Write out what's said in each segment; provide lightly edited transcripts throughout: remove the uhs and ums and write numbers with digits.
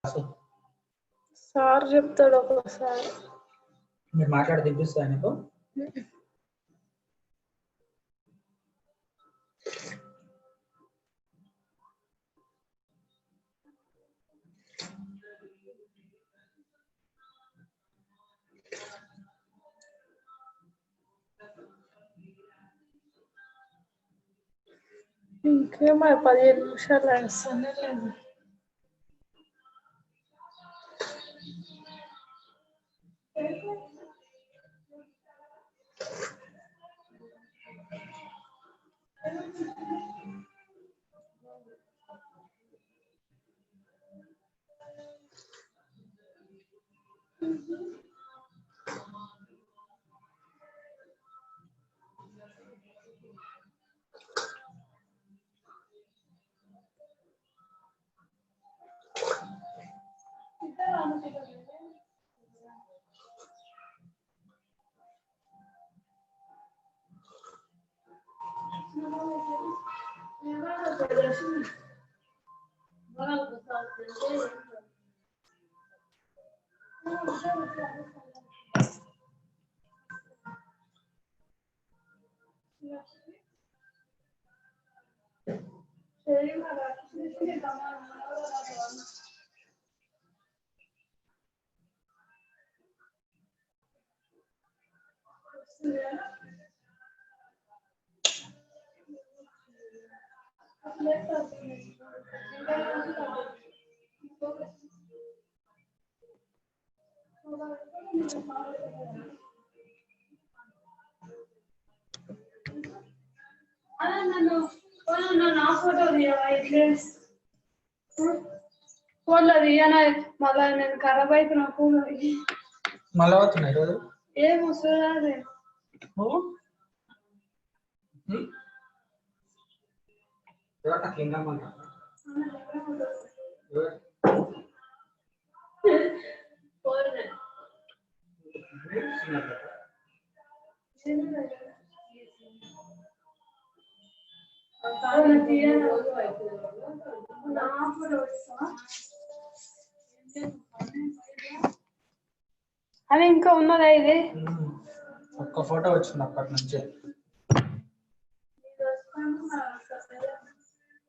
Sir చెప్తాడు ఒకసారి. మీరు మాట్లాడి తినిపిస్తా నీకు. ఇంకేమో 15 నిమిషాలు వేస్తానే లేదు. ఫోన్లో తీయనా మళ్ళా నేను ఖరాబ్ అవుతున్నా ఫోన్ మళ్ళీ అవుతున్నాయి రోజు ఏం వస్తుంది అది ఇంకా ఉన్నదా ఇది ఒక్క ఫోటో వచ్చింది అప్పటి నుంచి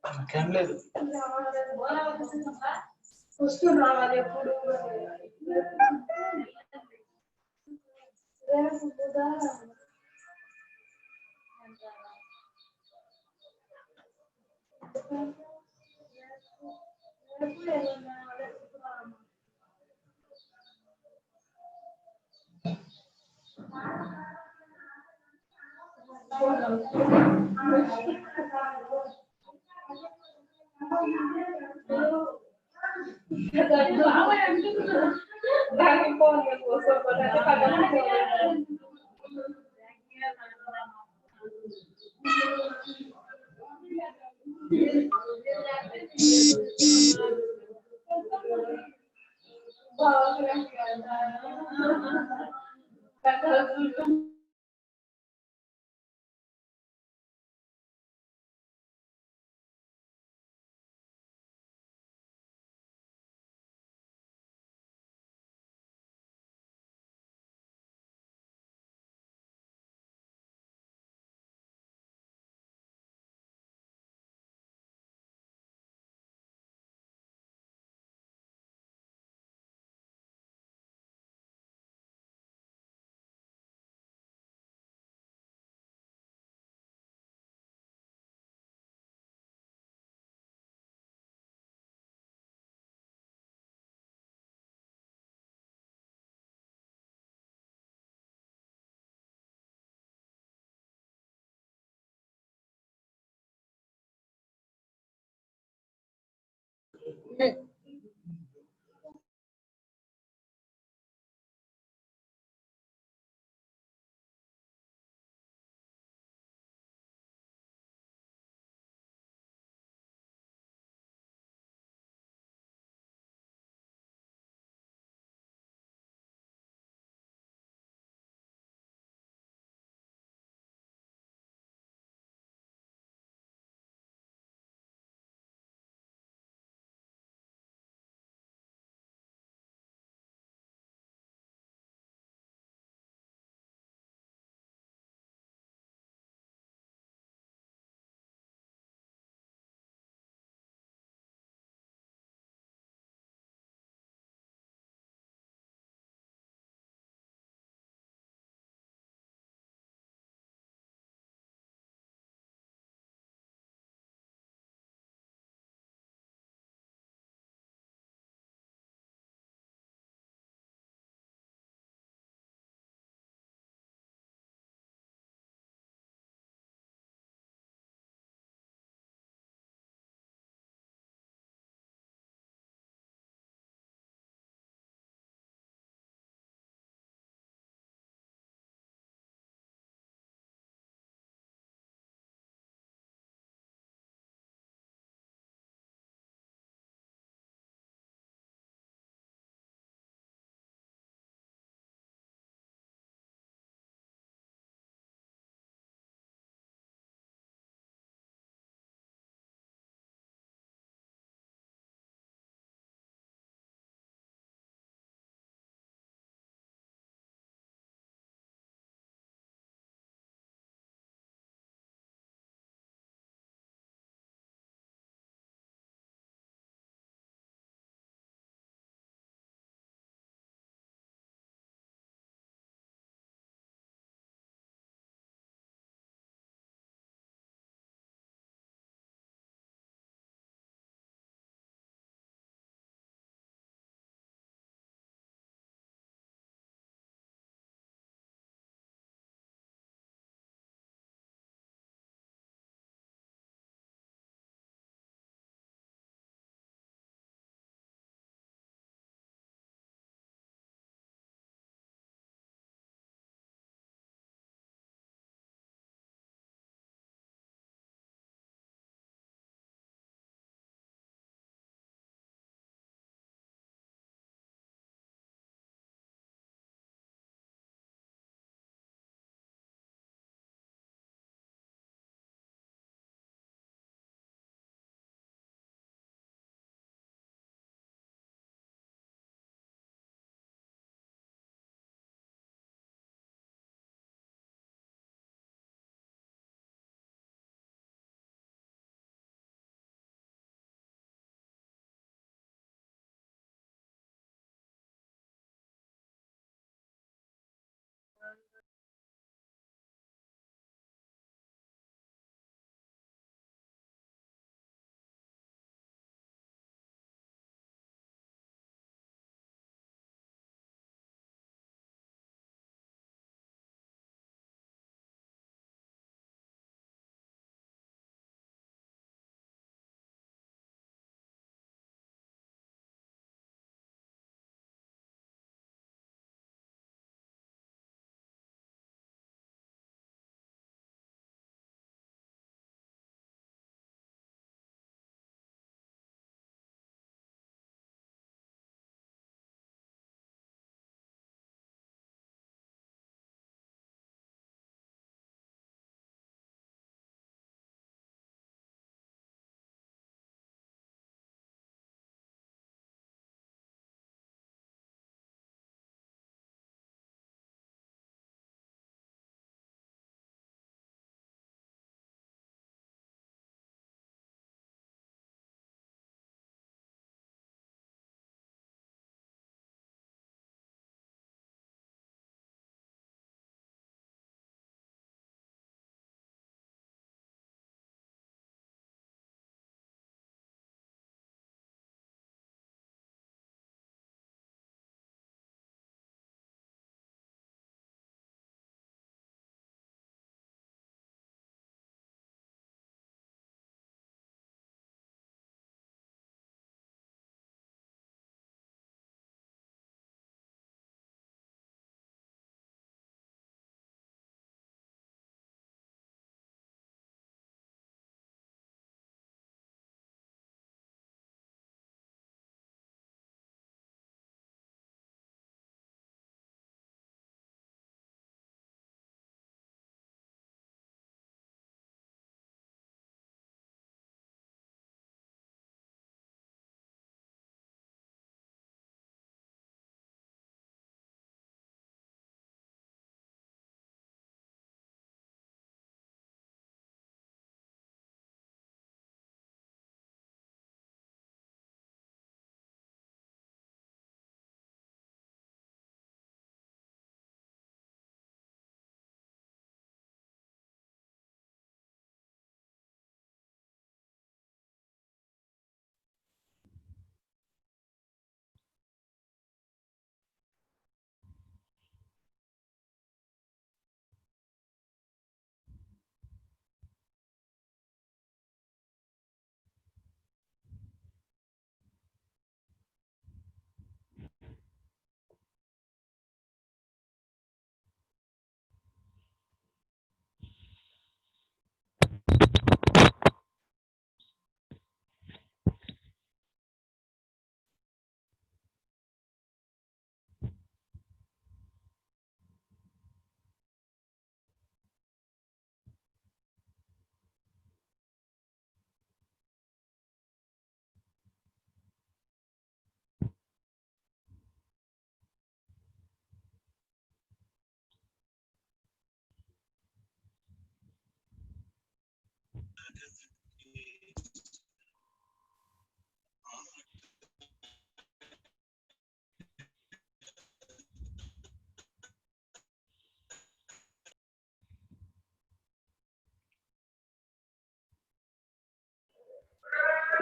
నాకేం లేదు వస్తుంది ఎప్పుడు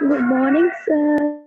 Good morning, sir.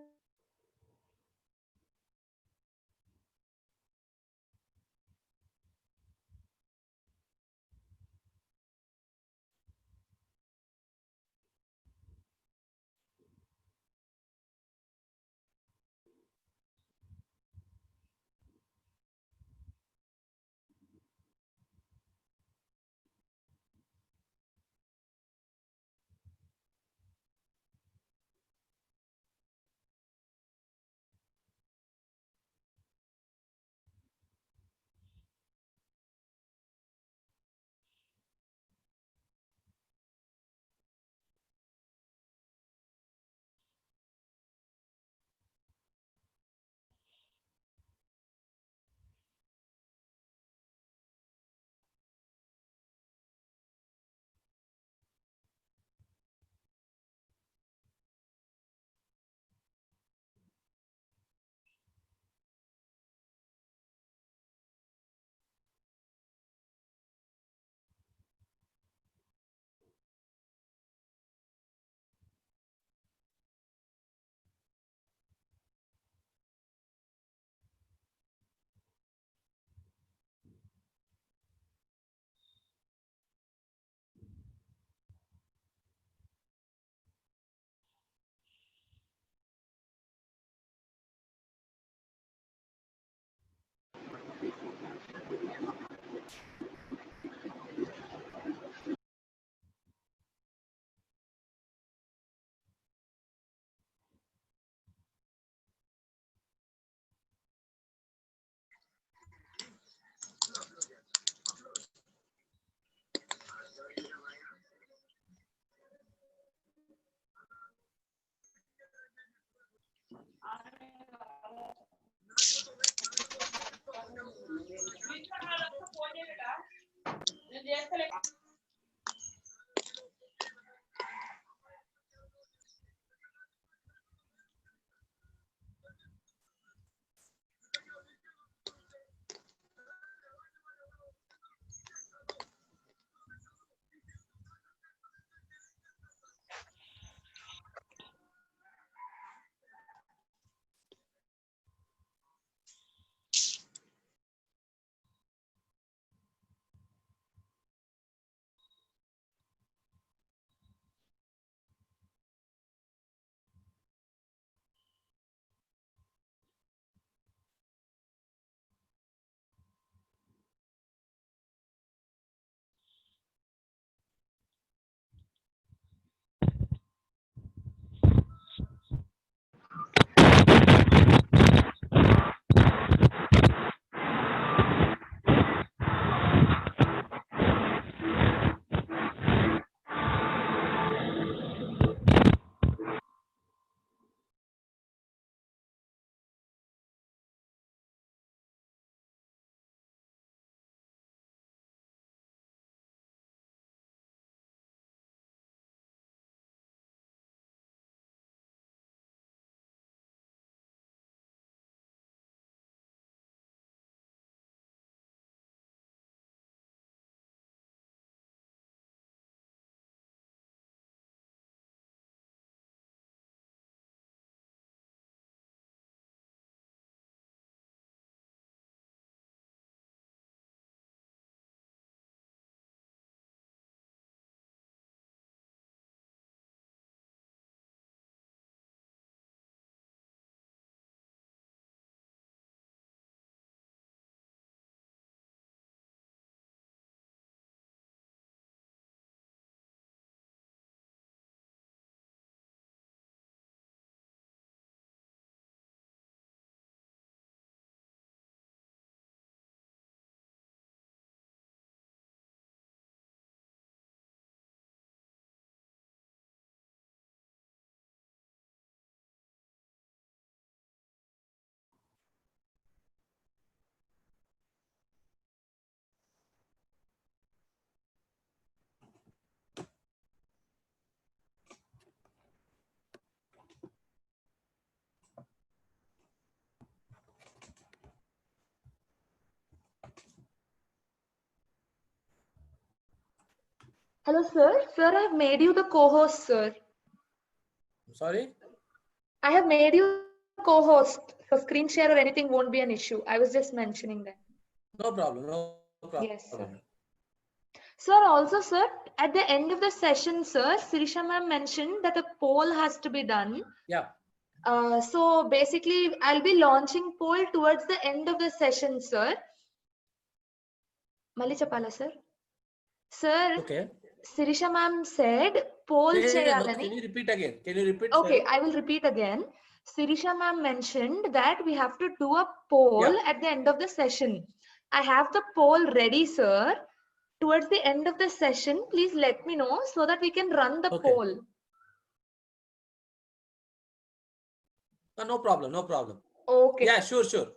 Hello, sir. Sir, I've made you the co-host, sir. Sorry? I have made you co-host, so screen share or anything won't be an issue. I was just mentioning that. No problem. No problem. Yes, sir. Sir, also, sir, at the end of the session, sir, Sirisha ma'am mentioned that a poll has to be done. Yeah. So basically, I'll be launching poll towards the end of the session, sir. Mali Chapala, sir. Sir, Okay. Sirisha ma'am said poll No, cheyalani. can you repeat again? Can you repeat? Okay, sir? I will repeat again. Sirisha ma'am mentioned that we have to do a poll Yeah. at the end of the session. I have the poll ready, sir. Towards the end of the session, please let me know so that we can run the Okay. poll. No problem. No problem. Okay. Yeah, sir. sure.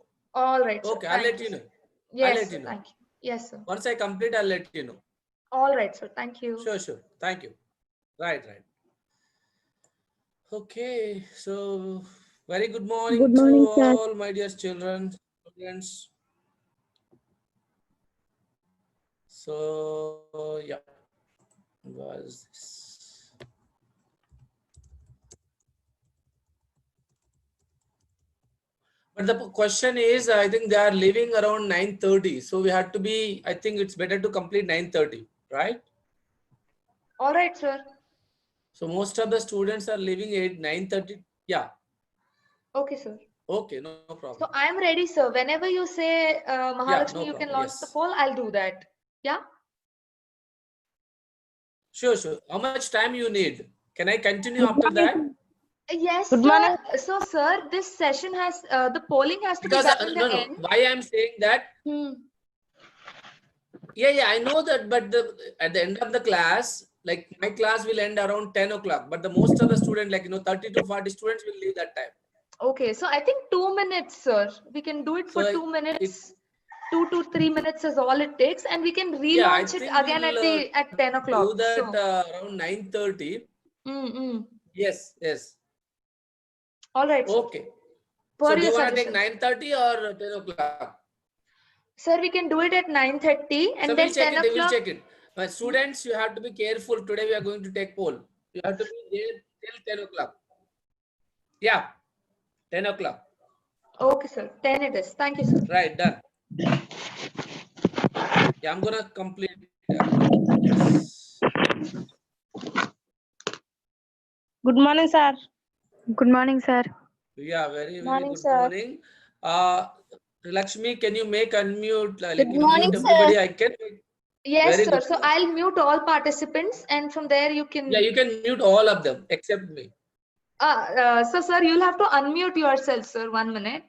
All right. Sir. Okay, I'll Thank let you know. Yes, I'll let sir. you know. Thank you. Yes, sir. Once I complete, I'll let you know. All right, sir. Thank you. Sure. Thank you. Right. Okay, so very good morning, Good to morning, sir. all my dear children, students. So yeah, was this? But the question is, I think they are leaving around 9:30. So we have to be, I think it's better to complete 9:30, right? All right, sir. So most of the students are leaving at 9:30. Yeah. Okay, sir. Okay, no problem. So I'm ready, sir. Whenever you say Mahalakshmi, no you can problem. launch Yes. the poll, I'll do that. Yeah. Sure. How much time you need? Can I continue after that? Yes, Good sir. morning. So, sir, this session has the polling has to Because be done in the no. end. Why I'm saying that? Hmm. Yeah, I know that, but at the end of the class, like my class will end around 10 o'clock, but the most of the students, like 30 to 40 students will leave that time. Okay, so I think 2 minutes, sir. We can do it for So 2 minutes. 2 to 3 minutes is all it takes, and we can yeah, I relaunch it think again we'll at 10 do o'clock. that So, around 9:30. Yes. All right, sir. Okay. For So do your you want to take suggestions. 9:30 or 10 o'clock? Sir, we can do it at 9:30 So and we'll then check 10 it. We'll o'clock. check it. But students, you have to be careful. Today we are going to take poll. You have to be there till 10 o'clock. Yeah, 10 o'clock. Okay, sir. 10 it is. Thank you, sir. Right, done. Yeah, I'm gonna complete. Yes. Good morning, sir. Good morning, sir. Yeah, very Morning, good sir. morning. Lakshmi, can you make unmute? Like Good morning, mute sir. everybody. I can. Yes, Very sir. good. So I'll mute all participants, and from there you can. Yeah, you can mute all of them except me. So, sir, you'll have to unmute yourself, sir. 1 minute.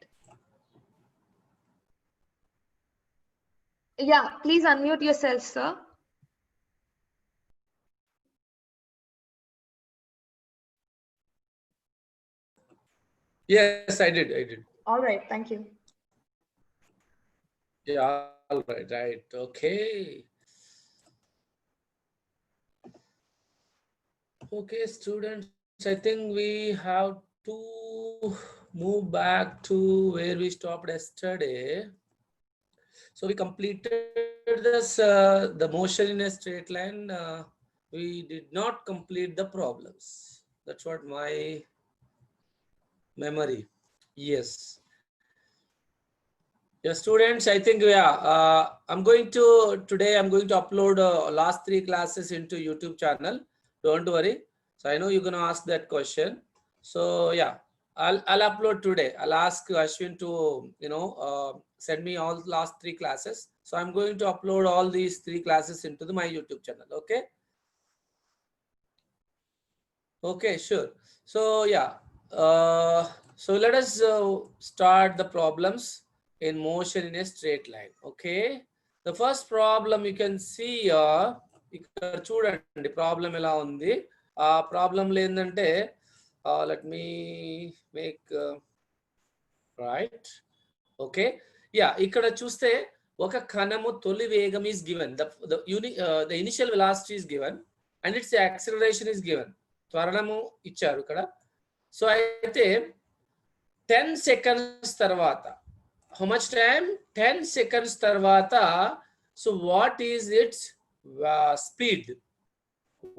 Yeah, please unmute yourself, sir. Yes, I did. All right. Thank you. Yeah, all right. Okay. Okay, students, I think we have to move back to where we stopped yesterday. So we completed this, the motion in a straight line. We did not complete the problems. That's what my memory. Yes. Yeah, students, I think, today I'm going to upload last 3 classes into YouTube channel. Don't worry. So I know you're going to ask that question. So yeah, I'll upload today. I'll ask Ashwin to, send me all last 3 classes. So I'm going to upload all these 3 classes into my YouTube channel. Okay. Okay, sure. So yeah, so let us start the problems in motion in a straight line. Okay, the first problem you can see ఇక్కడ చూడండి problem ఎలా ఉంది. ఆ ప్రాబ్లంలో ఏంటంటే let me make right. Okay, yeah, ఇక్కడ చూస్తే ఒక కణము తొలి వేగం is given, the initial velocity is given and its acceleration is given. త్వరణము ఇచ్చారు ఇక్కడ. సో అయితే 10 seconds తర్వాత, how much time? 10 seconds తర్వాత, so what is its speed?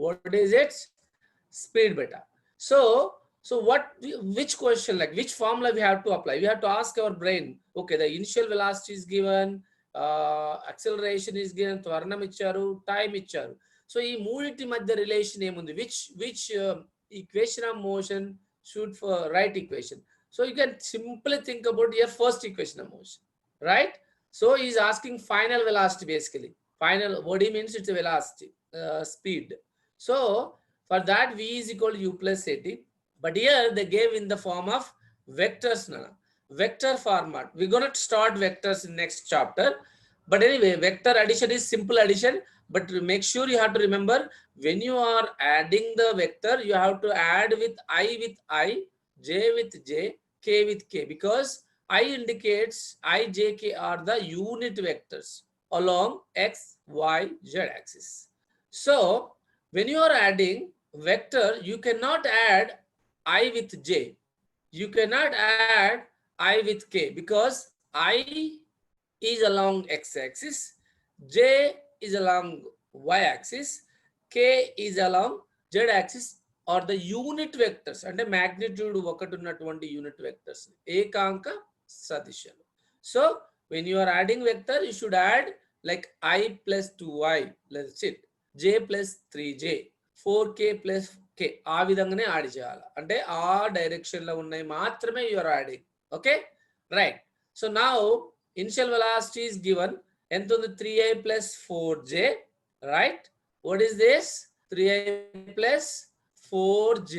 What is its speed beta? So So which question, like which formula we have to apply? We have to ask our brain, okay, the initial velocity is given, acceleration is given, tvarnam icharu, time icharu. So ee moodinti madhya relation emundi, which equation of motion should for right equation. So you can simply think about your first equation of motion, right? So he is asking final velocity basically. Final body means it's a velocity, speed. So for that v is equal to u plus at. But here they gave in the form of vectors, Nana. Vector format. We're going to start vectors in next chapter. But anyway, vector addition is simple addition. But make sure you have to remember, when you are adding the vector, you have to add with I, j with j, k with k. Because I indicates I, j, k are the unit vectors along x, y, z axis. So when you are adding vector, you cannot add I with j. You cannot add I with k because I is along x-axis, j is along y-axis, k is along z-axis, or the unit vectors and the magnitude ఒకటి ఉన్నటువంటి unit vectors ఏకాంక సదిశాలు. So when you are adding vector, you should add like I plus 2i, let's it, j plus 3j, 4k plus k. ఆ విధంగానే add చేయాలి. అంటే ఆ direction లో ఉన్నాయి మాత్రమే you are adding. Okay, right? So now initial velocity is given, ఎంత ఉంది, 3i plus 4j, right? What is this? 3i plus 4j,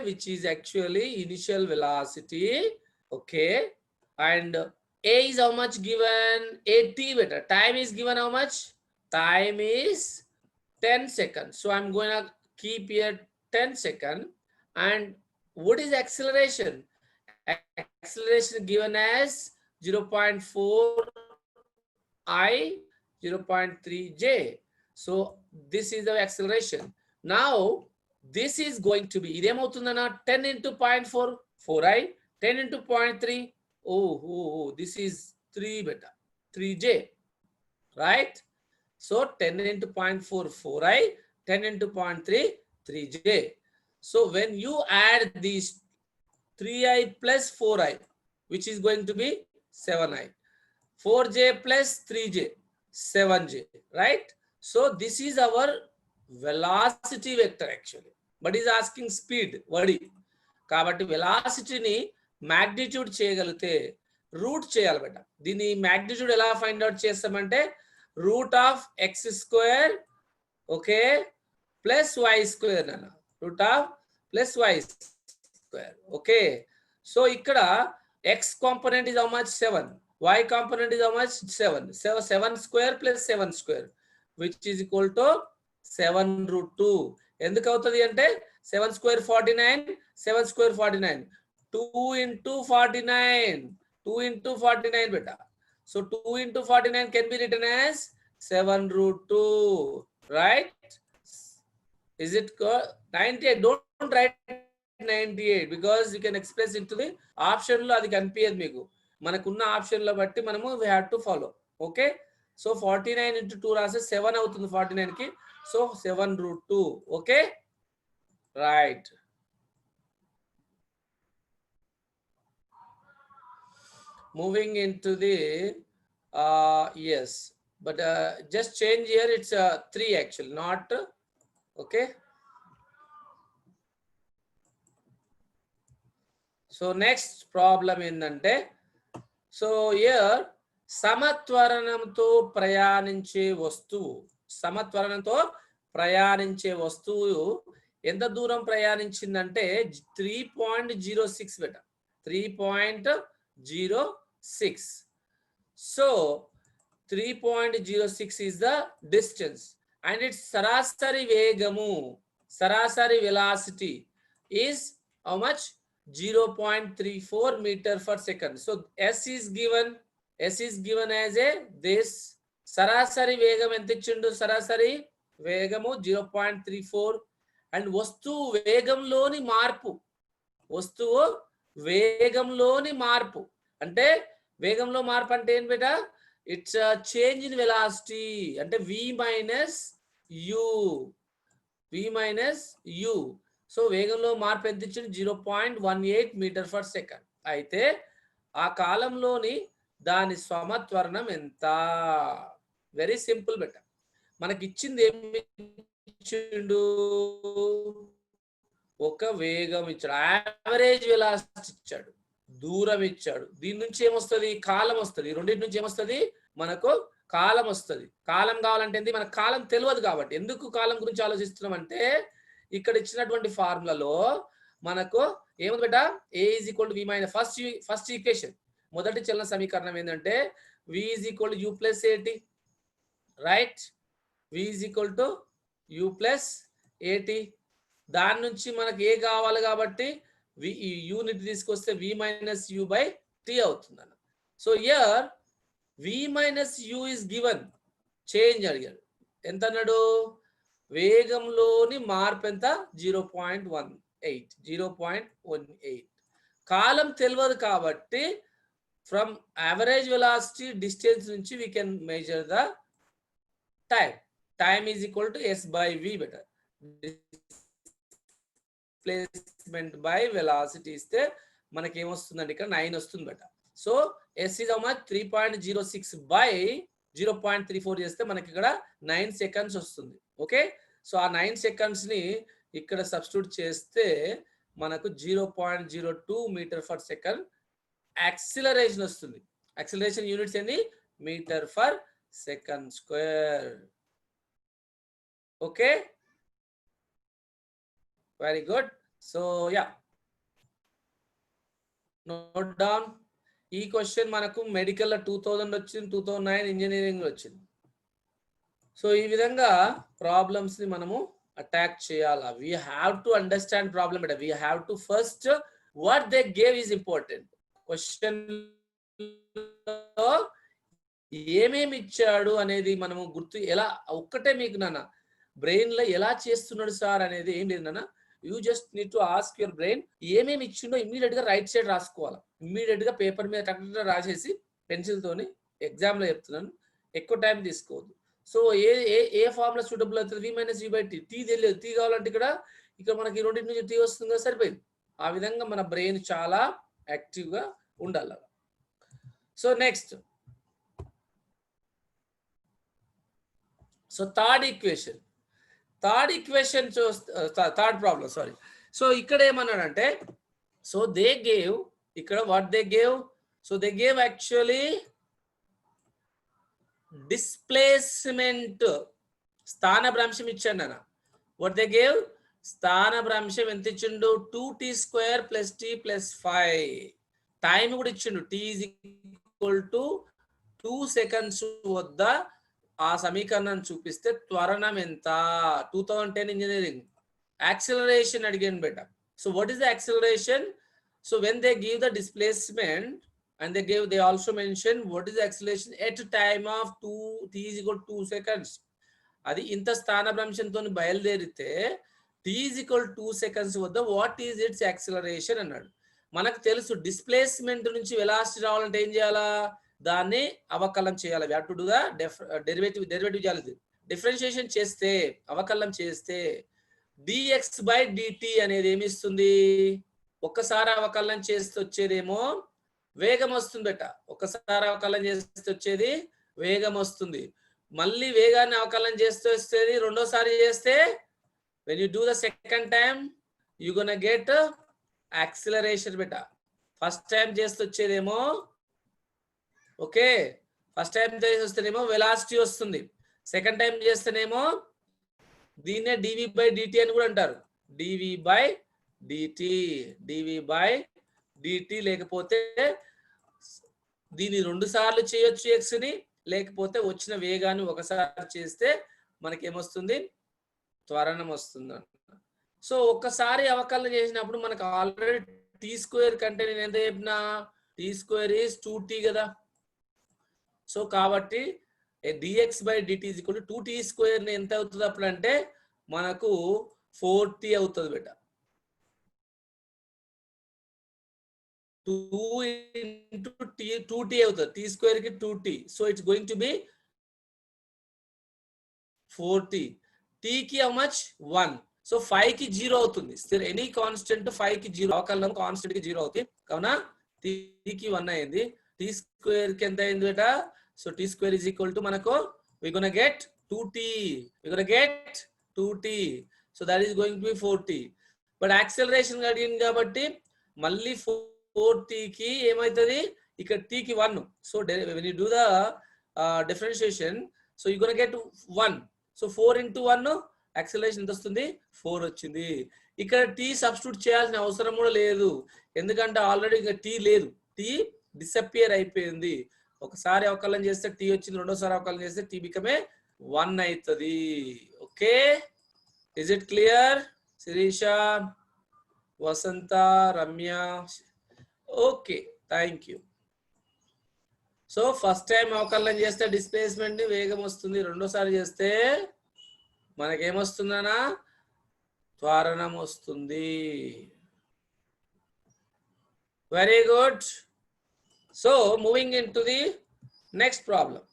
which is actually initial velocity. Okay, and a is how much given? 80 better. Time is given how much? Time is 10 seconds. So I'm going to keep here 10 seconds. And what is acceleration? Acceleration given as 0.4 I, 0.3j. So this is the acceleration. Now this is going to be 10 into 0.4, 4i, 10 into 0.3. Oh, this is 3 beta, 3j, right? So 10 into 0.4, 4i, 10 into 0.3, 3j. So when you add these 3i plus 4i, which is going to be 7i, 4j plus 3j, 7j, right? So this is our velocity vector actually, but is asking speed. Vadi kabatti velocity ni magnitude చేయగలిగితే route చేయాలి బేట. దీని magnitude ఎలా find out చేస్తామంటే root of x square, okay, plus y square అన్న, root of plus y square. Okay, so ikkada x component is how much? 7. Y component is how much? 7. So 7 square plus 7 square, which is equal to 7 root 2. ఎందుకు అవుతుంది అంటే 7 square 49, 7 square 49, 2 into 49, 2 into 49 beta. So 2 into 49 can be written as 7 root 2, right? Is it 98? Don't write 98 because you can express into the option lo adi kanpiyadu meeku. Manakunna option lo batti manamu we have to follow. Okay, so 49 into 2 rase 7 avutundi 49 ki. So 7 root 2. Okay, right? Moving into the yes, but just change here, it's 3 actually, not okay. So next problem ఏంటంటే, so here సమత్వరణంతో ప్రయాణించే వస్తువు, సమత్వరణంతో ప్రయాణించే వస్తువు ఎంత దూరం ప్రయాణించిందంటే 3.06 బెట, 3.06. So 3.06 is the distance and its sarasari vegamu, sarasari velocity is how much? 0.34 meter per second. So s is given as a this sarasari vegam enta ichundu, sarasari vegamu 0.34 and వస్తువు వేగంలోని మార్పు, వస్తువు వేగంలోని మార్పు అంటే వేగంలో మార్పు అంటే ఏం బేటా? ఇట్స్ చేంజ్ ఇన్ వెలాసిటీ అంటే v minus u. So వేగంలో మార్పు ఎంత ఇచ్చిండు 0.18 మీటర్ ఫర్ సెకండ్. అయితే ఆ కాలంలోని దాని సమత్వరణం ఎంత? వెరీ సింపుల్ బెట. మనకి ఇచ్చింది ఏమి ఇచ్చిండు? ఒక వేగం ఇచ్చాడు, యావరేజ్ వెలాసిటీ ఇచ్చాడు, దూరం ఇచ్చాడు. దీని నుంచి ఏమొస్తుంది? కాలం వస్తుంది. రెండింటి నుంచి ఏమొస్తుంది? మనకు కాలం వస్తుంది. కాలం కావాలంటే ఏంది? మనకు కాలం తెలియదు కాబట్టి. ఎందుకు కాలం గురించి ఆలోచిస్తున్నాం అంటే ఇక్కడ ఇచ్చినటువంటి ఫార్ములాలో మనకు ఏముంది బేట? a is equal to v minus first equation, మొదటి చలన సమీకరణం ఏంటంటే v is equal to u plus at, right? v is equal to u plus at. దాని నుంచి మనకు ఏ కావాలి కాబట్టి యూనిట్ తీసుకొస్తే v minus u by t అవుతుంది అన్న. So here v minus u is given, change అడిగాడు. ఎంత అన్నాడు? వేగంలోని మార్పు ఎంత? 0.18. కాలం తెలియదు కాబట్టి ఫ్రమ్ యావరేజ్ వెలాసిటీ డిస్టెన్స్ నుంచి we can measure the time is equal to s by v బెటర్. డిస్ప్లేస్మెంట్ బై వెలాసిటీ ఇస్తే మనకి ఏమొస్తుందండి? ఇక్కడ 9 వస్తుంది బెట. So s is how much? 3.06 by 0.34 చేస్తే మనకి ఇక్కడ 9 సెకండ్స్ వస్తుంది. ఓకే, సో ఆ 9 సెకండ్స్ ని ఇక్కడ సబ్స్టిట్యూట్ చేస్తే మనకు 0.02 మీటర్ ఫర్ సెకండ్ యాక్సిలరేషన్ వస్తుంది. యాక్సిలరేషన్ యూనిట్స్ ఏంది? Meter per second square. Okay, very good. So yeah, note down. ఈ క్వశ్చన్ మనకు మెడికల్ 2000 వచ్చింది, 2009 ఇంజనీరింగ్ వచ్చింది. సో ఈ విధంగా ప్రాబ్లమ్స్ ని మనము అటాక్ చేయాలా? We have to understand problem. We have to first what they gave is important. Question ఏమేమి ఇచ్చాడు అనేది మనము గుర్తు ఎలా ఒక్కటే మీకు నాన్న బ్రెయిన్ లో ఎలా చేస్తున్నాడు సార్ అనేది ఏం లేదు నాన్న. You just need to ask your brain ఏమేమి ఇచ్చిండో ఇమ్మీడియట్ గా రైట్ సైడ్ రాసుకోవాలి. ఇమ్మీడియట్ గా పేపర్ మీద టక్ రాసేసి పెన్సిల్ తోని ఎగ్జామ్ లో చెప్తున్నాను, ఎక్కువ టైం తీసుకోవద్దు. సో ఏ ఫార్ములా సూటబుల్ అవుతుంది? v minus u by t. T తెలియదు, టీ కావాలంటే ఇక్కడ మనకి రెండింటి నుంచి టీ వస్తుంది కదా, సరిపోయింది. ఆ విధంగా మన బ్రెయిన్ చాలా యాక్టివ్ గా ఉండాలి. So next, so third equation third problem sorry. So ఇక్కడ ఏమన్నాడంటే, సో దే గేవ్ ఇక్కడ what they gave, so they gave actually displacement స్థానభ్రంశం ఇచ్చాడు అన్న. What they gave? స్థానభ్రంశం ఎంత ఇచ్చిండు? 2t² + t + 5. టైం కూడా ఇచ్చిండు, t is equal to 2 seconds వద్ద ఆ సమీకరణాన్ని చూపిస్తే త్వరణం ఎంత? 2010 ఇంజనీరింగ్. యాక్సిలరేషన్ అడిగాను బేట. So what is the acceleration? So when they give the displacement and they also mention what is the acceleration at time of t is equal to 2 seconds. అది ఇంత స్థానభ్రంశంతో బయలుదేరితే t is equal to 2 seconds వద్ద what is its acceleration అన్నాడు. మనకు తెలుసు displacement నుంచి velocity రావాలంటే ఏం చేయాలా? దాన్ని అవకలనం చేయాలి. we have to do the derivative చేయాలి. డిఫరెన్షియేషన్ చేస్తే, అవకలనం చేస్తే dx by dt అనేది ఏమి ఇస్తుంది? ఒక్కసారి అవకలనం చేస్తే వచ్చేదేమో వేగం వస్తుంది బెట. ఒకసారి అవకలనం చేస్తే వచ్చేది వేగం వస్తుంది. మళ్ళీ వేగాన్ని అవకలనం చేస్తే వచ్చేది రెండోసారి చేస్తే when you do the second time you gonna get acceleration బెట. ఫస్ట్ టైం చేస్తే వచ్చేదేమో ఓకే, ఫస్ట్ టైం చేసి వస్తేనేమో వెలాసిటీ వస్తుంది. సెకండ్ టైం చేస్తేనేమో దీన్నే dv by dt అని కూడా అంటారు. dv by dt లేకపోతే దీన్ని 2 సార్లు చేయొచ్చు x ని, లేకపోతే వచ్చిన వేగాన్ని ఒకసారి చేస్తే మనకి ఏమొస్తుంది? త్వరణం వస్తుంది. సో ఒక్కసారి అవకలనం చేసినప్పుడు మనకు ఆల్రెడీ t² కంటే నేను ఎంత చెప్పినా t² is 2t కదా. సో కాబట్టి dx by dt is equal to 2t² ఎంత అవుతుంది అప్పుడు అంటే మనకు 4t అవుతుంది బేట. 2 into t 2t అవుతుంది, t² కి 2t. So it's going to be 4t. t కి హౌ మచ్? 1. సో 5 కి 0 అవుతుంది. ఎనీ కాన్స్టెంట్ 5 కి 0, అవకలనం కాన్స్టెంట్ కి 0 అవుతుంది. కావున t కి 1 అయింది. t స్క్వేర్ కి ఎంత అయింది బేటా? So t square is equal to మనకు we gonna get 2t. we gonna get 2t. so that is going to be 4t. but acceleration అడిగింది కాబట్టి మళ్ళీ 4t కి ఏమైతది? ఇక్కడ t కి 1. so when you do the differentiation, so you gonna get 1. so 4 into 1 acceleration ఎంత వస్తుంది? 4 వచ్చింది. ఇక్కడ t సబ్స్టిట్యూట్ చేయాల్సిన అవసరం కూడా లేదు, ఎందుకంటే ఆల్రెడీ ఇంకా t లేదు, t డిసపియర్ అయిపోయింది. ఒకసారి అవకలనం చేస్తే t వచ్చింది, రెండోసారి అవకలనం చేస్తే t బికమే 1 అవుతుంది. Okay, is it clear? Shirisha, Vasantha, Ramya, okay, thank you. So first time అవకలనం చేస్తే డిస్ప్లేస్మెంట్ వేగం వస్తుంది, రెండోసారి చేస్తే మనకేమొస్తుందనా? త్వరణం వస్తుంది. Very good. So moving into the next problem.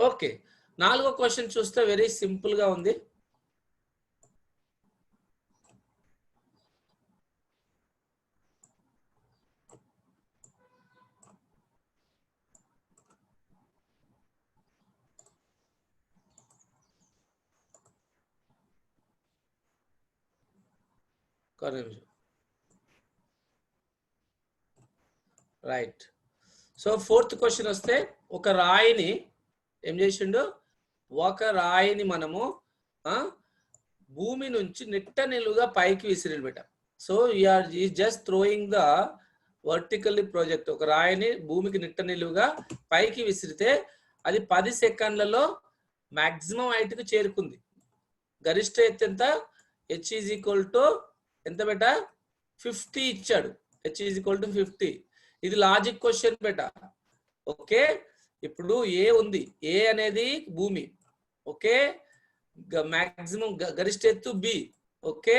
Okay, 4వ క్వశ్చన్ చూస్తే వెరీ సింపుల్ గా ఉంది. రైట్. సో 4th క్వశ్చన్ వస్తే, ఒక రాయిని ఏం చేసిండు? ఒక రాయిని మనము భూమి నుంచి నిట్ట నిలువుగా పైకి విసిరిన బెట. So you're just throwing the vertically project. ఒక రాయిని భూమికి నిట్ట నిలువుగా పైకి విసిరితే అది 10 సెకండ్లలో మాక్సిమం హైట్ కు చేరుకుంది. గరిష్ట ఎత్తు ఎంత? h ఈజ్ ఈక్వల్ టు ఎంత బెట? 50 ఇచ్చాడు. h is equal to 50. ఇది లాజిక్ క్వశ్చన్ బెట. ఓకే, ఇప్పుడు ఏ ఉంది, ఏ అనేది భూమి. ఓకే, మాక్సిమం గరిష్ట ఎత్తు b. ఓకే,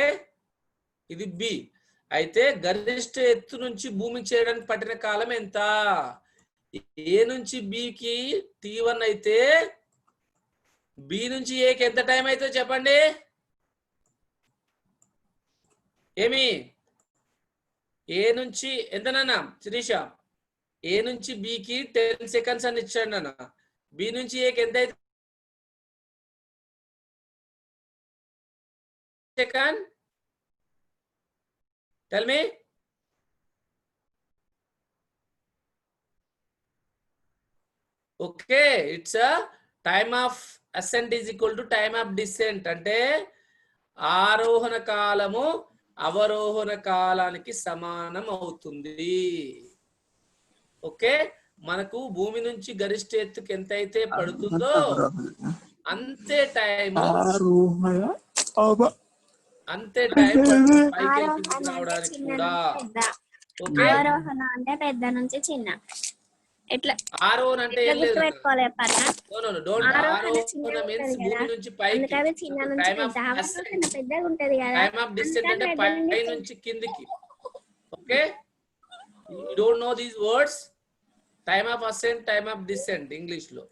ఇది b. అయితే గరిష్ట ఎత్తు నుంచి భూమికి చేయడానికి పట్టిన కాలం ఎంత? ఏ నుంచి b కి t1 అయితే b నుంచి a కి ఎంత టైం అయితే చెప్పండి? ఏమి? ఏ నుంచి ఎంత నాన్న? శిరీష, ఏ నుంచి b కి 10 సెకండ్స్ అని ఇచ్చాడు నాన్న. b నుంచి a కి ఎంత అయితే second? Tell me. Okay, it's time of ascent is equal to time of descent. అంటే ఆరోహణ కాలము అవరోహణ కాలానికి సమానం అవుతుంది. ఓకే, మనకు భూమి నుంచి గరిష్ట ఎత్తుకి ఎంత అయితే పడుతుందో అంతే టైం పైకి రావడానికి కూడా. ఓకే, ఆరోహణ అంటే పెద్ద నుంచి చిన్న. ఎట్లా ఆరోహణ అంటే ఏం లేదు, పెట్టుకోవాలి డోంట్. ఆరోహణ మీన్స్ భూమి నుంచి పైకి, టైం ఆఫ్ అసెంట్, పెద్దగా ఉంటది కదా. టైమ్ ఆఫ్ డిసెంట్ అంటే పై నుంచి కిందికి. Okay, you don't know these words? Time of ascent, time of descent English లో.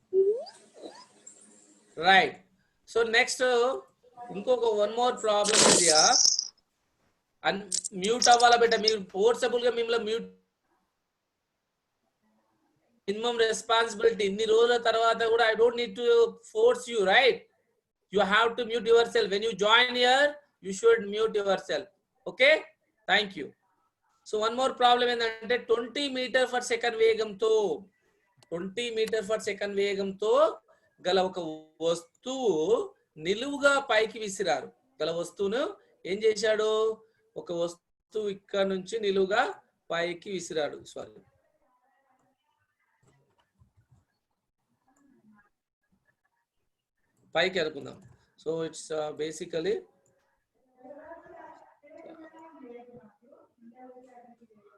రైట్. సో నెక్స్ట్ ఇంకొక వన్ మోర్ ప్రాబ్లమ్ ఇది. మ్యూట్ అవ్వాలా బెట? మీరు ఫోర్సబుల్ గా మిమ్మల్ని మ్యూట్, మినిమం రెస్పాన్సిబిలిటీ. ఇన్ని రోజుల తర్వాత కూడా I don't need to force you, right? You have to mute yourself. When you join here, you should mute yourself. Okay? Thank you. So one more problem ఏంటంటే 20 meter per second వేగంతో 20 meter per second వేగంతో గల ఒక వస్తువు నిలువుగా పైకి విసిరారు. గల వస్తువును ఏం చేశాడు? ఒక వస్తువు ఇక్కడ నుంచి నిలువుగా పైకి విసిరాడు. సారీ, పైకి అనుకుందాం. సో ఇట్స్ బేసికలీ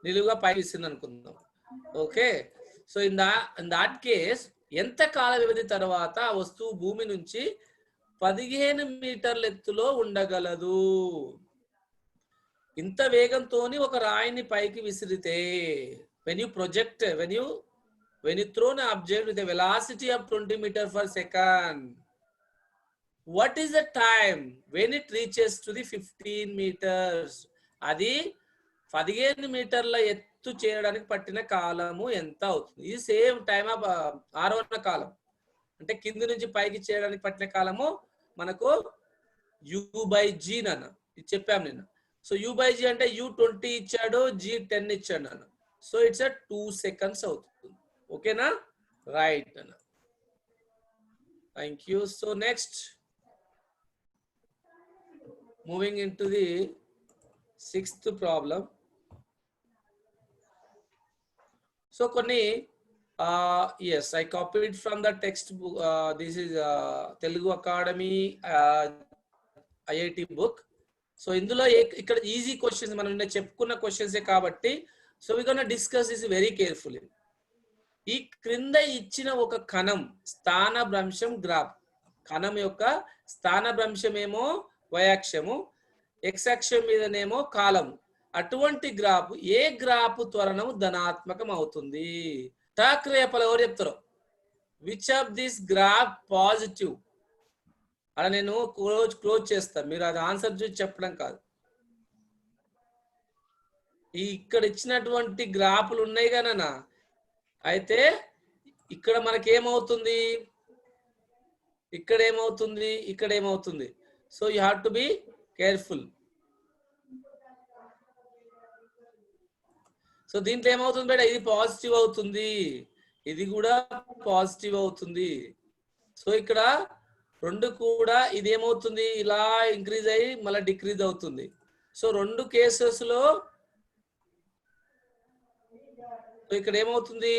నిలువుగా పైకి విసిరింది అనుకుందాం. Okay, so in that case ఎంత కాల వ్యవధి తర్వాత ఆ వస్తువు భూమి నుంచి 15 మీటర్ల ఎత్తులో ఉండగలదు? ఇంత వేగంతోని ఒక రాయిని పైకి విసిరితే when you project when you throw an object with a velocity of 20 meters per second, what is the time when it reaches to the 15 meters? అది 15 మీటర్ల ఎత్తు చేరడానికి పట్టిన కాలము ఎంత అవుతుంది? ఇది సేమ్ టైమ్ ఆఫ్ ఆరోహణ కాలం, అంటే కింది నుంచి పైకి చేరడానికి పట్టిన కాలము మనకు u/g నాన్న, ఇది చెప్పాము నిన్న. సో u/g అంటే u 20 ఇచ్చాడు, g 10 ఇచ్చాడు నాన్న. సో ఇట్స్ 2 seconds అవుతుంది. ఓకేనా? రైట్ అన్న, thank you. So next moving into the 6th problem. So కొన్ని yes, I copied from the textbook. This is Telugu Academy IIT book. So ఇందులో ఇక్కడ ఈజీ క్వశ్చన్స్ మనం నిన్న చెప్పుకున్న క్వశ్చన్సే కాబట్టి so we gonna discuss this very carefully. ఈ క్రింద ఇచ్చిన ఒక కణం స్థానభ్రంశం గ్రాఫ్, కణం యొక్క స్థానభ్రంశం ఏమో y-అక్షము, x-అక్షం మీదనేమో కాలము. అటువంటి గ్రాఫ్ ఏ గ్రాఫ్ త్వరణం ధనాత్మకం అవుతుంది? టాక్రేపలు ఎవరు చెప్తారో, which of this graph positive? అలా నేను క్లోజ్ చేస్తాను, మీరు అది ఆన్సర్ చూసి చెప్పడం కాదు. ఇక్కడ ఇచ్చినటువంటి గ్రాఫ్లు ఉన్నాయి కదనా, అయితే ఇక్కడ మనకి ఏమవుతుంది, ఇక్కడ ఏమవుతుంది, ఇక్కడ ఏమవుతుంది? So you have to be careful. So దీంట్లో ఏమవుతుంది బేట, ఇది పాజిటివ్ అవుతుంది, ఇది కూడా పాజిటివ్ అవుతుంది. సో ఇక్కడ రెండు కూడా ఇది ఏమవుతుంది, ఇలా ఇంక్రీజ్ అయ్యి మళ్ళీ డిక్రీజ్ అవుతుంది. సో రెండు కేసెస్ లో ఇక్కడ ఏమవుతుంది,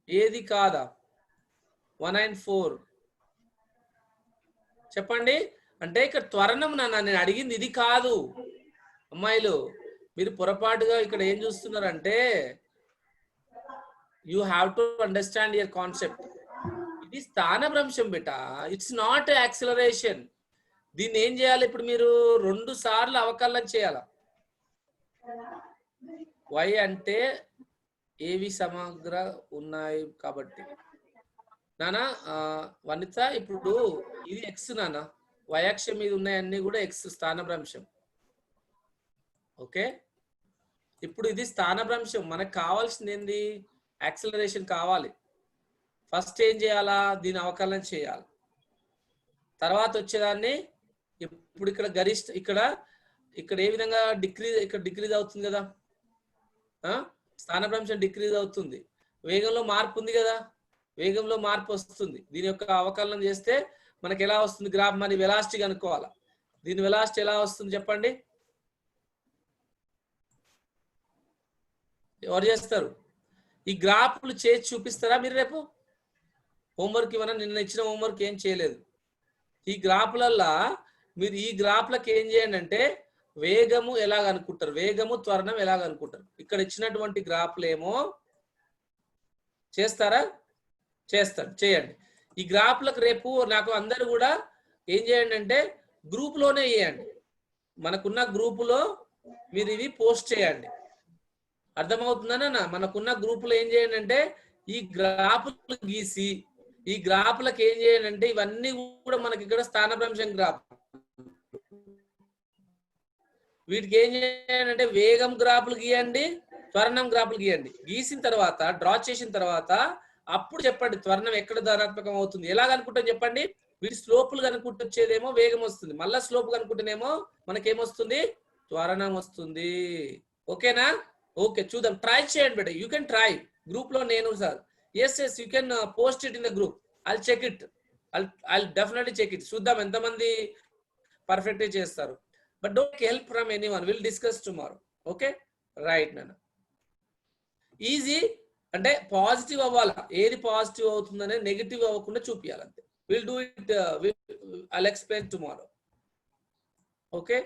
ఏది కాదా? 1 and 4 చెప్పండి. అంటే ఇక్కడ త్వరణం నాన్న, నేను అడిగింది ఇది కాదు. అమ్మాయిలు మీరు పొరపాటుగా ఇక్కడ ఏం చూస్తున్నారంటే, you have to understand your concept. ఇది స్థానభ్రంశం బేట, ఇట్స్ నాట్ యాక్సిలరేషన్. దీన్ని ఏం చేయాలి, ఇప్పుడు మీరు 2 సార్లు అవకలనం చేయాలి. y అంటే ఏవి సమగ్ర ఉన్నాయి కాబట్టి నానా వనిత, ఇప్పుడు ఇది x నానా, y-అక్షం మీద ఉన్నాయన్నీ కూడా x స్థానభ్రంశం. ఓకే, ఇప్పుడు ఇది స్థానభ్రంశం, మనకు కావాల్సింది ఏంది, యాక్సిలరేషన్ కావాలి. ఫస్ట్ ఏం చేయాలా, దీని అవకలనం చేయాలి. తర్వాత వచ్చేదాన్ని ఇప్పుడు ఇక్కడ గరిష్ట, ఇక్కడ ఏ విధంగా ఇక్కడ డిక్రీజ్ అవుతుంది కదా, స్థానభ్రంశం డిక్రీజ్ అవుతుంది. వేగంలో మార్పు ఉంది కదా, వేగంలో మార్పు వస్తుంది. దీని యొక్క అవకలనం చేస్తే మనకి ఎలా వస్తుంది గ్రాఫ్? మరి వెలాసిటీ కనుక్కోవాలా. దీని వెలాసిటీ ఎలా వస్తుంది చెప్పండి, ఎవరు చేస్తారు? ఈ గ్రాఫ్లు చేసి చూపిస్తారా మీరు రేపు? హోంవర్క్ ఇవ్వనా? నిన్న ఇచ్చిన హోంవర్క్ ఏం చేయలేదు. ఈ గ్రాఫ్లల్లా మీరు ఈ గ్రాఫ్లకు ఏం చేయండి అంటే, వేగము ఎలాగ అనుకుంటారు, వేగము త్వరణం ఎలాగ అనుకుంటారు. ఇక్కడ ఇచ్చినటువంటి గ్రాఫ్లు ఏమో చేస్తారా? చేస్తారు, చేయండి. ఈ గ్రాఫ్లకు రేపు నాకు అందరు కూడా ఏం చేయండి అంటే, గ్రూప్లోనే వేయండి. మనకున్న గ్రూపులో మీరు ఇవి పోస్ట్ చేయండి. అర్థమవుతుందనా? మనకున్న గ్రూపులో ఏం చేయండి అంటే, ఈ గ్రాఫ్లు గీసి ఈ గ్రాఫ్లకు ఏం చేయండి అంటే, ఇవన్నీ కూడా మనకి ఇక్కడ స్థానభ్రంశం గ్రాఫ్, వీటికి ఏం చేయండి అంటే వేగం గ్రాఫ్లు గీయండి, త్వరణం గ్రాఫ్లు గీయండి. గీసిన తర్వాత డ్రా చేసిన తర్వాత అప్పుడు చెప్పండి త్వరణం ఎక్కడ ధనాత్మకం అవుతుంది. ఎలాగ అనుకుంటాం చెప్పండి? వీటి స్లోపులు కనుక్కుంటూ వచ్చేదేమో వేగం వస్తుంది, మళ్ళా స్లోప్ కనుక్కుంటేనేమో మనకేమొస్తుంది, త్వరణం వస్తుంది. ఓకేనా? ఓకే, చూద్దాం, ట్రై చేయండి బేట. You can try. గ్రూప్ లో నేను sir, yes you can post it in the group. I'll check it, I'll definitely check it. చూద్దాం ఎంతమంది పర్ఫెక్ట్ చేస్తారు. But don't help from anyone, will discuss tomorrow. Okay, right నాన్న. Easy అంటే positive అవ్వాలా, ఏది positive అవుతుందనే నెగిటివ్ అవ్వకుండా చూపించాలి అంతే. Will do it, I'll explain tomorrow. Okay,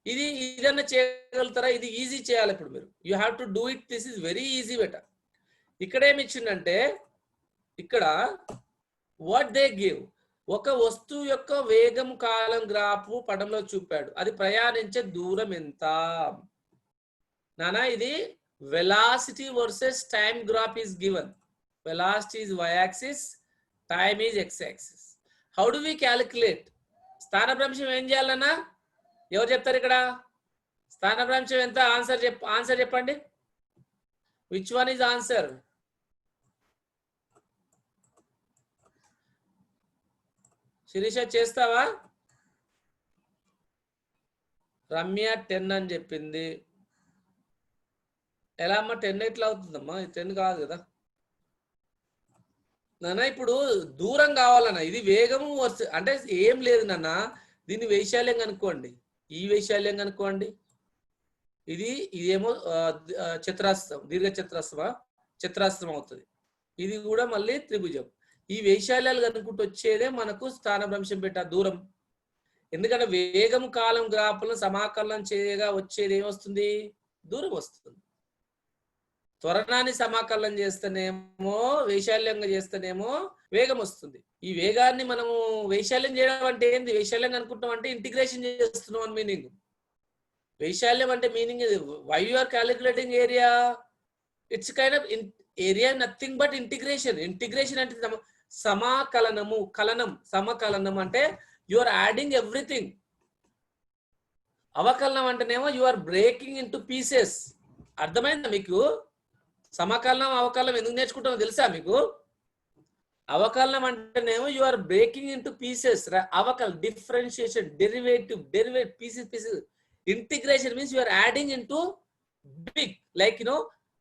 ఇది ఇదన్నా చేయగలుగుతారా? ఇది ఈజీ చేయాలి ఇప్పుడు మీరు. You have to do it, this is very easy better. ఇక్కడ ఏమి ఇచ్చిందంటే, ఇక్కడ వాట్ దే గివ్, ఒక వస్తువు యొక్క వేగం కాలం గ్రాఫ్ పటంలో చూపాడు. అది ప్రయాణించే దూరం ఎంత? నానా ఇది velocity versus time graph is given. Velocity is y-axis, time is x-axis. How do we calculate? స్థానభ్రంశం ఏం చేయాలన్నా? ఎవరు చెప్తారు ఇక్కడ? స్థానభ్రంశం ఎంత? ఆన్సర్ చెప్పండి. Which one is answer? Shirisha చేస్తావా? రమ్య 10 అని చెప్పింది. ఎలా అమ్మా 10 ఎట్లా అవుతుందమ్మా? 10 కాదు కదా నాన్న. ఇప్పుడు దూరం కావాలన్నా, ఇది వేగము అంటే ఏం లేదు నాన్న. దీన్ని వైశాల్యం కనుక్కోండి, ఈ వైశాల్యం కనుక్కోండి. ఇదేమో చతురాస్త్రం, దీర్ఘ చతురాస్త్రమా? చతురాస్త్రం అవుతుంది. ఇది కూడా మళ్ళీ త్రిభుజం. ఈ వైశాల్యాలు కనుక్కుంటూ వచ్చేదే మనకు స్థానభ్రంశం పెట్ట దూరం. ఎందుకంటే వేగం కాలం గ్రాఫ్లను సమాకలనం చేయగా వచ్చేది ఏమొస్తుంది? దూరం వస్తుంది. త్వరణాన్ని సమాకలనం చేస్తేనేమో, వైశాల్యంగా చేస్తేనేమో వేగం వస్తుంది. ఈ వేగాన్ని మనము వైశాల్యం చేయడం అంటే ఏంది? వైశాల్యం అనుకుంటాం అంటే ఇంటిగ్రేషన్ చేస్తున్నాం అని మీనింగ్. వైశాల్యం అంటే meaning why you are calculating area? It's kind of area, nothing but integration. Integration అంటే సమాకలనము, కలనం, సమకలనం అంటే యు ఆర్ యాడింగ్ ఎవ్రీథింగ్. అవకలనం అంటేనేమో you are breaking into pieces. అర్థమైందా మీకు? సమకలనం అవకలనం ఎందుకు నేర్చుకుంటామో తెలుసా మీకు? అవకలనం అంటేనేమో you are breaking into pieces. అవకలనం differentiation, derivative pieces. Integration means you are adding into big. Like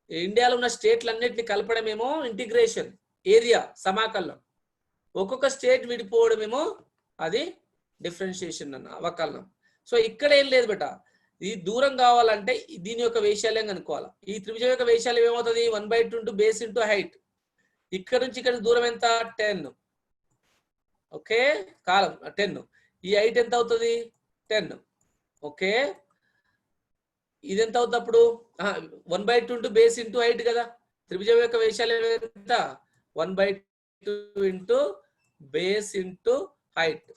ఇండియాలో ఉన్న స్టేట్లన్నిటిని కలపడమేమో ఇంటిగ్రేషన్, ఏరియా సమాకలనం. ఒక్కొక్క స్టేట్ విడిపోవడమేమో అది డిఫరెన్షియేషన్ అన్న, అవకలనం. సో ఇక్కడ ఏం లేదు బేట. ఈ దూరం కావాలంటే దీని యొక్క వైశాల్యం కనుక్కోవాలి. ఈ త్రిభుజం యొక్క వైశాల్యం ఏమవుతుంది? 1/2 ఇంటూ బేస్ ఇంటూ హైట్. ఇక్కడ నుంచి ఇక్కడ దూరం ఎంత? 10. ఓకే, కాలం 10. ఈ హైట్ ఎంత అవుతుంది? 10. ఓకే, ఇది ఎంత అవుతుంది అప్పుడు? 1/2 ఇంటూ బేస్ ఇంటూ హైట్ కదా. త్రిభుజం యొక్క వైశాల్యం ఎంత? 1/2 ఇంటూ బేస్ ఇంటూ హైట్.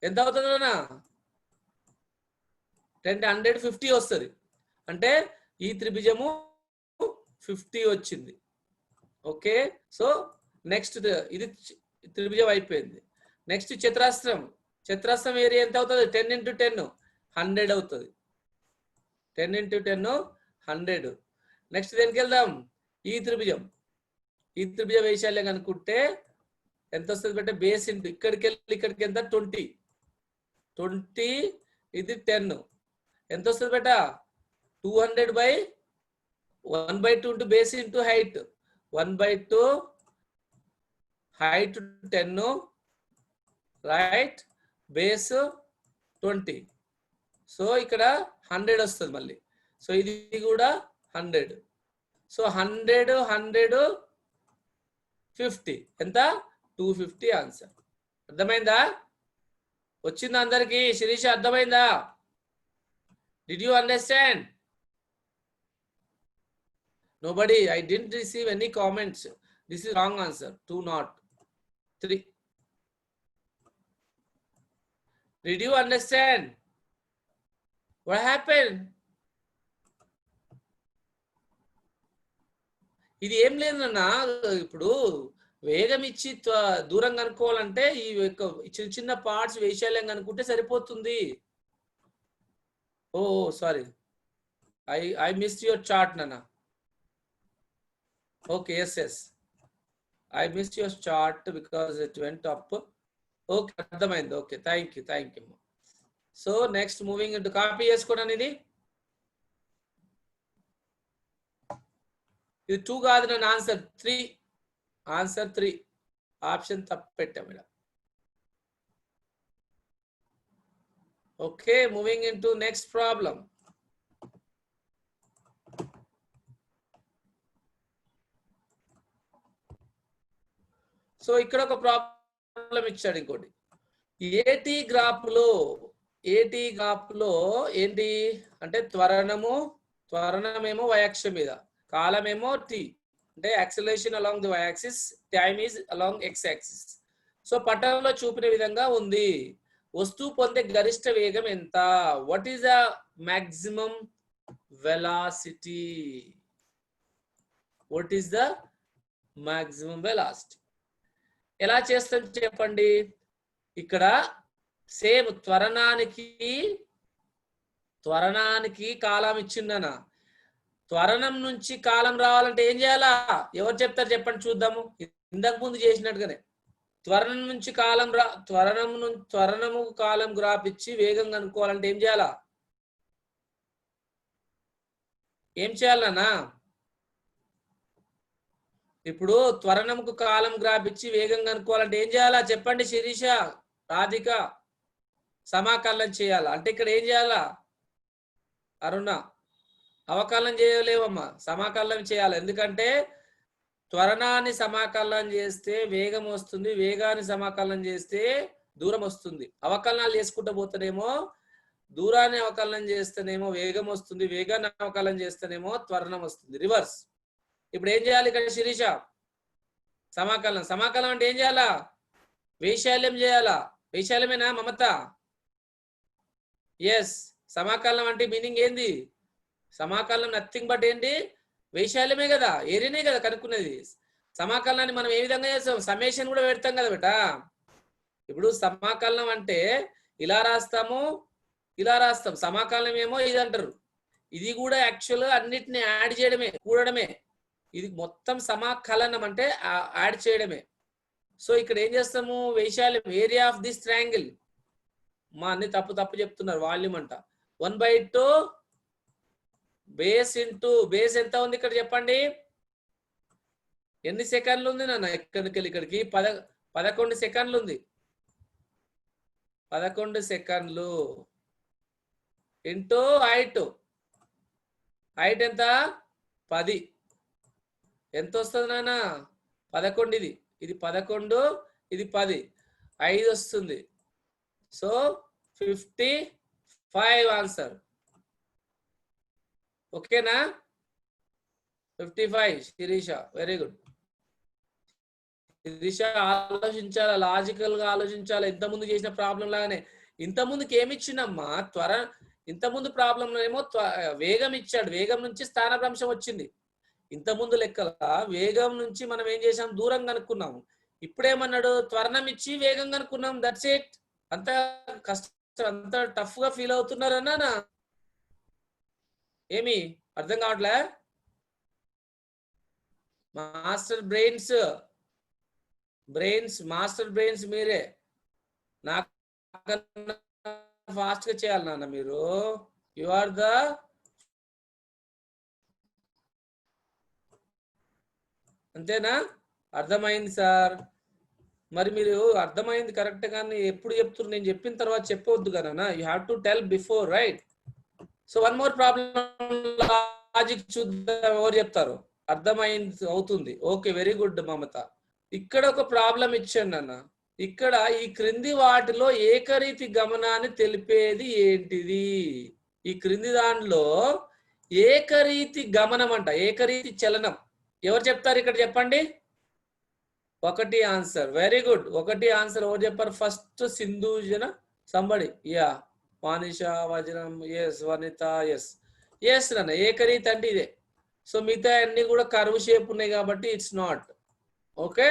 ఎంత అవుతుంది అన్నా? 150 వస్తుంది. అంటే ఈ త్రిభుజము 50 వచ్చింది. ఓకే, సో నెక్స్ట్ ఇది త్రిభుజం అయిపోయింది. నెక్స్ట్ చతురాస్త్రం. చతురాస్త్రం ఏరియా ఎంత అవుతుంది? 10 ఇంటూ 10 100 అవుతుంది. 10 ఇంటూ 10 100. నెక్స్ట్ దేనికి వెళ్దాం? ఈ త్రిభుజం. ఈ త్రిభుజ వైశాల్యం అనుకుంటే ఎంత వస్తుంది బట్టే? బేస్ ఇంటూ ఇక్కడికి వెళ్ళి ఇక్కడికి ఎంత? 20. ఇది 10. ఎంత వస్తుంది బేట? 200/1/2 into base into height. 1/2 height 10 right, base 20. So ఇక్కడ 100 వస్తుంది మళ్ళీ. సో ఇది కూడా 100. సో 100 50 ఎంత? 250 ఆన్సర్. అర్థమైందా? వచ్చిందా అందరికి? శిరీష అర్థమైందా? Did you understand? Nobody. I didn't receive any comments. This is wrong answer. 2 not 3. Did you understand? What happened? ఇది ఏం లేదన్నా. ఇప్పుడు వేగం ఇచ్చి దూరం కనుక్కోవాలంటే ఈ చిన్న చిన్న పార్ట్స్ వైశాల్యం కనుక్కుంటే సరిపోతుంది. ఓ sorry, I missed your chart, Nana. Okay, yes. I missed your chart because it went up. Okay, అర్థమైంది. Okay, thank you. So next moving into copy చేసుకోవడానికి ఇది 2 కాదు నన్ను, ఆన్సర్ 3. ఆన్సర్ 3 ఆప్షన్ తప్పు పెట్టాం ఇక్కడ. Okay, moving into next problem. So ఇక్కడ ఒక ప్రాబ్లం ఇచ్చాడు ఇంకోటి. ఏటీ గ్రాఫ్ లో ఏంటి అంటే త్వరణమేమో y-అక్షం మీద, కాలమేమో t. అంటే acceleration along the y-axis, time is along x-axis. So పటంలో చూపిన విధంగా ఉంది. వస్తువు పొందే గరిష్ట వేగం ఎంత? What is the maximum velocity? What is the maximum velocity? ఎలా చేస్తాం చెప్పండి. ఇక్కడ సేమ్ త్వరణానికి కాలం ఇచ్చిందనా. త్వరణం నుంచి కాలం రావాలంటే ఏం చేయాలా? ఎవరు చెప్తారు చెప్పండి చూద్దాము. ఇంతకు ముందు చేసినట్టుగానే త్వరణం నుంచి త్వరణము కాలం గ్రాఫ్ ఇచ్చి వేగం కనుక్కోవాలంటే ఏం చేయాలా? ఏం చేయాలన్నా? ఇప్పుడు త్వరణముకు కాలం గ్రాఫ్ ఇచ్చి వేగం కనుక్కోవాలంటే ఏం చేయాలా చెప్పండి. శిరీష, రాధిక, సమాకలనం చేయాలా అంటే ఇక్కడ ఏం చేయాలా? అరుణ, అవకలనం చేయలేవమ్మా, సమాకలనం చేయాలి. ఎందుకంటే త్వరణాన్ని సమాకలనం చేస్తే వేగం వస్తుంది, వేగాన్ని సమాకలనం చేస్తే దూరం వస్తుంది. అవకలనాలు చేసుకుంటూ పోతేనేమో దూరాన్ని అవకలనం చేస్తేనేమో వేగం వస్తుంది, వేగాన్ని అవకలనం చేస్తేనేమో త్వరణం వస్తుంది, రివర్స్. ఇప్పుడు ఏం చేయాలి ఇక్కడ శిరీష? సమాకలనం అంటే ఏం చేయాలా? వైశాల్యం చేయాలా? వైశాల్యమేనా మమత? ఎస్. సమాకలనం అంటే మీనింగ్ ఏంది? సమాకలనం నథింగ్ బట్ ఏంటి? వైశాల్యమే కదా, ఏరియానే కదా కనుక్కునేది. సమాకలనాన్ని మనం ఏ విధంగా చేస్తాం? సమ్మేషన్ కూడా పెడతాం కదా బేటా. ఇప్పుడు సమాకలనం అంటే ఇలా రాస్తాము, ఇలా రాస్తాం. సమాకలనం ఏమో ఇది అంటారు. ఇది కూడా యాక్చువల్గా అన్నిటిని యాడ్ చేయడమే, కూడడమే. ఇది మొత్తం సమాకలనం అంటే యాడ్ చేయడమే. సో ఇక్కడ ఏం చేస్తాము? వైశాల్యం, ఏరియా ఆఫ్ దిస్ ట్రయాంగిల్. మా అన్ని తప్పు చెప్తున్నారు. వాల్యూమ్ అంట 1/2 బేస్ ఇంటూ బేస్ ఎంత ఉంది ఇక్కడ చెప్పండి. ఎన్ని సెకండ్లు ఉంది నాన్న? ఇక్కడికి 11 సెకండ్లు ఉంది. 11 సెకండ్లు ఇంటూ హైట్. హైట్ ఎంత? 10. ఎంత వస్తుంది నాన్న? 11. ఇది 11, ఇది 10, 5 వస్తుంది. So 55 answer. ఓకేనా? 55 శిరీష, వెరీ గుడ్. శిరీష ఆలోచించాలా, లాజికల్ గా ఆలోచించాలా. ఇంతకుముందు చేసిన ప్రాబ్లం లాగానే. ఇంతకుముందుకి ఏమి ఇచ్చిందమ్మా? ఇంతకుముందు ప్రాబ్లంలో ఏమో వేగం ఇచ్చాడు, వేగం నుంచి స్థానభ్రంశం వచ్చింది. ఇంతకుముందు లెక్కల వేగం నుంచి మనం ఏం చేసాం? దూరం కనుక్కున్నాము. ఇప్పుడేమన్నాడు? త్వరణం ఇచ్చి వేగం కనుక్కున్నాం. That's it. అంత కష్టం, అంత టఫ్ గా ఫీల్ అవుతున్నారన్నా? ఏమి అర్థం కావట్లే? మాస్టర్ బ్రెయిన్స్ మీరే. నాకు ఫాస్ట్ గా చేయాలి నాన్న మీరు. యు ఆర్ ద అంతేనా? అర్థమైంది సార్. మరి మీరు అర్థమైంది కరెక్ట్ గానీ ఎప్పుడు చెప్తున్నారు? నేను చెప్పిన తర్వాత చెప్పవద్దు కదా. You have to tell before, right? So one more problem, logic చూద్దాం. ఎవరు చెప్తారు? అర్థమైంది అవుతుంది. ఓకే, వెరీ గుడ్ మమత. ఇక్కడ ఒక ప్రాబ్లం ఇచ్చాను నాన్న. ఇక్కడ ఈ క్రింది వాటిలో ఏకరీతి గమనాన్ని తెలిపేది ఏంటిది? ఈ క్రింది దానిలో ఏకరీతి గమనం అంట, ఏకరీతి చలనం. ఎవరు చెప్తారు ఇక్కడ చెప్పండి? 1 ఆన్సర్. Very good. 1 ఆన్సర్. ఎవరు చెప్పారు? ఫస్ట్ సింధూజన సంబడి. యా, మానిష, వజ్రం, ఎస్. వనిత, ఎస్ నాన్న. ఏకరీతి అంటే ఇదే. సో మిగతా అన్ని కూడా కర్వ్ షేప్ ఉన్నాయి కాబట్టి ఇట్స్ నాట్. ఓకే,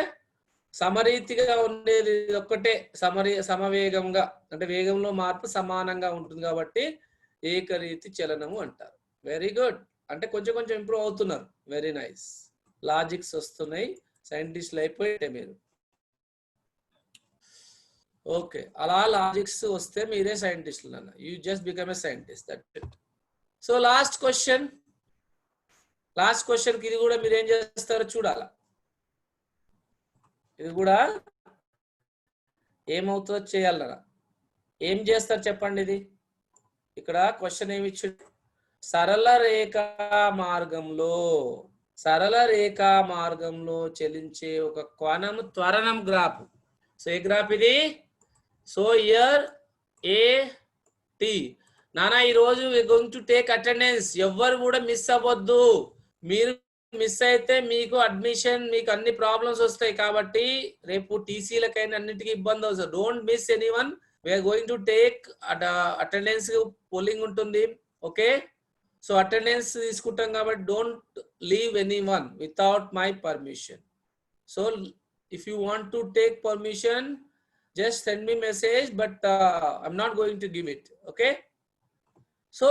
సమరీతిగా ఉండేది ఒక్కటే, సమవేగంగా అంటే వేగంలో మార్పు సమానంగా ఉంటుంది కాబట్టి ఏకరీతి చలనము అంటారు. Very good. అంటే కొంచెం ఇంప్రూవ్ అవుతున్నారు. Very nice. లాజిక్స్ వస్తున్నాయి. సైంటిస్టులు అయిపోయింటే మీరు. ఓకే, అలా లాజిక్స్ వస్తే మీరే సైంటిస్టులు అన్న. You just become a scientist, that's it. So last question కి ఇది కూడా మీరు ఏం చేస్తారో చూడాల. ఇది కూడా ఏమవుతుందో చేయాలన్నా. ఏం చేస్తారు చెప్పండి? ఇది ఇక్కడ క్వశ్చన్ ఏమి ఇచ్చాడు? సరళ రేఖా మార్గంలో చలించే ఒక కోణం త్వరణం గ్రాఫ్. సో ఏ గ్రాఫ్ ఇది? So here AT. నానా ఈ రోజు we going to take attendance. ఎవ్వరు కూడా మిస్ అవ్వద్దు. మీరు మిస్ అయితే మీకు అడ్మిషన్, మీకు అన్ని ప్రాబ్లమ్స్ వస్తాయి. కాబట్టి రేపు టీసీలకైనా అన్నిటికీ ఇబ్బంది అవుతుంది. Don't miss anyone. We are going to take attendance polling ఉంటుంది. ఓకే, సో అటెండెన్స్ తీసుకుంటాం కాబట్టి don't leave anyone without my permission. So if you want to take permission, just send me message, but I'm not going to give it. Okay, so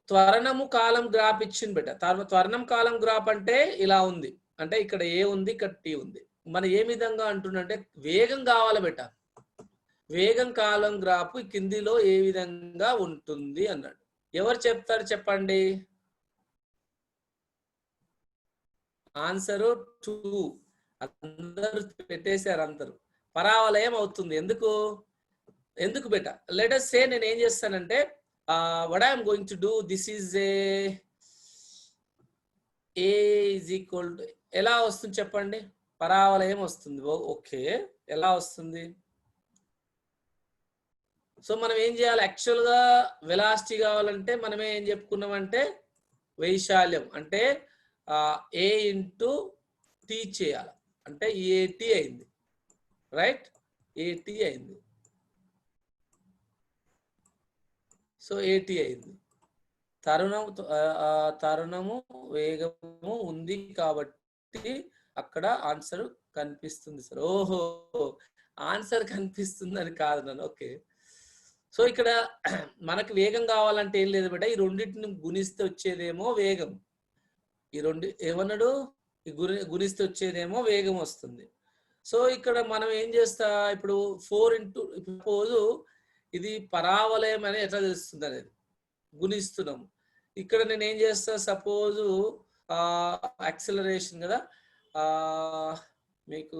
త్వరణము కాలం graph ఇచ్చింది బెట. త్వరణం కాలం graph అంటే ఇలా ఉంది, అంటే ఇక్కడ ఏ ఉంది, ఇక్కడ టీ ఉంది. మన ఏ విధంగా అంటుందంటే వేగం కావాలి బెట. వేగం కాలం గ్రాఫ్ కిందిలో ఏ విధంగా ఉంటుంది అన్నాడు. ఎవరు చెప్తారు చెప్పండి. ఆన్సరు 2. అందరూ పెట్టేశారు. అందరూ పరావలయం అవుతుంది. ఎందుకు బెట? లెట్ us say నేను ఏం చేస్తానంటే what I am going to do, this is a is equal to ఎలా వస్తుంది చెప్పండి. పరావలయం వస్తుంది. ఓకే, ఎలా వస్తుంది? సో మనం ఏం చేయాలి? యాక్చువల్ గా వెలాసిటీ కావాలంటే మనమే ఏం చెప్పుకున్నామంటే వైశాల్యం అంటే a ఇంటూ టీ చేయాలి. అంటే ఏటీ అయింది, రైట్? ఏటీ అయింది. సో ఏటీ అయింది. తరుణము వేగము ఉంది కాబట్టి అక్కడ ఆన్సర్ కనిపిస్తుంది సార్. ఓహో, ఆన్సర్ కనిపిస్తుంది అని కాదు నన్ను. ఓకే, సో ఇక్కడ మనకు వేగం కావాలంటే ఏం లేదు బిడ్డ, ఈ రెండింటిని గుణిస్తే వచ్చేదేమో వేగం. ఈ రెండు ఏమన్నాడు, గుణిస్తే వచ్చేదేమో వేగం వస్తుంది. సో ఇక్కడ మనం ఏం చేస్తా, ఇప్పుడు 4 ఇంటూ సపోజ్ ఇది పరావలయం అని ఎట్లా తెలుస్తుంది అనేది గుణిస్తున్నాము. ఇక్కడ నేను ఏం చేస్తా, సపోజు యాక్సిలరేషన్ కదా, మీకు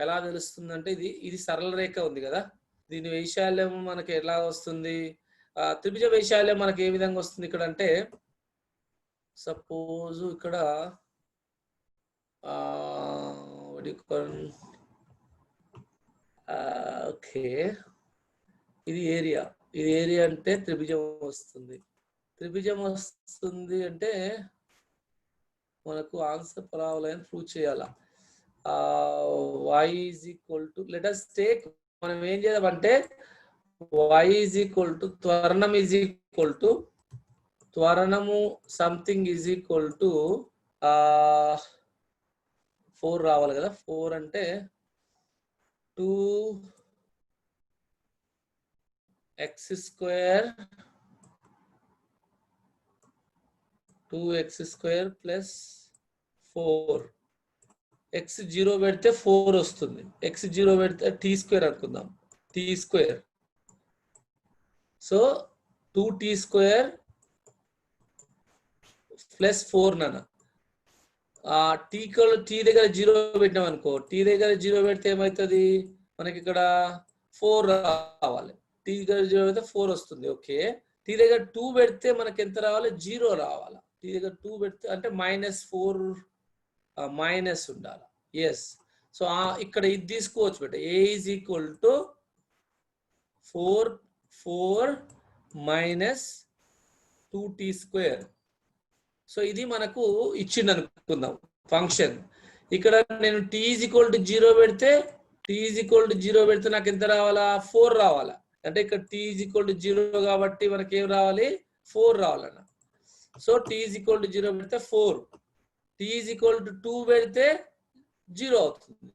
ఎలా తెలుస్తుంది అంటే ఇది సరళ రేఖ ఉంది కదా, దీని వైశాల్యం మనకి ఎలా వస్తుంది, త్రిభుజ వైశాల్యం మనకి ఏ విధంగా వస్తుంది ఇక్కడ అంటే, సపోజు ఇక్కడ ఓకే, ఇది ఏరియా అంటే త్రిభుజం వస్తుంది. త్రిభుజం వస్తుంది అంటే మనకు ఆన్సర్ పరావలయం ప్రూవ్ చేయాలా. y is equal to, let us take, మనం ఏం చేద్దామంటే y is equal to త్వరణం is equal to త్వరణము సంథింగ్ is equal to 4 రావాలి కదా. 4 అంటే 2x square plus 4. x 0 పెడితే 4 వస్తుంది. x 0 పెడితే t square అనుకుందాం, t square. So 2t square plus 4 నాన్న. t దగ్గర 0 పెట్టినాం అనుకో, t దగ్గర 0 పెడితే ఏమవుతుంది మనకి ఇక్కడ 4 రావాలి. t దగ్గర 0 పెడితే 4 వస్తుంది. ఓకే, t దగ్గర 2 పెడితే మనకి ఎంత రావాలి, 0 రావాలి. t దగ్గర 2 పెడితే అంటే -4 మైనస్ ఉండాలి. ఎస్, సో ఇక్కడ ఇది తీసుకోవచ్చు బేట, a is equal to 4 minus 2t square. So ఇది మనకు ఇచ్చింది అనుకుందాం ఫంక్షన్. ఇక్కడ నేను t is equal to 0 పెడితే నాకు ఎంత రావాలా, 4 రావాలా. అంటే ఇక్కడ t is equal to 0 కాబట్టి మనకి ఏం రావాలి, 4 రావాలన్న. So t is equal to 0 పెడితే 4, t is equal to 2 పెడితే 0 అవుతుంది.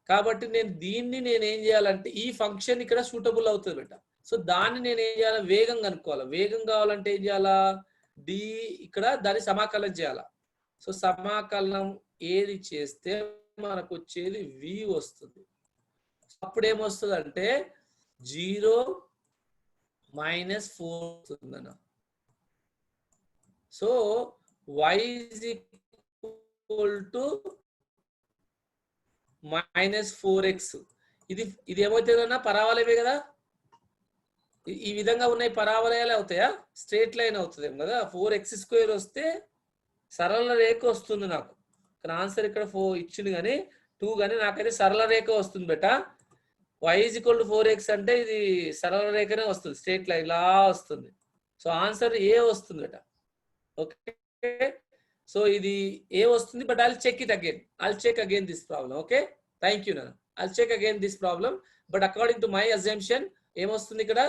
కాబట్టి దీన్ని ఏం చేయాలంటే ఈ ఫంక్షన్ ఇక్కడ సూటబుల్ అవుతుంది బెట. సో దాన్ని నేను ఏం చేయాలి, వేగం కనుక్కోవాలి. వేగం కావాలంటే ఏం చేయాలా, d ఇక్కడ దాన్ని సమాకలనం చేయాలా. సో సమాకలనం ఏది చేస్తే మనకు వచ్చేది v వస్తుంది. అప్పుడు ఏమొస్తుంది అంటే 0 - 4 వస్తుందన్న. So y is equal to -4x. ఇది ఏమవుతుందన్నా, పరావలయమే కదా. ఈ విధంగా ఉన్నాయి పరావలయాలు అవుతాయా, స్ట్రేట్ లైన్ అవుతుంది కదా. 4x² వస్తే సరళ రేఖ వస్తుంది నాకు. ఇక్కడ ఆన్సర్ ఇక్కడ 4 ఇచ్చింది కానీ 2 కానీ నాకైతే సరళ రేఖ వస్తుంది బెట. y is equal to 4x అంటే ఇది సరళ రేఖనే వస్తుంది, స్ట్రేట్ లైన్ లా వస్తుంది. సో ఆన్సర్ ఏ వస్తుంది బెట. ఓకే, సో ఇది ఏ వస్తుంది, but I'll check it again. I'll check again this problem. Okay, thank you Nana. I'll check again this problem, but according to my assumption ఏమొస్తుంది ఇక్కడ,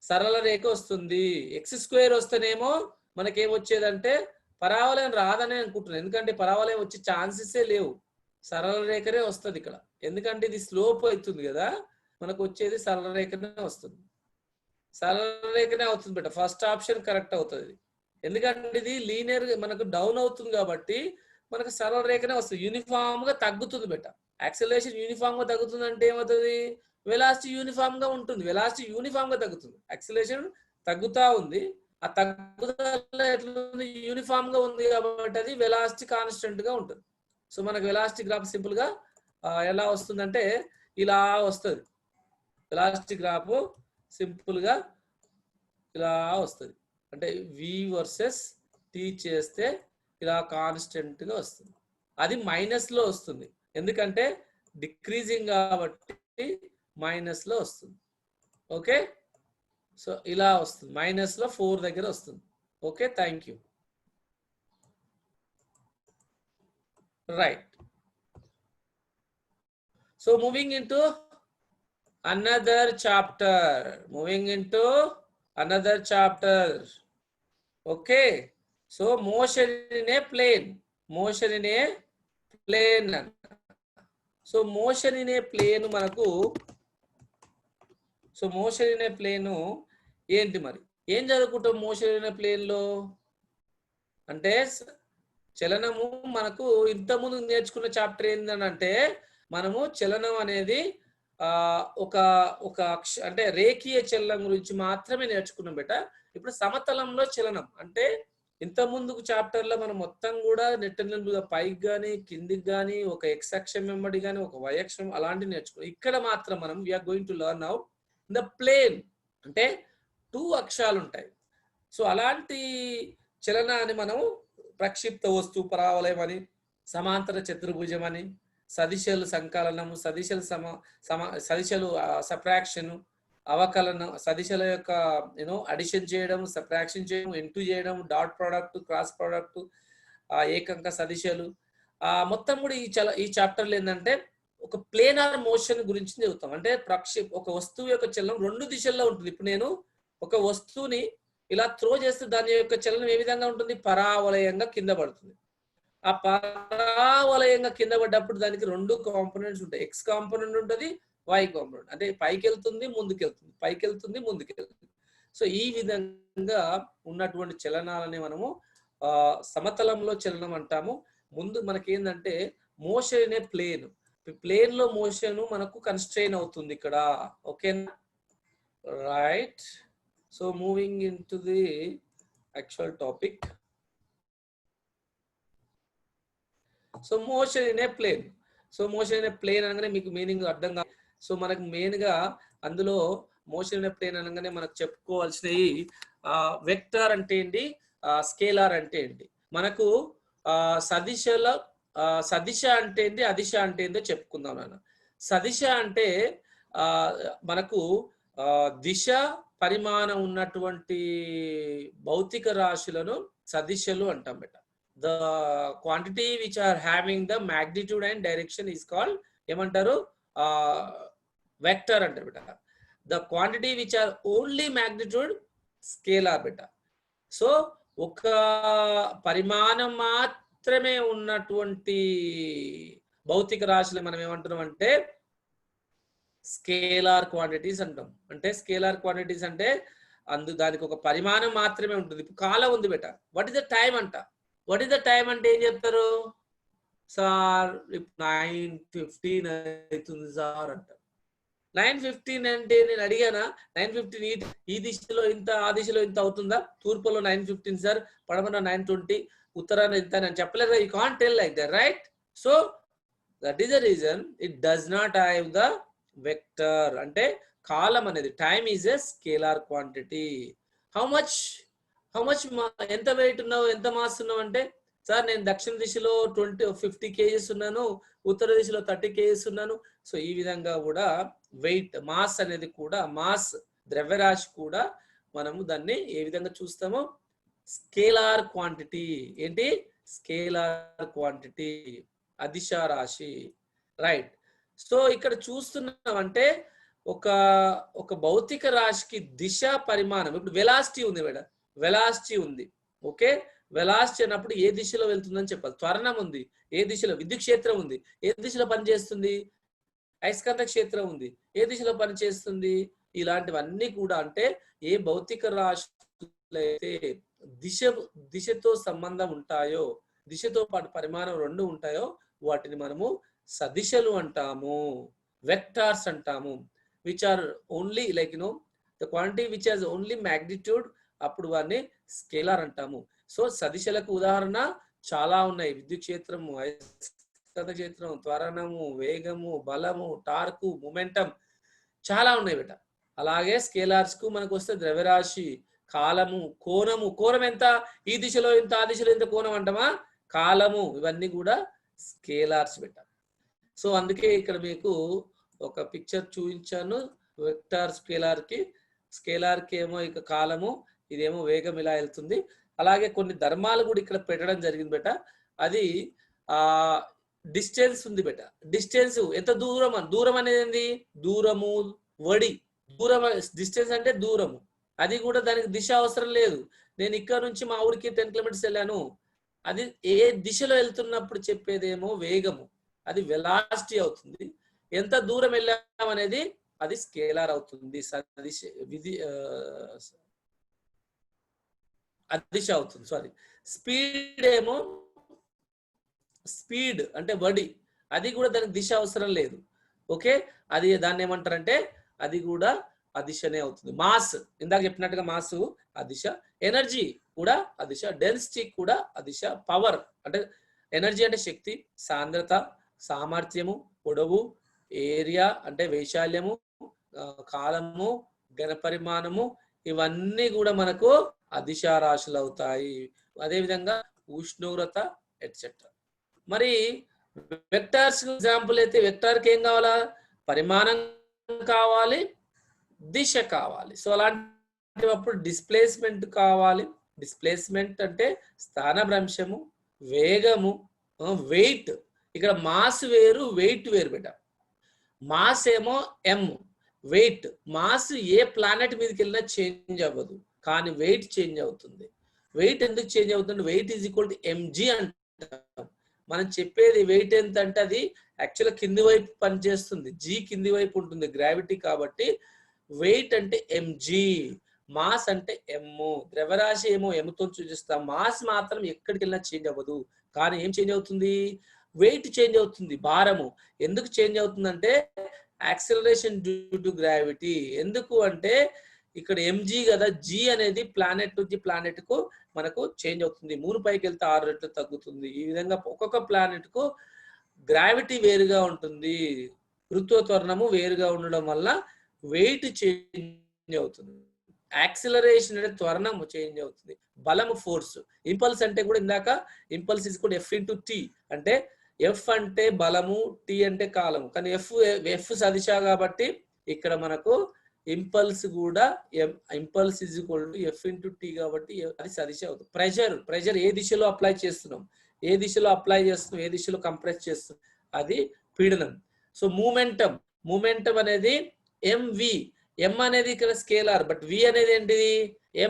సరళ రేఖ వస్తుంది. x² వస్తేనేమో మనకేం వచ్చేదంటే పరావలయం రాదని అనుకుంటున్నాను, ఎందుకంటే పరావలయం వచ్చే ఛాన్సెసే లేవు, సరళ రేఖనే వస్తుంది ఇక్కడ. ఎందుకంటే ఇది స్లోప్ అవుతుంది కదా, మనకు వచ్చేది సరళ రేఖనే వస్తుంది, సరళ రేఖనే అవుతుంది బెట. ఫస్ట్ ఆప్షన్ కరెక్ట్ అవుతుంది, ఎందుకంటే ఇది లీనియర్ మనకు డౌన్ అవుతుంది కాబట్టి మనకు సరళ రేఖనే వస్తుంది. యూనిఫామ్ గా తగ్గుతుంది బెట. యాక్సిలరేషన్ యూనిఫామ్ గా తగ్గుతుంది అంటే ఏమవుతుంది, వెలాసిటీ యూనిఫామ్ గా ఉంటుంది. వెలాసిటీ యూనిఫామ్ గా తగ్గుతుంది, యాక్సిలరేషన్ తగ్గుతా ఉంది. ఆ తగ్గుదల ఎట్లుంది, యూనిఫామ్ గా ఉంది కాబట్టి అది వెలాసిటీ కాన్స్టెంట్ గా ఉంటుంది. సో మనకు వెలాసిటీ గ్రాఫ్ సింపుల్ గా ఎలా వస్తుందంటే ఇలా వస్తుంది. వెలాసిటీ గ్రాఫ్ సింపుల్ గా ఇలా వస్తుంది, అంటే v వర్సెస్ t చేస్తే ఇలా కాన్స్టెంట్ గా వస్తుంది. అది మైనస్ లో వస్తుంది, ఎందుకంటే డిక్రీజింగ్ కాబట్టి మైనస్ లో వస్తుంది. ఓకే, సో ఇలా వస్తుంది, మైనస్ లో 4 దగ్గర వస్తుంది. Okay, thank you. Right, so moving into another chapter, okay. So motion in a plane, so motion in a plane మనకు, so motion in a plane ఏంటి మరి, ఏం చదువుకుంటాం మోషన్ ఇన్ ఏ ప్లేన్ లో అంటే చలనము. మనకు ఇంతకుముందు నేర్చుకున్న చాప్టర్ ఏంటంటే మనము చలనం అనేది ఒక అంటే రేఖీయ చలనం గురించి మాత్రమే నేర్చుకున్నాం బెట. ఇప్పుడు సమతలంలో చలనం అంటే ఇంత ముందుకు చాప్టర్ లో మనం మొత్తం కూడా నెట్టనిలుగా పైకి గానీ కిందికి గానీ ఒక x అక్షం వెంబడి గానీ ఒక y అక్షం అలాంటివి నేర్చుకున్నాం. ఇక్కడ మాత్రం మనం we are going to learn now the plane, అంటే 2 అక్షాలు ఉంటాయి. సో అలాంటి చలనాన్ని మనం ప్రక్షిప్త వస్తువు పరావలయం అని, సమాంతర చతుర్భుజం అని, సదిశలు సంకలనము, సదిశలు సబ్ట్రాక్షన్, అవకలనం, సదిశల యొక్క అడిషన్ చేయడం, సబ్ట్రాక్షన్ చేయడం, ఇంటూ చేయడం, డాట్ ప్రోడక్ట్, క్రాస్ ప్రోడక్ట్, ఏకంక సదిశలు, మొత్తం కూడా ఈ చాప్టర్లో ఏంటంటే ఒక ప్లేనార్ మోషన్ గురించి చదువుతాం. అంటే ఒక వస్తువు యొక్క చలనం 2 దిశల్లో ఉంటుంది. ఇప్పుడు నేను ఒక వస్తువుని ఇలా త్రో చేస్తే దాని యొక్క చలనం ఏ విధంగా ఉంటుంది, పరావలయంగా కింద పడుతుంది. ఆ పరావలయంగా కింద పడ్డప్పుడు దానికి 2 కాంపోనెంట్స్ ఉంటాయి, x కాంపోనెంట్ ఉంటుంది, y కాంపోనెంట్. అంటే పైకి వెళ్తుంది, ముందుకెళ్తుంది, పైకి వెళ్తుంది, ముందుకెళ్తుంది. సో ఈ విధంగా ఉన్నటువంటి చలనాలని మనము సమతలంలో చలనం అంటాము. ముందు మనకి ఏంటంటే మోషన్ అనే ప్లేన్ లో మోషన్ మనకు కన్స్ట్రెయిన్ అవుతుంది ఇక్కడ. ఓకేనా, right. So moving into the actual topic. So motion in a plane, so motion in a plane అనగానే మీకు మీనింగ్ అర్థం కాదు. సో మనకు మెయిన్ గా అందులో మోషన్ ఇన్ ఏ ప్లేన్ అనగానే మనకు చెప్పుకోవాల్సినవి వెక్టర్ అంటే ఏంటి, స్కేలార్ అంటే ఏంటి, మనకు సదిశ అంటే ఏంటి, అదిశ అంటే ఏంటో చెప్పుకుందాం నాన్న. సదిశ అంటే మనకు దిశ పరిమాణం ఉన్నటువంటి భౌతిక రాశులను సదిశలు అంటాం బెట. The quantity which are having the magnitude and direction is called ఏమంటారు, వెక్టర్ అంటారు బెట. The quantity which are only magnitude scalar బెట. సో ఒక పరిమాణం మాత్రమే ఉన్నటువంటి భౌతిక రాశులు మనం ఏమంటున్నాం అంటే స్కేలార్ క్వాంటిటీస్ అంటాం. అంటే స్కేలార్ క్వాంటిటీస్ అంటే దానికి ఒక పరిమాణం మాత్రమే ఉంటుంది. ఇప్పుడు కాలం ఉంది బెట, వాట్ ఇస్ ద టైం అంట. వాట్ ఈస్ ద టైం అంటే ఏం చెప్తారు, సార్ 9:15 అవుతుంది సార్ అంట. 9:15 అంటే నేను అడిగానా 9:15 ఈ దిశలో ఇంత, ఆ దిశలో ఇంత అవుతుందా, తూర్పులో 9:15 సార్, పడమర 9:20, ఉత్తరాన ఇంత అని చెప్పలేదు. You can't tell like that, right? So that is the reason it does not have the vector. అంటే కాలం అనేది, time is a scalar quantity. How much ఎంత వెయిట్ ఉన్నావు, ఎంత మాస్ ఉన్నావు అంటే, సార్ నేను దక్షిణ దిశలో 50 kgs ఉన్నాను, ఉత్తర దిశలో 30 kgs ఉన్నాను. సో ఈ విధంగా కూడా వెయిట్, మాస్ అనేది కూడా, మాస్ ద్రవ్యరాశి కూడా మనము దాన్ని ఏ విధంగా చూస్తామో, స్కేలార్ క్వాంటిటీ. ఏంటి, స్కేలార్ క్వాంటిటీ, అదిశ రాశి, రైట్. సో ఇక్కడ చూస్తున్నామంటే ఒక భౌతిక రాశికి దిశ పరిమాణం, ఇప్పుడు వెలాసిటీ ఉంది మేడం, వెలాసిటీ ఉంది. ఓకే, వెలాసిటీ అన్నప్పుడు ఏ దిశలో వెళ్తుందని చెప్పాలి. త్వరణం ఉంది, ఏ దిశలో, విద్యుత్ క్షేత్రం ఉంది, ఏ దిశలో పనిచేస్తుంది, అయస్కాంత క్షేత్రం ఉంది, ఏ దిశలో పనిచేస్తుంది. ఇలాంటివన్నీ కూడా అంటే ఏ భౌతిక రాశులు అయితే దిశతో సంబంధం ఉంటాయో, దిశతో పాటు పరిమాణం రెండు ఉంటాయో వాటిని మనము సదిశలు అంటాము, వెక్టార్స్ అంటాము. Which are only like the quantity which has only magnitude, అప్పుడు వారిని స్కేలార్ అంటాము. సో సదిశలకు ఉదాహరణ చాలా ఉన్నాయి. విద్యుత్ క్షేత్రము, అయస్కాంత క్షేత్రం, త్వరణము, వేగము, బలము, టార్కు, మొమెంటం చాలా ఉన్నాయి బేట. అలాగే స్కేలార్స్ కు మనకు వస్తే ద్రవ్యరాశి, కాలము, కోణము. కోణం ఎంత, ఈ దిశలో ఎంత, ఆ దిశలో ఎంత కోణం అంటామా, కాలము. ఇవన్నీ కూడా స్కేలార్స్ బేట. సో అందుకే ఇక్కడ మీకు ఒక పిక్చర్ చూపించాను. వెక్టార్ స్కేలార్ కి ఏమో ఇక కాలము, ఇదేమో వేగం ఇలా వెళ్తుంది. అలాగే కొన్ని ధర్మాలు కూడా ఇక్కడ పెట్టడం జరిగింది బేట. అది డిస్టెన్స్ ఉంది బేట. డిస్టెన్స్ ఎంత దూరం, దూరం అనేది ఏంది, దూరము, వడి, దూరం. డిస్టెన్స్ అంటే దూరము, అది కూడా దానికి దిశ అవసరం లేదు. నేను ఇక్కడ నుంచి మా ఊరికి 10 కిలోమీటర్స్ వెళ్ళాను, అది ఏ దిశలో వెళ్తున్నప్పుడు చెప్పేదేమో వేగము, అది వెలాసిటీ అవుతుంది. ఎంత దూరం వెళ్ళాం అనేది అది స్కేలార్ అవుతుంది, అదిశ అవుతుంది. సారీ, స్పీడ్ ఏమో, స్పీడ్ అంటే వడి, అది కూడా దానికి దిశ అవసరం లేదు. ఓకే, అది దాన్ని ఏమంటారంటే అది కూడా అదిశనే అవుతుంది. మాస్, ఇందాక చెప్పినట్టుగా మాస్ అదిశ, ఎనర్జీ కూడా అదిశ, డెన్సిటీ కూడా అదిశ, పవర్ అంటే ఎనర్జీ అంటే శక్తి, సాంద్రత, సామర్థ్యము, పొడవు, ఏరియా అంటే వైశాల్యము, కాలము, ఘనపరిమాణము, ఇవన్నీ కూడా మనకు అదిశ రాశులు అవుతాయి. అదేవిధంగా ఉష్ణోగ్రత ఎట్సెట్రా. మరి వెక్టార్స్ ఎగ్జాంపుల్ అయితే వెక్టార్కి ఏం కావాలా, పరిమాణం కావాలి, దిశ కావాలి. సో అలాంటప్పుడు డిస్ప్లేస్మెంట్ కావాలి. డిస్ప్లేస్మెంట్ అంటే స్థానభ్రంశము, వేగము, వెయిట్. ఇక్కడ మాస్ వేరు, వెయిట్ వేరు బేట. మాస్ ఏమో m, వెయిట్, మాస్ ఏ ప్లానెట్ మీదకి వెళ్ళినా చేంజ్ అవ్వదు, కానీ వెయిట్ చేంజ్ అవుతుంది. వెయిట్ ఎందుకు చేంజ్ అవుతుంది, weight is equal to mg అంటాం. మనం చెప్పేది వెయిట్ ఎంత అంటే అది యాక్చువల్గా కింది వైపు పనిచేస్తుంది, జీ కింది వైపు ఉంటుంది గ్రావిటీ, కాబట్టి వెయిట్ అంటే mg, మాస్ అంటే m. ద్రవ్యరాశి ఏమో m తో సూచిస్తాం, మాస్ మాత్రం ఎక్కడికి వెళ్ళినా చేంజ్ అవ్వదు, కానీ ఏం చేంజ్ అవుతుంది, వెయిట్ చేంజ్ అవుతుంది, భారము. ఎందుకు చేంజ్ అవుతుందంటే యాక్సిలరేషన్ డ్యూ టు గ్రావిటీ. ఎందుకు అంటే ఇక్కడ mg కదా, g అనేది ప్లానెట్ నుంచి ప్లానెట్ కు మనకు చేంజ్ అవుతుంది. 3 పైకి వెళ్తే 6 రెట్లు తగ్గుతుంది. ఈ విధంగా ఒక్కొక్క ప్లానెట్ కు గ్రావిటీ వేరుగా ఉంటుంది, గురుత్వ త్వరణము వేరుగా ఉండడం వల్ల వెయిట్ చేంజ్ అవుతుంది. యాక్సిలరేషన్ అంటే త్వరణం చేంజ్ అవుతుంది, బలము ఫోర్స్. ఇంపల్స్ అంటే కూడా ఇందాక ఇంపల్స్ ఇస్ కూడా F/T, అంటే F అంటే బలము, T అంటే కాలము, కానీ F సదిశ కాబట్టి ఇక్కడ మనకు ఇంపల్స్ కూడా impulse is equal to F/T కాబట్టి అది సదిశ అవుతుంది. ప్రెషర్ ఏ దిశలో అప్లై చేస్తున్నాం, ఏ దిశలో అప్లై చేస్తున్నాం, ఏ దిశలో కంప్రెస్ చేస్తున్నాం, అది పీడనం. సో మూమెంటం అనేది mv, m అనేది ఇక్కడ స్కేలార్, బట్ v అనేది ఏంటిది,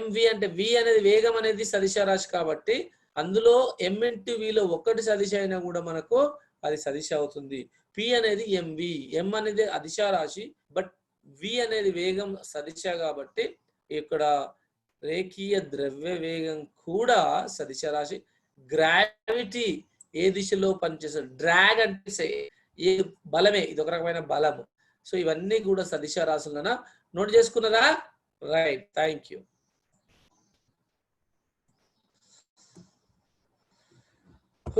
mv అంటే v అనేది వేగం అనేది సదిశ రాశి కాబట్టి అందులో m ఇంటూ vలో ఒకటి సదిశ అయినా కూడా మనకు అది సదిశ అవుతుంది. p అనేది mv, m అనేది అదిశ రాశి, బట్ v అనేది వేగం సదిశ కాబట్టి ఇక్కడ రేఖీయ ద్రవ్య వేగం కూడా సదిశ రాశి. గ్రావిటీ ఏ దిశలో పనిచేస్తుంది, డ్రాగ్ అంటే ఏ బలమే, ఇది ఒక రకమైన బలము. సో ఇవన్నీ కూడా సదిశ రాశులన నోట్ చేసుకున్నారా, రైట్, థ్యాంక్ యూ.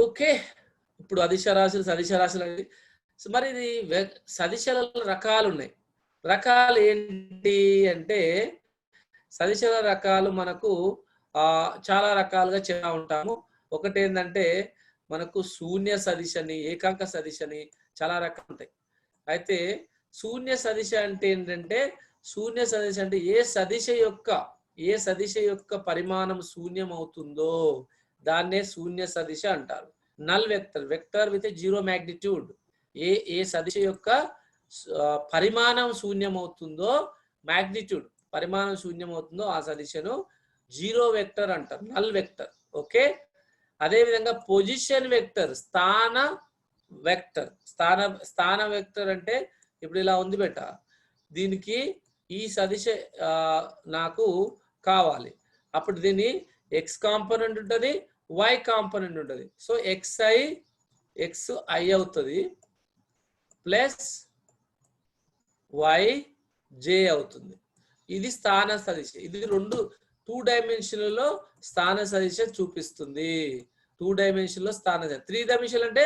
ఓకే, ఇప్పుడు అదిశ రాశులు, సదిశ రాశులు అండి. సో మరి ఇది సదిశల రకాలు ఉన్నాయి. రకాలు ఏంటి అంటే సదిశల రకాలు మనకు చాలా రకాలుగా చేస్తూ ఉంటాము. ఒకటి ఏంటంటే మనకు శూన్య సదిశని, ఏకాంక సదిశని, చాలా రకాలు ఉంటాయి. అయితే శూన్య సదిశ అంటే ఏంటంటే, శూన్య సదిశ అంటే ఏ సదిశ యొక్క పరిమాణం శూన్యం అవుతుందో దాన్నే శూన్య సదిశ అంటారు. Null vector, vector with zero magnitude, ఏ సదిశ యొక్క పరిమాణం శూన్యం అవుతుందో, మ్యాగ్నిట్యూడ్ పరిమాణం శూన్యం అవుతుందో ఆ సదిశను జీరో వెక్టర్ అంటారు, నల్ వెక్టర్. ఓకే, అదే విధంగా పొజిషన్ వెక్టర్, స్థాన వెక్టర్. స్థాన వెక్టర్ అంటే ఇప్పుడు ఇలా ఉంది బెట, దీనికి ఈ సదిశ నాకు కావాలి, అప్పుడు దీన్ని ఎక్స్ కాంపోనెంట్ ఉంటుంది, వై కాంపోనెంట్ ఉంటుంది. సో xi అవుతుంది ప్లస్ yj అవుతుంది. ఇది స్థాన సదిశ. ఇది 2 డైమెన్షన్లలో స్థాన సదిశ చూపిస్తుంది. 2 డైమెన్షన్ లో స్థాన, 3 డైమెన్షన్ అంటే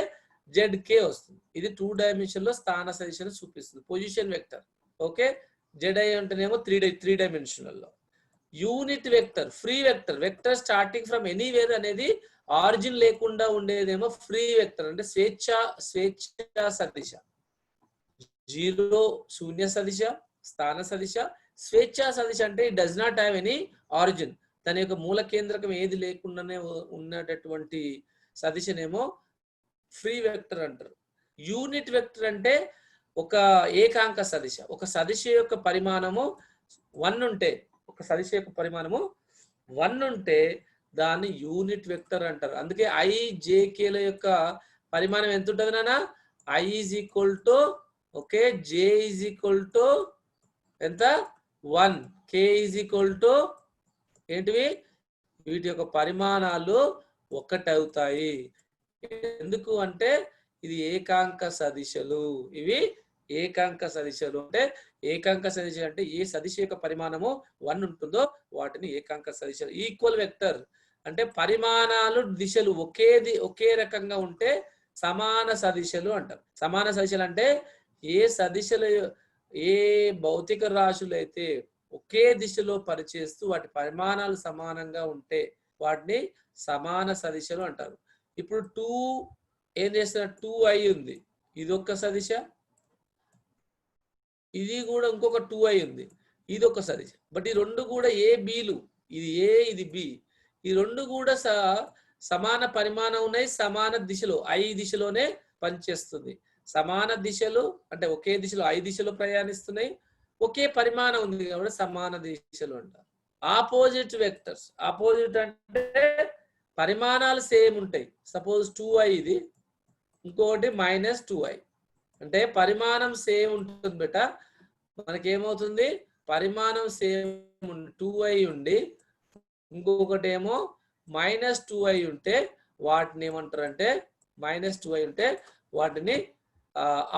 zk వస్తుంది. ఇది 2 డైమెన్షన్ లో స్థాన సదిశను చూపిస్తుంది, పొజిషన్ వెక్టర్. ఓకే, zi అంటేనేమో 3 డైమెన్షన్లలో. Unit vector, free vector, vector starting from anywhere అనేది ఆరిజిన్ లేకుండా ఉండేదేమో ఫ్రీ వెక్టర్, అంటే స్వేచ్ఛా సదిశ. జీరో శూన్య సదిశ, స్థాన సదిశ. స్వేచ్ఛా సదిశ అంటే it does not have any origin, తన యొక్క మూల కేంద్రకం ఏది లేకుండానే ఉన్నటువంటి సదిశనేమో ఫ్రీ వెక్టర్ అంటారు. యూనిట్ వెక్టర్ అంటే ఒక ఏకాంక సదిశ. ఒక సదిశ యొక్క పరిమాణము 1 ఉంటే, ఒక సదిశ యొక్క పరిమాణము 1 ఉంటే దాన్ని యూనిట్ వెక్టర్ అంటారు. అందుకే IJKల యొక్క పరిమాణం ఎంత ఉంటుంది నాన్న? I is equal to, okay, J is equal to ఎంత? 1, K ఈజ్ ఈక్వల్ టు ఏంటివి? వీటి యొక్క పరిమాణాలు 1 అవుతాయి. ఎందుకు అంటే ఇది ఏకాంక సదిశలు, ఇవి ఏకాంక సదిశలు. అంటే ఏకాంక సదిశ అంటే ఏ సదిశ యొక్క పరిమాణము 1 ఉంటుందో వాటిని ఏకాంక సదిశలు. ఈక్వల్ వెక్టర్ అంటే పరిమాణాలు దిశలు ఒకే రకంగా ఉంటే సమాన సదిశలు అంటారు. సమాన సదిశలు అంటే ఏ భౌతిక రాశులు అయితే ఒకే దిశలో పనిచేస్తూ వాటి పరిమాణాలు సమానంగా ఉంటే వాటిని సమాన సదిశలు అంటారు. ఇప్పుడు 2 ఏం చేస్తున్నా, 2i ఉంది, ఇది ఒక సదిశ, ఇది కూడా ఇంకొక 2i ఉంది, ఇది ఒక సదిశ. బట్ ఈ 2 కూడా ABలు, ఇది A ఇది B, ఈ 2 కూడా సమాన పరిమాణం ఉన్నాయి, సమాన దిశలో I దిశలోనే పనిచేస్తుంది. సమాన దిశలు అంటే ఒకే దిశలో I దిశలో ప్రయాణిస్తున్నాయి, ఒకే పరిమాణం ఉంది కాబట్టి సమాన దిశలు అంటారు. ఆపోజిట్ వెక్టర్స్, ఆపోజిట్ అంటే పరిమాణాలు సేమ్ ఉంటాయి. సపోజ్ 2i ఇది, ఇంకొకటి -2i, అంటే పరిమాణం సేమ్ ఉంటుంది బెట. మనకేమవుతుంది, పరిమాణం సేమ్ 2i ఉండి ఇంకొకటి ఏమో -2i ఉంటే వాటిని ఏమంటారు అంటే, -2i ఉంటే వాటిని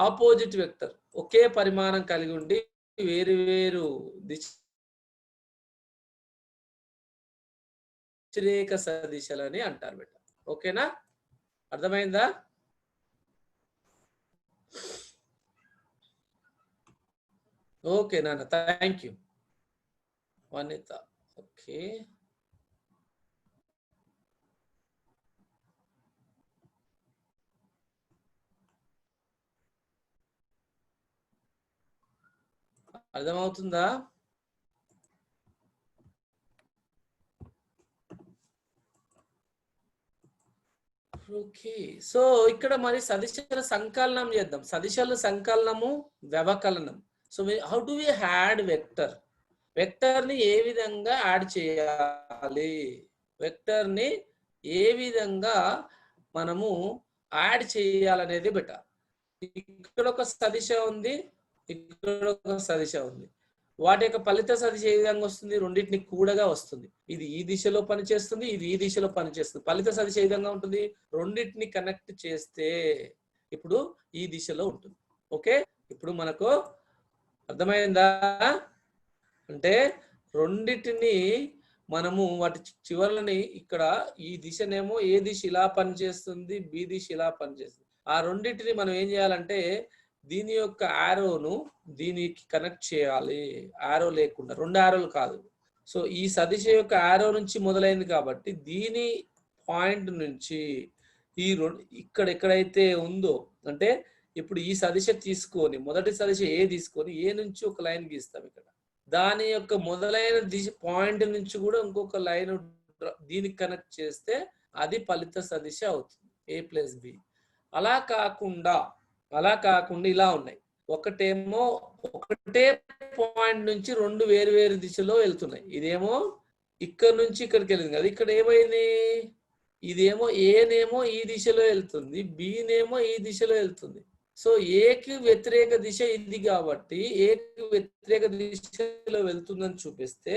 ఆపోజిట్ వెక్టర్, ఒకే పరిమాణం కలిగి ఉండి వేరు వేరు వ్యతిరేక సదిశలని అంటారు బెట. ఓకేనా, అర్థమైందా? ఓకే నాన్న, థ్యాంక్ యూ వనిత. ఓకే, అర్థమవుతుందా? ఓకే, సో ఇక్కడ మరి సదిశల సంకలనం చేద్దాం. సదిశల సంకలనము, వ్యవకలనం. So how do we add vector? Vector ని ఏ విధంగా యాడ్ చేయాలి, వెక్టర్ ని ఏ విధంగా మనము యాడ్ చేయాలనేది బెట. ఇక్కడ ఒక సదిశ ఉంది, ఇక్కడ ఒక సదిశ ఉంది. వాటి యొక్క ఫలిత సదిశ ఏ విధంగా వస్తుంది? రెండింటిని కూడగా వస్తుంది. ఇది ఈ దిశలో పనిచేస్తుంది, ఇది ఈ దిశలో పనిచేస్తుంది. ఫలిత సదిశ ఏ విధంగా ఉంటుంది? రెండింటిని కనెక్ట్ చేస్తే ఇప్పుడు ఈ దిశలో ఉంటుంది. ఓకే, ఇప్పుడు మనకు అర్థమైందా? అంటే రెండింటిని మనము వాటి చివరలని ఇక్కడ ఈ దిశనేమో ఏ దిశ ఇలా పనిచేస్తుంది, బి దిశ ఇలా పనిచేస్తుంది. ఆ రెండింటిని మనం ఏం చేయాలంటే దీని యొక్క ఆరోను దీనికి కనెక్ట్ చేయాలి. ఆరో లేకుండా, 2 ఆరోలు కాదు. సో ఈ సదిశ యొక్క ఆరో నుంచి మొదలైంది కాబట్టి దీని పాయింట్ నుంచి ఈ ఇక్కడ ఎక్కడైతే ఉందో, అంటే ఇప్పుడు ఈ సదిశ తీసుకొని మొదటి సదిశ ఏ తీసుకొని ఏ నుంచి ఒక లైన్ గీస్తాం. ఇక్కడ దాని యొక్క మొదలైన దిశ పాయింట్ నుంచి కూడా ఇంకొక లైన్ దీనికి కనెక్ట్ చేస్తే అది ఫలిత సదిశ అవుతుంది a ప్లస్ బి. అలా కాకుండా ఇలా ఉన్నాయి. ఒకటేమో ఒకటే పాయింట్ నుంచి రెండు వేరు వేరు దిశలో వెళ్తున్నాయి. ఇదేమో ఇక్కడ నుంచి ఇక్కడికి వెళ్ళింది కదా, ఇక్కడ ఏమైంది, ఇదేమో ఏనేమో ఈ దిశలో వెళ్తుంది, బినేమో ఈ దిశలో వెళ్తుంది. సో ఏకి వ్యతిరేక దిశ ఇది కాబట్టి ఏకి వ్యతిరేక దిశలో వెళ్తుందని చూపిస్తే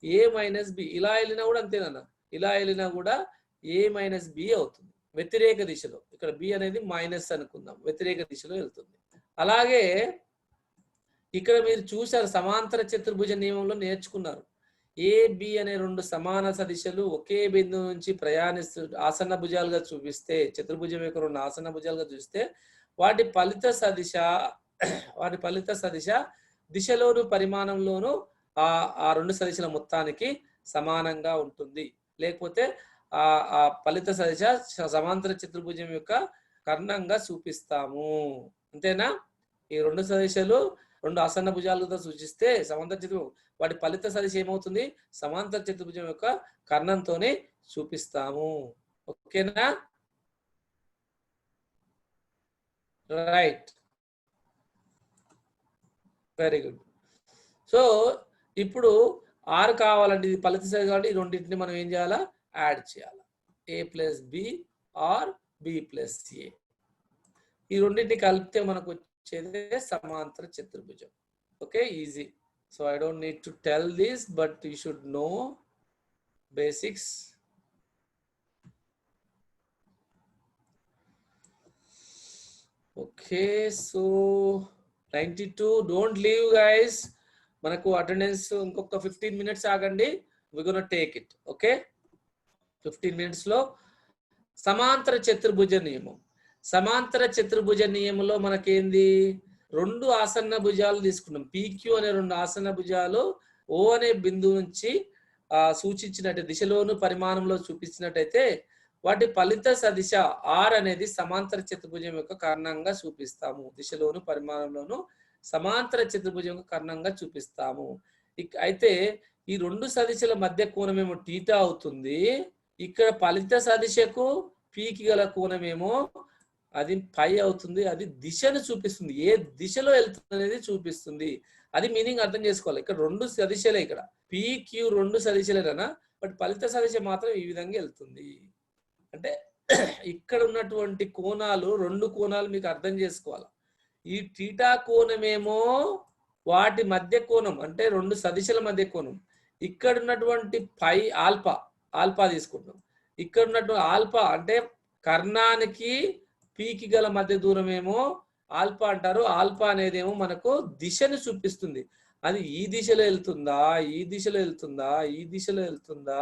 ఏ మైనస్ బి. ఇలా వెళ్ళినా కూడా అంతేనన్న, ఇలా వెళ్ళినా కూడా ఏ మైనస్ బి అవుతుంది వ్యతిరేక దిశలో. ఇక్కడ బి అనేది మైనస్ అనుకుందాం, వ్యతిరేక దిశలో వెళ్తుంది. అలాగే ఇక్కడ మీరు చూసారు సమాంతర చతుర్భుజ నియమంలో నేర్చుకున్నారు. ఏ బి అనే రెండు సమాన సదిశలు ఒకే బిందువు నుంచి ప్రయాణిస్తూ ఆసన్న భుజాలుగా చూపిస్తే, చతుర్భుజం యొక్క రెండు ఆసన్న భుజాలుగా చూస్తే వాటి ఫలిత సదిశ దిశలోను పరిమాణంలోను ఆ రెండు సదిశల మొత్తానికి సమానంగా ఉంటుంది. లేకపోతే ఆ ఫలిత సదిశ సమాంతర చతుర్భుజం యొక్క కర్ణంగా చూపిస్తాము. అంతేనా? ఈ రెండు సదిశలు రెండు ఆసన్న భుజాలతో సూచిస్తే సమాంతర చతుర్భుజం వాటి ఫలిత సదిశ ఏమవుతుంది, సమాంతర చతుర్భుజం యొక్క కర్ణంతోనే చూపిస్తాము. ఓకేనా? Right, very good. సో ఇప్పుడు 6 కావాలంటే ఇది ఫలిత సదిశ కాబట్టి ఈ రెండింటిని మనం ఏం చేయాలా, యాడ్ చేయాలి. a plus B or B plus A. ఈ రెండింటిని కలిపితే మనకు వచ్చేదే సమాంతర చతుర్భుజం. Okay, easy. So I don't need to tell this, but you should know basics. Okay, so 92. Don't leave guys. మనకు అటెండెన్స్ ఇంకొక 15 మినిట్స్ ఆగండి. We gonna take it. Okay, 15 minutes లో సమాంతర చతుర్భుజ నియమం. సమాంతర చతుర్భుజ నియమంలో మనకేంది, రెండు ఆసన్న భుజాలు తీసుకున్నాం. PQ అనే రెండు ఆసన్న భుజాలు O అనే బిందువు నుంచి సూచించినట్టు దిశలోను పరిమాణంలో చూపించినట్టయితే వాటి ఫలిత సదిశ R అనేది సమాంతర చతుర్భుజం యొక్క కారణంగా చూపిస్తాము. దిశలోను పరిమాణంలోను సమాంతర చతుర్భుజం యొక్క కారణంగా చూపిస్తాము. అయితే ఈ రెండు సదిశల మధ్య కోణమేమో θ అవుతుంది. ఇక్కడ ఫలిత సదిశకు పీకి గల కోణమేమో అది పై అవుతుంది. అది దిశను చూపిస్తుంది, ఏ దిశలో వెళ్తుంది అనేది చూపిస్తుంది. అది మీనింగ్ అర్థం చేసుకోవాలి. ఇక్కడ రెండు సదిశలే, ఇక్కడ PQ రెండు సదిశలేనా, బట్ ఫలిత సదిశ మాత్రం ఈ విధంగా వెళ్తుంది. అంటే ఇక్కడ ఉన్నటువంటి కోణాలు, రెండు కోణాలు మీకు అర్థం చేసుకోవాలి. ఈ θ కోణమేమో వాటి మధ్య కోణం, అంటే రెండు సదిశల మధ్య కోణం. ఇక్కడ ఉన్నటువంటి పై ఆల్ఫా తీసుకుంటాం. ఇక్కడ ఉన్నటువంటి ఆల్ఫా అంటే కర్ణానికి పీకి గల మధ్య దూరం ఏమో ఆల్ఫా అంటారు. ఆల్ఫా అనేది ఏమో మనకు దిశను చూపిస్తుంది. అది ఈ దిశలో వెళ్తుందా, ఈ దిశలో వెళ్తుందా, ఈ దిశలో వెళ్తుందా,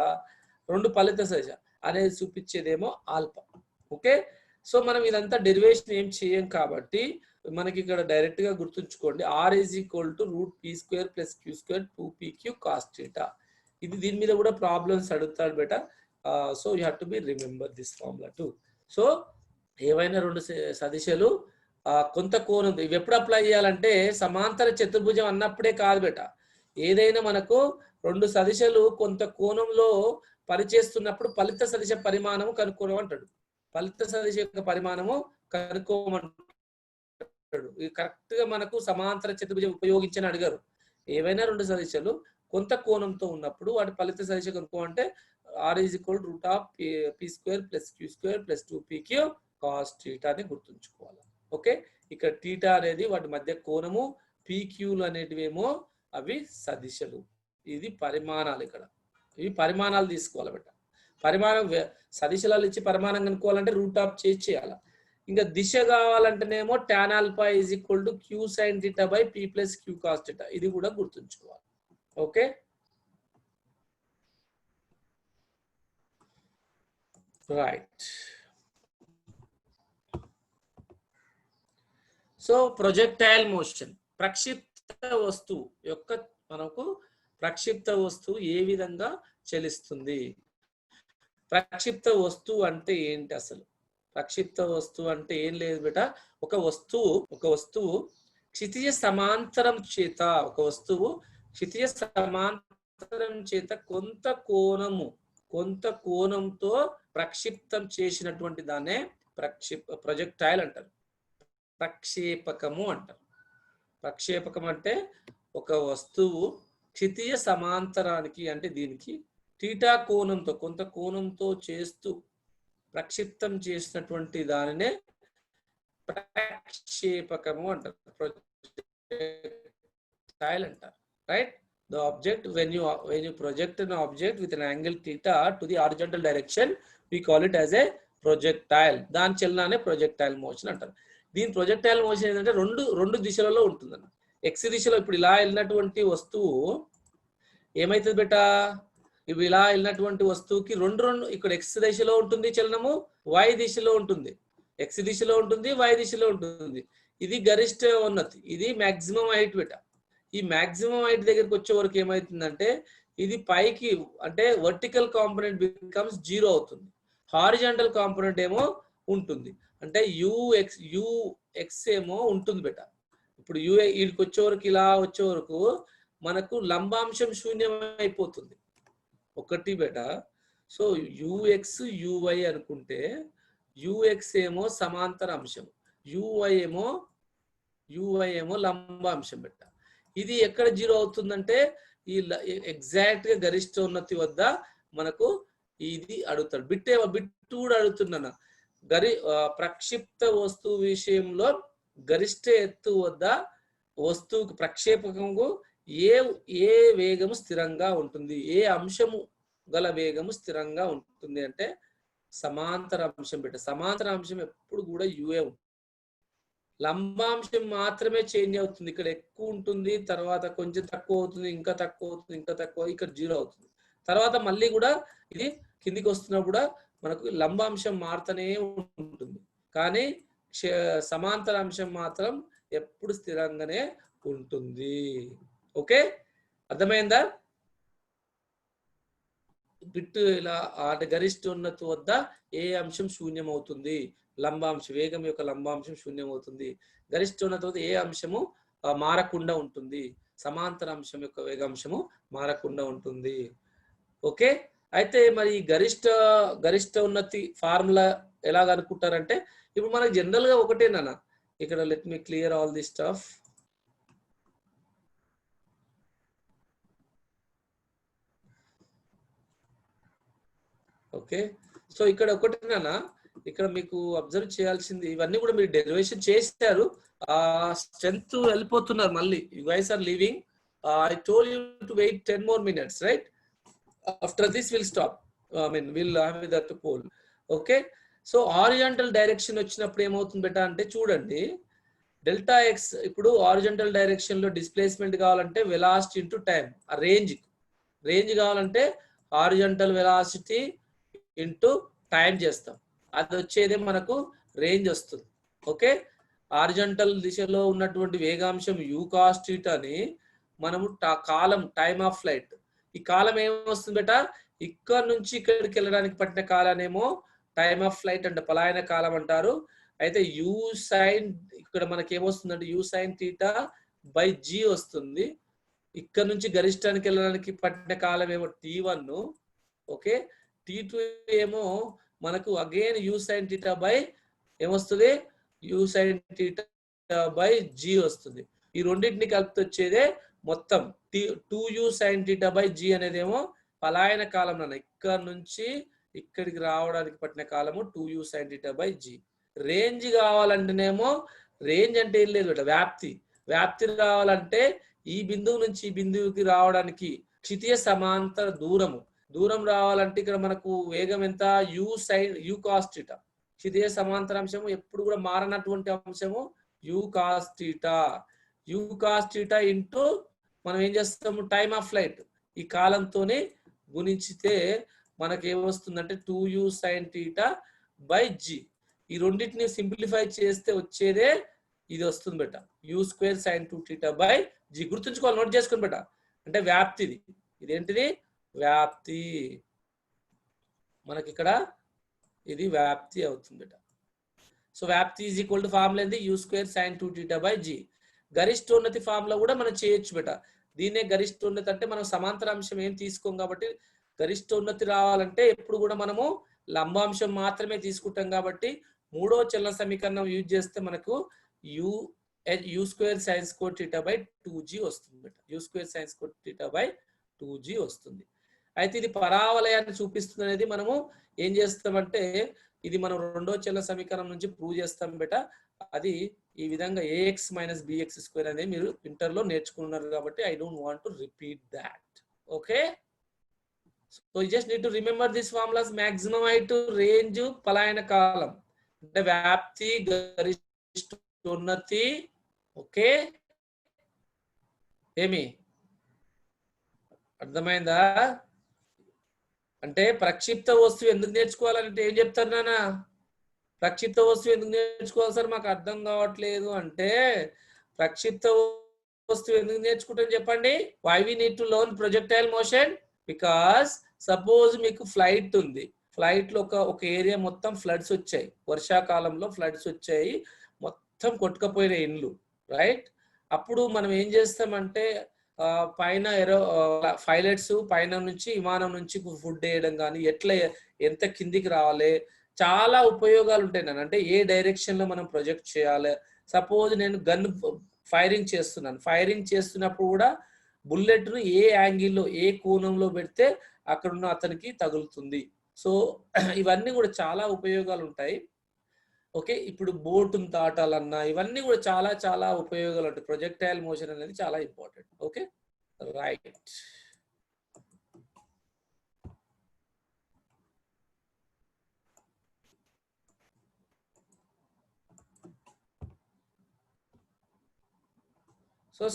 రెండు ఫలిత సదిశ అనేది చూపించేదేమో ఆల్ఫా. ఓకే, సో మనం ఇదంతా డెరివేషన్ ఏం చేయం కాబట్టి మనకి ఇక్కడ డైరెక్ట్ గా గుర్తుంచుకోండి. R = √p² + q² 2pq cos θ. ఇది దీని మీద కూడా ప్రాబ్లమ్స్ అడుగుతాడు బేట. So you have to be remember this formula two. So ఏవైనా రెండు సదిశలు కొంత కోణం, ఇవి ఎప్పుడు అప్లై చేయాలంటే సమాంతర చతుర్భుజం అన్నప్పుడే కాదు బేట. ఏదైనా మనకు రెండు సదిశలు కొంత కోణంలో పనిచేస్తున్నప్పుడు ఫలిత సదిశ పరిమాణము కనుక్కోమంటాడు. ఫలిత సదిశ యొక్క పరిమాణము కనుక్కోమంటాడు. ఇది కరెక్ట్ గా మనకు సమాంతర చతుర్భుజం ఉపయోగించని అడిగారు. ఏవైనా రెండు సదిశలు కొంత కోణంతో ఉన్నప్పుడు వాటి ఫలిత సదిశ కనుక్కోమంటే R = √p² + q² + 2pq cos θ అని గుర్తుంచుకోవాలి. ఓకే, ఇక్కడ θ అనేది వాటి మధ్య కోణము, PQలు అనేటివేమో అవి సదిశలు. ఇది పరిమాణాలు. ఇక్కడ ఇవి పరిమాణాలు తీసుకోవాలి బెట. పరిమాణం సదిశలాలు ఇచ్చి పరిమాణం కనుక్కోవాలంటే √ఆఫ్ చేయాలి. ఇంకా దిశ కావాలంటేనేమో tan α = q sin θ / p + q cos θ. ఇది కూడా గుర్తుంచుకోవాలి. Okay, right. So projectile motion, ప్రక్షిప్త వస్తువు యొక్క మనకు ప్రక్షిప్త వస్తువు ఏ విధంగా చలిస్తుంది. ప్రక్షిప్త వస్తువు అంటే ఏంటి అసలు? ప్రక్షిప్త వస్తువు అంటే ఏం లేదు బేట. ఒక వస్తువు క్షితిజ సమాంతరం చేత కొంత కొంత కోణంతో ప్రక్షిప్తం చేసినటువంటి దాన్నే ప్రొజెక్టైల్ అంటారు. ప్రక్షేపకము అంటారు. ప్రక్షేపకం అంటే ఒక వస్తువు క్షితిజ సమాంతరానికి అంటే దీనికి థీటా కోణంతో కొంత కోణంతో చేస్తూ ప్రక్షిప్తం చేసినటువంటి దానినే ప్రక్షేపకము అంటారు, ప్రొజెక్టైల్ అంటారు. Right? The object, when you project an object with an angle theta to the horizontal direction, we call it as a projectile. దాని చలనాన్ని projectile motion అంటారు. దీని projectile motion ఏంటంటే రెండు దిశలలో ఉంటుందన్న. x దిశలో ఇప్పుడు ఇలా వెళ్ళినటువంటి వస్తువు ఏమైతుంది బేటా, ఇప్పుడు ఇలా వెళ్ళినటువంటి వస్తువుకి రెండు ఇక్కడ x దిశలో ఉంటుంది చలనము, y దిశలో ఉంటుంది. x దిశలో ఉంటుంది, y దిశలో ఉంటుంది. ఇది గరిష్ట ఉన్నతి, ఇది మాక్సిమం హైట్ బేటా. ఈ మాక్సిమం హైట్ దగ్గరికి వచ్చే వరకు ఏమవుతుందంటే ఇది పైకి అంటే వర్టికల్ కాంపోనెంట్ బికమ్స్ 0 అవుతుంది, హారిజాంటల్ కాంపోనెంట్ ఏమో ఉంటుంది. అంటే ux ఏమో ఉంటుంది బేట. ఇప్పుడు వీడికి వచ్చే వరకు ఇలా వచ్చే వరకు మనకు లంబాంశం శూన్యం అయిపోతుంది ఒకటి బేట. సో ux uy అనుకుంటే ux ఏమో సమాంతర అంశం, uy ఏమో లంబాంశం బేట. ఇది ఎక్కడ 0 అవుతుందంటే ఈ ఎగ్జాక్ట్ గా గరిష్ట ఉన్నతి వద్ద మనకు ఇది అడుగుతాడు. బిట్టు కూడా అడుగుతున్నాను. ప్రక్షిప్త వస్తువు విషయంలో గరిష్ట ఎత్తు వద్ద వస్తువుకు ప్రక్షేపకము ఏ వేగము స్థిరంగా ఉంటుంది, ఏ అంశము గల వేగము స్థిరంగా ఉంటుంది అంటే సమాంతర అంశం బెట్ట. సమాంతర అంశం ఎప్పుడు కూడా యుఏ ఉంటుంది. లంబాంశం మాత్రమే చేంజ్ అవుతుంది, ఇక్కడ ఎక్కువ ఉంటుంది, తర్వాత కొంచెం తక్కువ అవుతుంది, ఇంకా తక్కువ అవుతుంది, ఇంకా తక్కువ, ఇక్కడ 0 అవుతుంది. తర్వాత మళ్ళీ కూడా ఇది కిందికి వస్తున్నప్పుడు కూడా మనకు లంబాంశం మారుతూనే ఉంటుంది, కానీ సమాంతర అంశం మాత్రం ఎప్పుడు స్థిరంగానే ఉంటుంది. ఓకే, అర్థమైందా? బిట్టు ఇలా గరిష్ట ఉన్నతి వద్ద ఏ అంశం శూన్యం అవుతుంది, లంబాంశం వేగం యొక్క లంబాంశం శూన్యం అవుతుంది. గరిష్ట ఉన్నతి వద్ద ఏ అంశము మారకుండా ఉంటుంది, సమాంతర అంశం యొక్క వేగాంశము మారకుండా ఉంటుంది. ఓకే, అయితే మరి గరిష్ట ఉన్నతి ఫార్ములా ఎలా కనుక్కుంటారంటే ఇప్పుడు మనకు జనరల్ గా ఒకటేనా ఇక్కడ. Let me clear all the stuff. Okay, so ఇక్కడ ఒకటేనా, ఇక్కడ మీకు అబ్జర్వ్ చేయాల్సింది ఇవన్నీ కూడా మీరు డెరివేషన్ చేశారు, స్ట్రెంత్ వెళ్ళిపోతున్నారు మళ్ళీ. You guys are leaving. I told you to wait 10 more minutes, right? After this we'll stop. We'll have that poll. Okay, so horizontal direction వచ్చినప్పుడు ఏమవుతుంది బెటా అంటే చూడండి, డెల్టా ఎక్స్ ఇప్పుడు హారిజాంటల్ డైరెక్షన్ లో displacement కావాలంటే velocity into time. ఆ range కావాలంటే horizontal velocity into time చేస్తాం, అది వచ్చేదే మనకు రేంజ్ వస్తుంది. ఓకే, హారిజాంటల్ దిశలో ఉన్నటువంటి వేగాంశం u cos θ అని మనము కాలం టైమ్ ఆఫ్ ఫ్లైట్, ఈ కాలం ఏమొస్తుంది బేటా, ఇక్కడ నుంచి ఇక్కడికి వెళ్ళడానికి పట్టిన కాలానేమో టైమ్ ఆఫ్ ఫ్లైట్ అంటే పలాయన కాలం అంటారు. అయితే u sin ఇక్కడ మనకి ఏమొస్తుందంటే u sin θ g వస్తుంది. ఇక్కడ నుంచి గరిష్టానికి వెళ్ళడానికి పట్టిన కాలం ఏమో t1. ఓకే, t2 ఏమో మనకు అగైన్ u sin θ ఏమొస్తుంది, u sin θ g వస్తుంది. ఈ రెండింటిని కలిపి వచ్చేదే మొత్తం 2u sin θ g అనేదేమో పలాయన కాలం నాన్న. ఇక్కడ నుంచి ఇక్కడికి రావడానికి పట్టిన కాలము 2u sin θ g. రేంజ్ కావాలంటేనేమో, రేంజ్ అంటే ఏం లేదు బేట, వ్యాప్తి రావాలంటే ఈ బిందువు నుంచి ఈ బిందువుకి రావడానికి క్షితిజ సమాంతర దూరం రావాలంటే ఇక్కడ మనకు వేగం ఎంత, u cos θ. క్షితిజ సమాంతర అంశము ఎప్పుడు కూడా మారనటువంటి అంశము u cos θ ఇంటూ మనం ఏం చేస్తాము టైమ్ ఆఫ్ ఫ్లైట్, ఈ కాలంతోనే గుణించితే మనకి ఏమొస్తుందంటే 2u sin θ g. ఈ రెండింటిని సింప్లిఫై చేస్తే వచ్చేదే ఇది వస్తుంది బేట, u² sin 2θ g. గుర్తుంచుకోవాలి, నోట్ చేసుకుని బేట. అంటే వ్యాప్తిది, ఇదేంటిది వ్యాప్తి, మనకి ఇక్కడ ఇది వ్యాప్తి అవుతుంది బేట. సో వ్యాప్తి ఈజ్ ఈక్వల్ టు ఫార్ములా ఏంది, u² sin 2θ g. గరిష్ఠోన్నతి ఫార్ములా కూడా మనం చేయొచ్చు బేట. దీన్నే గరిష్ఠోన్నతి అంటే మనం సమాంతర అంశం ఏం తీసుకోం కాబట్టి గరిష్ఠోన్నతి రావాలంటే ఎప్పుడు కూడా మనము లంబాంశం మాత్రమే తీసుకుంటాం కాబట్టి మూడో చలన సమీకరణం యూజ్ చేస్తే మనకు u square sine square theta by 2g వస్తుంది. u square sine square theta by 2g వస్తుంది. అయితే ఇది పరావలయాన్ని చూపిస్తుంది అనేది మనము ఏం చేస్తామంటే ఇది మనం రెండో చలన సమీకరణం నుంచి ప్రూవ్ చేస్తాం బేట. అది ఈ విధంగా ax మైనస్ bx స్క్వేర్ అనేది మీరు ఇంటర్లో నేర్చుకున్నారు కాబట్టి I don't want to repeat that. Okay, so you just need to remember this formulas. Maximum height, range, పలాయన కాలం అంటే వ్యాప్తి, గరిష్ఠోన్నతి. ఓకే, ఏమి అర్థమైందా? అంటే ప్రక్షిప్త వస్తువు ఎందుకు నేర్చుకోవాలంటే ఏం చెప్తారు నాన్న? ప్రక్షిప్త వస్తువు ఎందుకు నేర్చుకోవాలి సార్ మాకు అర్థం కావట్లేదు అంటే, ప్రక్షిప్త వస్తువు ఎందుకు నేర్చుకుంటాం చెప్పండి. Why we need to learn projectile motion? Because suppose మీకు ఫ్లైట్ ఉంది, ఫ్లైట్ లో ఒక ఏరియా మొత్తం ఫ్లడ్స్ వచ్చాయి, వర్షాకాలంలో ఫ్లడ్స్ వచ్చాయి, మొత్తం కొట్టుకపోయిన ఇండ్లు, రైట్? అప్పుడు మనం ఏం చేస్తామంటే పైన పైలట్స్ పైన నుంచి విమానం నుంచి ఫుడ్ వేయడం కానీ ఎట్లా ఎంత కిందికి రావాలి, చాలా ఉపయోగాలు ఉంటాయి నాన్న. అంటే ఏ డైరెక్షన్ లో మనం ప్రొజెక్ట్ చేయాలి. సపోజ్ నేను గన్ ఫైరింగ్ చేస్తున్నాను, ఫైరింగ్ చేస్తున్నప్పుడు కూడా బుల్లెట్ ను ఏ యాంగిల్లో ఏ కోణంలో పెడితే అక్కడ ఉన్న అతనికి తగులుతుంది. సో ఇవన్నీ కూడా చాలా ఉపయోగాలు ఉంటాయి. ఓకే, ఇప్పుడు బోటును దాటాలన్నా ఇవన్నీ కూడా చాలా చాలా ఉపయోగాలు ఉంటాయి. ప్రొజెక్టైల్ మోషన్ అనేది చాలా ఇంపార్టెంట్. Okay, right. సో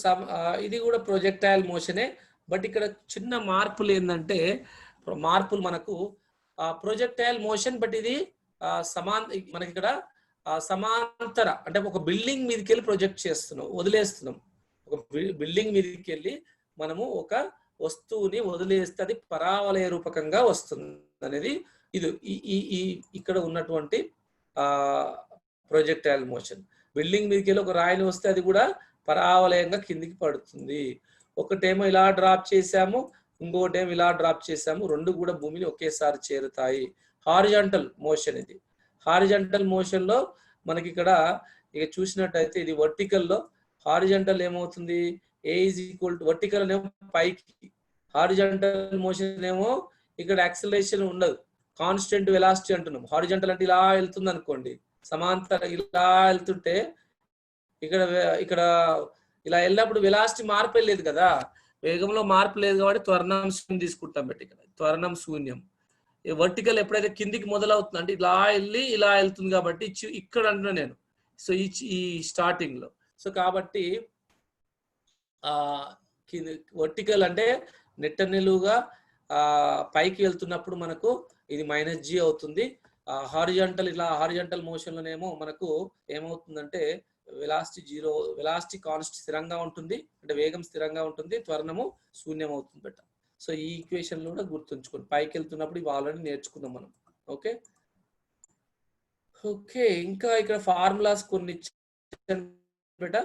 ఇది కూడా ప్రొజెక్టైల్ మోషనే. బట్ ఇక్కడ చిన్న మార్పులు ఏంటంటే, మార్పులు మనకు ప్రొజెక్టైల్ మోషన్ బట్ ఇది మనకి ఇక్కడ సమాంతర అంటే ఒక బిల్డింగ్ మీదకి వెళ్ళి ప్రొజెక్ట్ చేస్తున్నాం, వదిలేస్తున్నాం. ఒక బిల్డింగ్ మీదకి వెళ్ళి మనము ఒక వస్తువుని వదిలేస్తే అది పరావలయ రూపకంగా వస్తుంది అనేది ఇది ఇక్కడ ఉన్నటువంటి ప్రొజెక్టైల్ మోషన్. బిల్డింగ్ మీదకి వెళ్ళి ఒక రాయిని వస్తే అది కూడా పరావలయంగా కిందికి పడుతుంది. ఒకటేమో ఇలా డ్రాప్ చేసాము, ఇంకోటేమో ఇలా డ్రాప్ చేసాము, రెండు కూడా భూమిని ఒకేసారి చేరుతాయి. హారిజాంటల్ మోషన్ ఇది. హారిజాంటల్ మోషన్ లో మనకి ఇక్కడ ఇక చూసినట్టయితే ఇది వర్టికల్ లో, హారిజాంటల్ ఏమవుతుంది, ఏ ఈజ్ ఈక్వల్ టు వర్టికల్ ఏమో పైకి, హారిజాంటల్ మోషన్ ఏమో ఇక్కడ యాక్సిలరేషన్ ఉండదు, కాన్స్టెంట్ వెలాసిటీ అంటున్నాం. హారిజాంటల్ అంటే ఇలా వెళ్తుంది అనుకోండి, సమాంతర ఇలా వెళ్తుంటే ఇక్కడ ఇలా వెళ్ళినప్పుడు వెలాసిటీ మార్పు వెళ్ళలేదు కదా, వేగంలో మార్పు లేదు కాబట్టి త్వరణం శూన్యం తీసుకుంటాం. బట్టి ఇక్కడ త్వరణం శూన్యం. వర్టికల్ ఎప్పుడైతే కిందికి మొదలవుతుంది అంటే ఇలా వెళ్ళి ఇలా వెళ్తుంది కాబట్టి ఇక్కడ అంటున్నా నేను. సో ఈ స్టార్టింగ్ లో, సో కాబట్టి వర్టికల్ అంటే నెట్ట నిలువుగా పైకి వెళ్తున్నప్పుడు మనకు ఇది -g అవుతుంది. హారిజాంటల్ ఇలా హారిజాంటల్ మోషన్ లోనేమో మనకు ఏమవుతుందంటే వెలాసిటీ 0, వెలాసిటీ కాన్స్టెంట్ స్థిరంగా ఉంటుంది, అంటే వేగం స్థిరంగా ఉంటుంది, త్వరణము శూన్యం అవుతుంది బెట. సో ఈ ఈక్వేషన్ కూడా గుర్తుంచుకోండి. పైకి వెళ్తున్నప్పుడు ఇవి ఆల్రెడీ నేర్చుకున్నాం మనం. ఓకే ఓకే ఇంకా ఇక్కడ ఫార్ములాస్ కొన్ని బెట.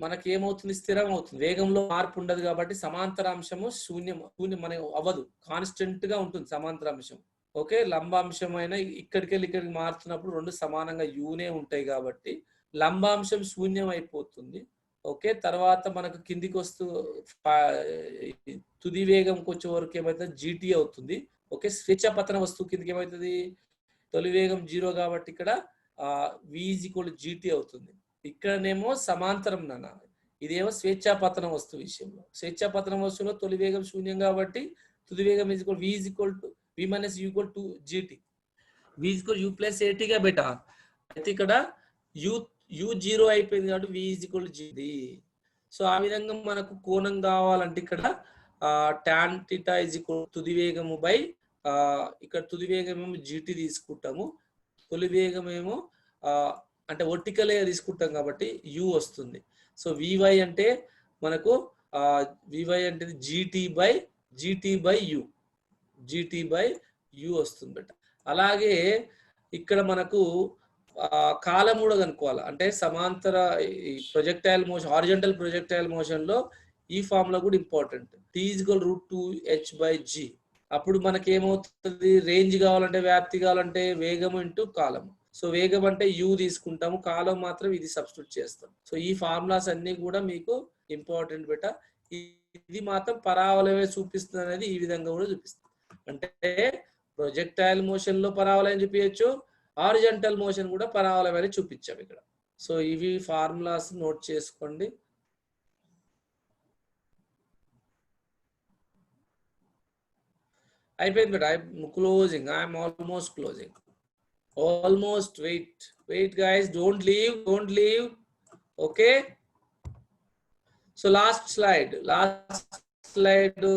మనకి ఏమవుతుంది, స్థిరం అవుతుంది, వేగంలో మార్పు ఉండదు కాబట్టి సమాంతరాంశము శూన్యం మనకి అవ్వదు, కాన్స్టెంట్ గా ఉంటుంది సమాంతరాంశం. ఓకే, లంబాంశం అయినా ఇక్కడికి వెళ్ళి ఇక్కడికి మారుతున్నప్పుడు రెండు సమానంగా యూనే ఉంటాయి కాబట్టి లంబాంశం శూన్యం అయిపోతుంది. ఓకే, తర్వాత మనకు కిందికి వస్తూ తుది వేగంకి వచ్చే వరకు ఏమవుతుంది, జీటీ అవుతుంది. ఓకే, స్వేచ్ఛాపతన వస్తువు కిందకి ఏమవుతుంది, తొలి వేగం 0 కాబట్టి ఇక్కడ v=gt అవుతుంది. ఇక్కడనేమో సమాంతరం నాన్న, ఇదేమో స్వేచ్ఛాపతన వస్తువు విషయంలో. స్వేచ్ఛాపతన వస్తువులో తొలి వేగం శూన్యం కాబట్టి తుది వేగం v=v-u=gt, v=u+at గా బెట. అయితే ఇక్కడ u0 అయిపోయింది కాబట్టి v=g. సో ఆ విధంగా మనకు కోణం కావాలంటే ఇక్కడ tan θ తుది వేగము బై ఇక్కడ తుది వేగం ఏమో gt తీసుకుంటాము, తొలి వేగం ఏమో అంటే వర్టికల్ తీసుకుంటాం కాబట్టి u వస్తుంది. సో vy అంటే మనకు vy అంటే gt బై u వస్తుంది బెట. అలాగే ఇక్కడ మనకు కాలం కూడా కనుక్కోవాలి. అంటే సమాంతర projectile motion, horizontal projectile motion లో ఈ ఫార్ములా కూడా important. T is equal to √2h/g. అప్పుడు మనకి ఏమవుతుంది, రేంజ్ కావాలంటే వ్యాప్తి కావాలంటే వేగం ఇంటూ కాలం. సో వేగం అంటే u తీసుకుంటాము, కాలం మాత్రం ఇది సబ్స్టిట్యూట్ చేస్తాం. సో ఈ ఫార్ములాస్ అన్ని కూడా మీకు ఇంపార్టెంట్ బెట. ఇది మాత్రం పరావలమే చూపిస్తుంది అనేది ఈ విధంగా కూడా చూపిస్తుంది. అంటే ప్రొజెక్టైల్ మోషన్ లో పరావలయం చూపించచ్చు, హారిజాంటల్ మోషన్ కూడా పరావలయం చూపించాము ఇక్కడ. సో ఇవి ఫార్ములాస్ నోట్ చేసుకోండి. అయిపోయింది but I'm closing, I'm almost closing. Almost. Wait guys, don't leave. Okay, so last slide, no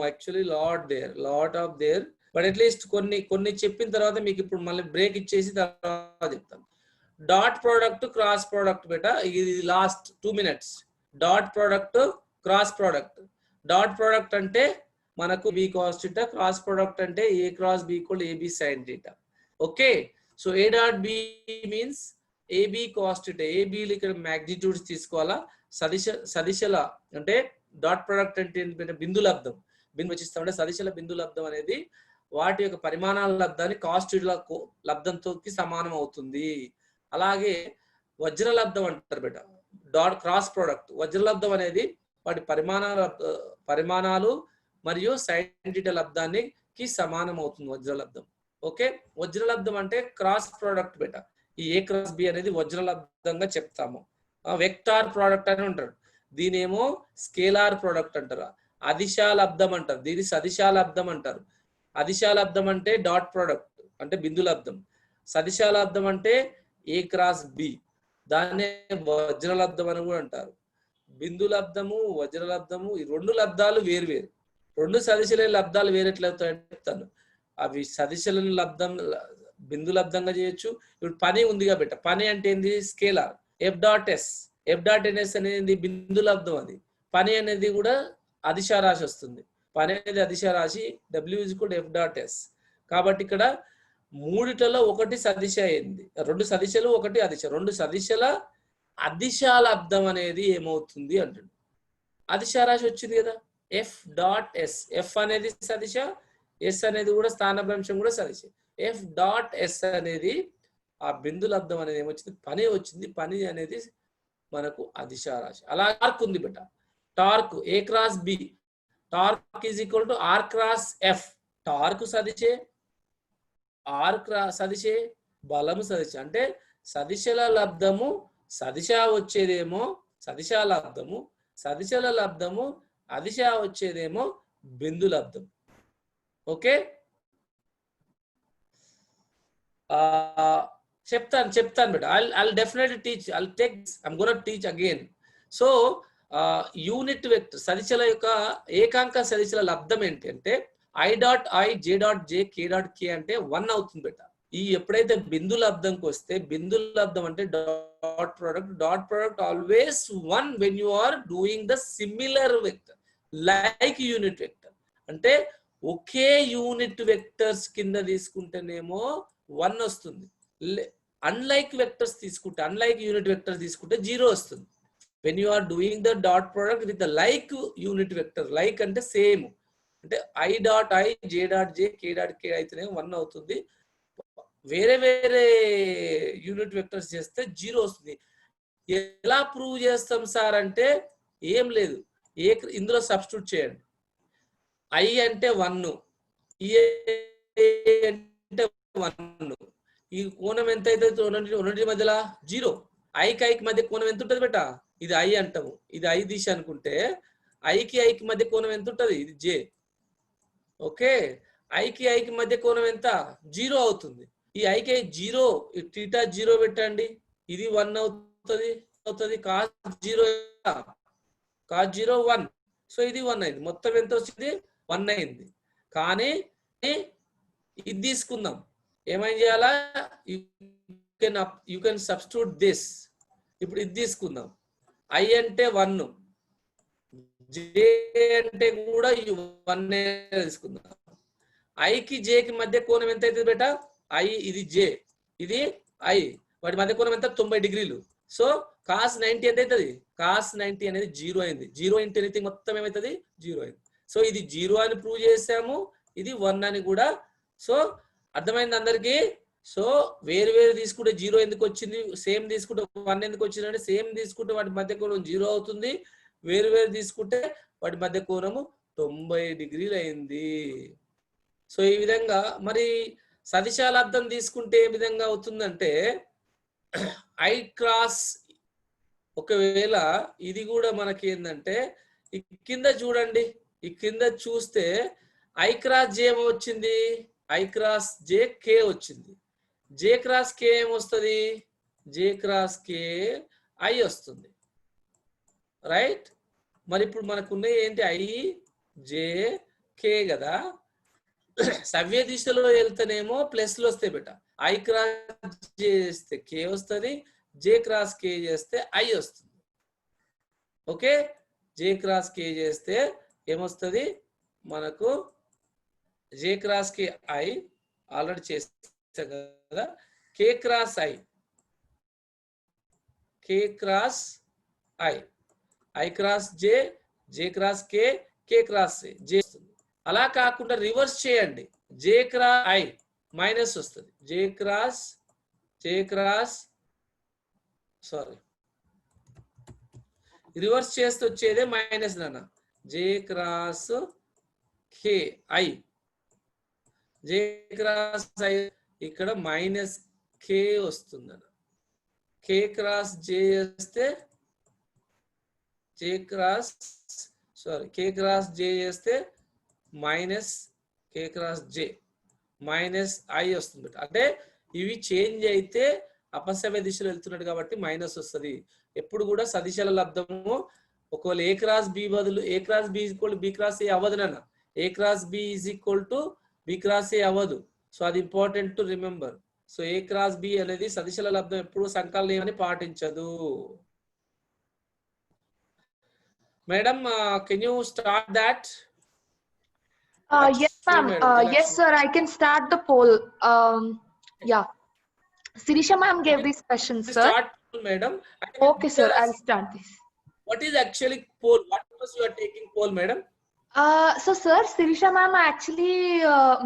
actually lot of there, but at least కొన్ని చెప్పిన తర్వాత మీకు ఇప్పుడు మళ్ళీ బ్రేక్ ఇచ్చేసి తర్వాత చెప్తాను. డాట్ ప్రోడక్ట్ క్రాస్ ప్రోడక్ట్ బేటా, ఇది last 2 minutes. Dot product cross product. Dot product అంటే మనకు b cos θ, క్రాస్ ప్రోడక్ట్ అంటే a cross b equal ab sin θ. Okay, so a dot b means ab cos θ. ab ఇక్కడ magnitudes తీసుకోవాలా, సదిశల అంటే dot product అంటే బిందు లబ్ధం, బిందు వచ్చిస్తామంటే సదిశల బిందు లబ్ధం అనేది వాటి యొక్క పరిమాణాల లబ్ధాన్ని కాస్ θ లబ్ధంతో సమానం అవుతుంది. అలాగే వజ్ర లబ్ధం అంటారు బేట, డాట్ క్రాస్ ప్రొడక్ట్. వజ్ర లబ్ధం అనేది వాటి పరిమాణాలు మరియు sin θ లబ్ధానికి సమానం అవుతుంది వజ్ర లబ్ధం. ఓకే, వజ్ర లబ్ధం అంటే క్రాస్ ప్రోడక్ట్ బేట. ఈ a క్రాస్ b అనేది వజ్ర లబ్ధంగా చెప్తాము. వెక్టార్ ప్రోడక్ట్ అని ఉంటారు, దీనేమో స్కేలార్ ప్రోడక్ట్ అంటారు. అదిశాలబ్ధం అంటారు, దీని సదిశాలబ్ధం అంటారు. అదిశాలబ్ధం అంటే డాట్ ప్రోడక్ట్ అంటే బిందు లబ్ధం. సదిశాలబ్ధం అంటే a క్రాస్ b, దాన్నే వజ్ర లబ్ధం అని కూడా అంటారు. బిందు లబ్ధము వజ్ర లబ్ధము ఈ రెండు లబ్ధాలు వేరు. రెండు సదిశల లబ్ధాలు వేరేట్లవుతాయని చెప్తాను. అవి సదిశలను లబ్ధం బిందు లబ్ధంగా చేయొచ్చు. ఇప్పుడు పని ఉందిగా బెట్ట, పని అంటే ఏంది, స్కేలార్. F.S అనేది బిందు లబ్ధం, అది పని అనేది కూడా అదిశారాశి వస్తుంది. పని అనేది అదిశారాశి, W = F.S. కాబట్టి ఇక్కడ మూడిట్లలో ఒకటి సదిశ అయింది, రెండు సదిశలు ఒకటి అదిశ, రెండు సదిశల అదిశాలబ్ధం అనేది ఏమవుతుంది అంటుంది. అదిశారాశి వచ్చింది కదా, F.S. F అనేది సదిశ, S అనేది కూడా స్థానభ్రంశం కూడా సదిశ. F.S అనేది ఆ బిందు లబ్ధం అనేది ఏమొచ్చింది, పని వచ్చింది. పని అనేది మనకు అదిశారాశి. అలా టార్క్ ఉంది బెట, torque a cross b, torque is equal to r cross f. Torque సదిశే, r క్రాస్ సదిశే, బలము సదిశ. అంటే సదిశల లబ్ధము సదిశ వచ్చేదేమో సదిశాలబ్ధము, సదిశల లబ్ధము అదిశ వచ్చేదేమో బిందు లబ్ధం. ఓకే, చెప్తాను but I'll definitely teach. I'm going to teach again. So unit vector సదిశల యొక్క ఏకాంక సదిశల లబ్ధం ఏంటి అంటే I.I, J.J, K.K అంటే 1 అవుతుంది బెట. ఈ ఎప్పుడైతే బిందు లబ్ధంకి వస్తే, బిందు లబ్ధం అంటే dot product always 1 when you are doing the similar vector like unit vector. అంటే ఒకే యూనిట్ వెక్టర్స్ కింద తీసుకుంటేనేమో 1 వస్తుంది. అన్లైక్ వెక్టర్స్ తీసుకుంటే, అన్లైక్ యూనిట్ వెక్టర్స్ తీసుకుంటే 0 వస్తుంది. When you are doing the dot product with the like unit vector, like అంటే same, అంటే I.I, J.J, K.K అయితేనే 1 అవుతుంది. వేరే యూనిట్ వెక్టర్స్ చేస్తే 0 వస్తుంది. ఎలా ప్రూవ్ చేస్తాం సార్ అంటే ఏం లేదు, ఇందులో సబ్స్టిట్యూట్ చేయండి. I అంటే 1, E అంటే 1, ఈ కోణం ఎంత అయితే రెండింటి మధ్యలో 0. ఐకి మధ్య కోణం ఎంత ఉంటుంది బెట, ఇది I అంటాము, ఇది I దిశ అనుకుంటే ఐకి మధ్య కోణం ఎంత ఉంటుంది, ఇది J. ఓకే, ఐకి మధ్య కోణం ఎంత, 0 అవుతుంది. ఈ ఐకి 0, θ 0 పెట్టండి, ఇది 1 అవుతుంది. కాస్ 0 1, సో ఇది 1 అయింది. మొత్తం ఎంత వచ్చింది, 1 అయింది. కానీ ఇది తీసుకుందాం, ఏమైనా చేయాలా, యూ కెన్ సబ్స్టిట్యూట్ దిస్. ఇప్పుడు ఇది తీసుకుందాం, I అంటే 1, J అంటే కూడా 1 తీసుకుందాం. ఐకి జేకి మధ్య కోణం ఎంత అవుతుంది బేట, I ఇది J ఇది I, వాటి మధ్య కోణం ఎంత, 90 డిగ్రీలు. సో కాస్ 90 ఎంత అవుతుంది? కాస్ 90 అనేది 0 అయింది. 0 ఇంటూ ఎనీథింగ్ మొత్తం ఏమవుతుంది? 0 అయింది. సో ఇది 0 అని ప్రూవ్ చేసాము, ఇది 1 అని కూడా. సో అర్థమైంది అందరికి? సో వేరు వేరు తీసుకుంటే 0 ఎందుకు వచ్చింది, సేమ్ తీసుకుంటే 1 ఎందుకు వచ్చింది అంటే, సేమ్ తీసుకుంటే వాటి మధ్య కోణం 0 అవుతుంది, వేరు వేరు తీసుకుంటే వాటి మధ్య కోణము 90 డిగ్రీలు అయింది. సో ఈ విధంగా మరి సదిశాలబ్దం తీసుకుంటే ఏ విధంగా అవుతుందంటే, ఐ క్రాస్, ఒకవేళ ఇది కూడా మనకి ఏంటంటే ఈ కింద చూడండి, ఈ కింద చూస్తే ఐ క్రాస్ జే ఏమొచ్చింది? ఐ క్రాస్ జే కే వచ్చింది. జే క్రాస్ కే ఏమొస్తుంది? జే క్రాస్ కే ఐ వస్తుంది, రైట్? మరి ఇప్పుడు మనకున్న ఏంటి? ఐ జే కే కదా. సవ్య దిశలో వెళ్తేనేమో ప్లస్లు వస్తాయి బెట. ఐ క్రాస్ జే చేస్తే కే వస్తుంది, జే క్రాస్ కే చేస్తే ఐ వస్తుంది. ఓకే, జే క్రాస్ కే చేస్తే ఏమొస్తుంది మనకు? J cross K I already చేస్తే కదా. K cross I, K cross I, I cross J, J cross K, K cross J వస్తుంది. అలా కాకుండా రివర్స్ చేయండి, జే క్రాస్ ఐ మైనస్ వస్తుంది. జే క్రాస్ సారీ, రివర్స్ చేస్తే వచ్చేదే మైనస్ నాన్న. J cross K I, J cross I ఇక్కడ మైనస్ కే వస్తుందన్న. కే క్రాస్ జే చేస్తే కే క్రాస్ జే చేస్తే minus K cross J minus I వస్తుంది. అంటే ఇవి చేంజ్ అయితే అపసవ్య దిశలో వెళ్తున్నాడు కాబట్టి మైనస్ వస్తుంది. ఎప్పుడు కూడా సదిశల లబ్ధము ఒకవేళ ఏ క్రాస్ బి బదులు A cross B equal B cross A అవ్వదు నాన్న. A cross B is equal to B cross A అవ్వదు. సో అది important to remember. So A cross B అనేది సదిశల లబ్ధం ఎప్పుడు సంకలనం పాటించదు. Madam, can you start that? Yes, ma'am. Yes, sir. I can start the poll. Yeah. Sirisha ma'am gave these questions, sir. Start, madam. Okay, sir. I'll start this. What is actually poll? What was you are taking poll, madam? So, sir, Sirisha ma'am actually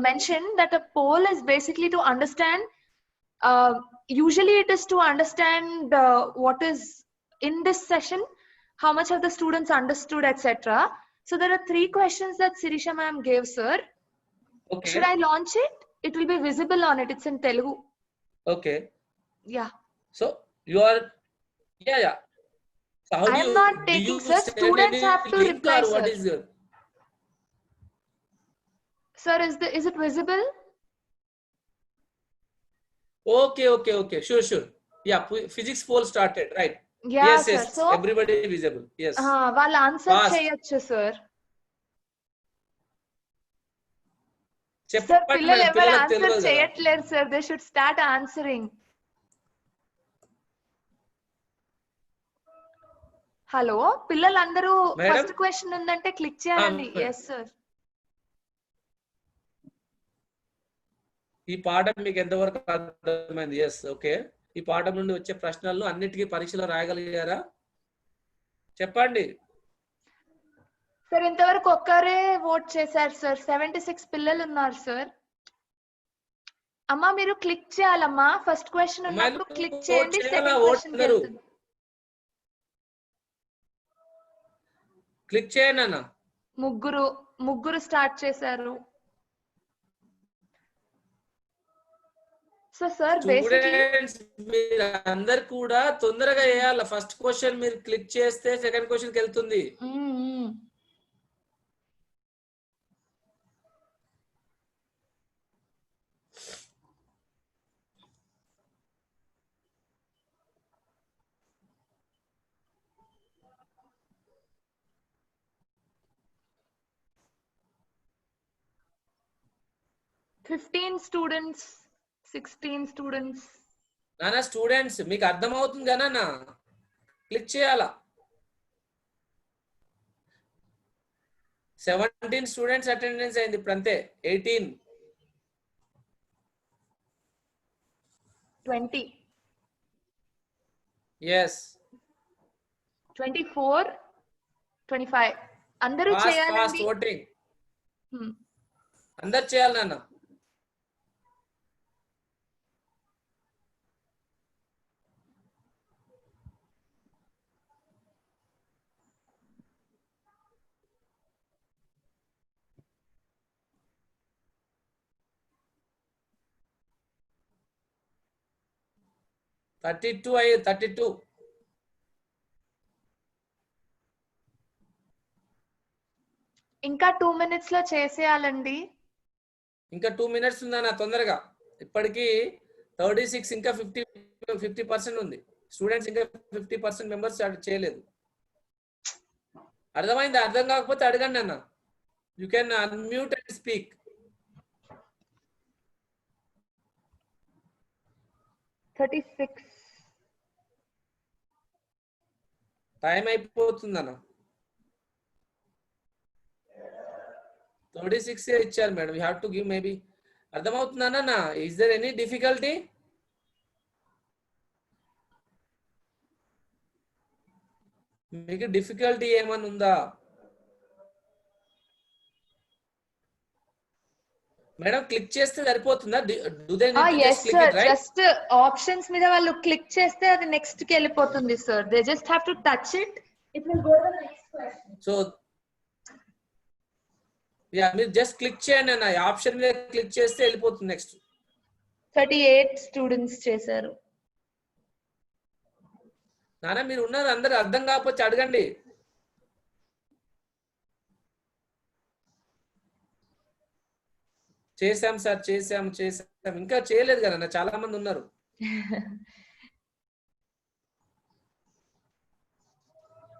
mentioned that a poll is basically to understand. Usually, it is to understand what is in this session, how much of the students understood, etc. So there are 3 questions that Sirisha ma'am gave, sir. Okay. Should I launch it? It will be visible on it. It's in Telugu. Okay. Yeah. So you are, yeah. So how I am not taking, sir. Students have to reply, sir. What is your? Sir, is it visible? Okay. Sure. Yeah, physics poll started, right? Yeah, yes. sir. So Everybody visible. Yes. వాళ్ళు answer చేయొచ్చు sir. Sir పిల్లలు ఎవరు answer చేయట్లేరు sir. They should start answering. Hello, పిల్లలందరూ first question ఉందంటే click చేయండి. Yes sir. ఈ పాఠం మీకు ఎంతవరకు అర్థమైంది? Yes, okay. ఈ పాఠం నుండి వచ్చే ప్రశ్నలను అన్నిటికీ పరీక్షలో రాయగలిగారా? చెప్పండి సార్. ఇంతవరకు ఒక్కరే ఓట్ చేశారు సార్. 76 పిల్లలు ఉన్నారు సార్. అమ్మా మీరు క్లిక్ చేయాలమ్మా. ఫస్ట్ క్వశ్చన్ ఉన్నప్పుడు క్లిక్ చేయండి. సెకండ్ క్వశ్చన్ వెళ్తుంది. క్లిక్ చేయండి అన్న. ముగ్గురు స్టార్ట్ చేశారు. సో సార్ స్టూడెంట్స్ మీరు అందరు కూడా తొందరగా వేయాలి. ఫస్ట్ క్వశ్చన్ మీరు క్లిక్ చేస్తే సెకండ్ క్వశ్చన్ కి వెళ్తుంది. students, 16 students. నానా స్టూడెంట్స్ మీకు అర్థమవుతుంది కదా నా? క్లిక్ చేయాలా. 17 స్టూడెంట్స్ అటెండెన్స్ అయింది ఇప్పుడు అంతే. 18 20 Yes. 24, 25. అందరూ Fast చేయాలండి. voting. Hmm. అందరు చేయాలి నాన్న. అయ్యి 32. ఇంకా 2 minutes లో చేసేయాలండి. ఇంకా 2 minutes ఉందన్న తొందరగా. ఇప్పటికి 36 ఇంకా 50% ఉంది. స్టూడెంట్స్ ఇంకా 50% మెంబర్స్ చేయలేదు. అర్థమైందా? అర్థం కాకపోతే అడగండి అన్న. You can unmute and speak. Time అయిపోతుందన్న. 36 ఇచ్చారు madam. You have to give maybe. అర్థమవుతుందన్న? Is there any difficulty? మీకు డిఫికల్టీ ఏమన్నా ఉందా మేడం? క్లిక్ చేస్తే సరిపోతుందా? Do they need to yes just click sir, it, right? just options మీద వాళ్ళు క్లిక్ చేస్తే అది నెక్స్ట్ కి వెళ్ళిపోతుంది sir. They just have to touch it. It will go to the next question. So yeah, మీరు just click చేయండి అన్న. Option మీద క్లిక్ చేస్తే వెళ్ళిపోతుంది నెక్స్ట్. 38 స్టూడెంట్స్ చేశారు. నాన్న మీరు ఉన్నారు, అందరు అర్థం కాకపోతే అడగండి. చేసాం సార్, చేసాం. ఇంకా చేయలేదు కదా, చాలా మంది ఉన్నారు.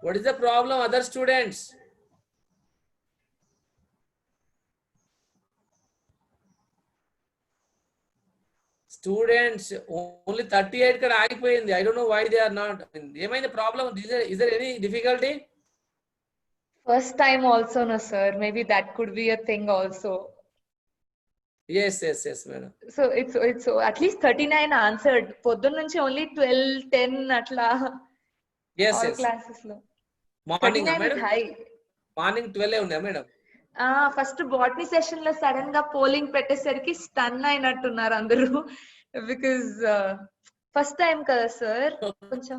What is the problem other students? Students only 38 ఇక్కడ ఆగిపోయింది. I don't know why they are not. ఏమైంది problem? Is there any difficulty? First time also, no sir. Maybe that could be a thing also. Yes, madam. So it's at least 39 answered. Poddun nunchi only 12, 10 atla. Yes. All classes lo. Morning, 39 madam. is high. Morning 12 unnaya madam. First botany session లో sudden గా polling పెట్టేసరికి stun అయినట్టున్నారు అందరూ. Because first time కదా sir. కొంచెం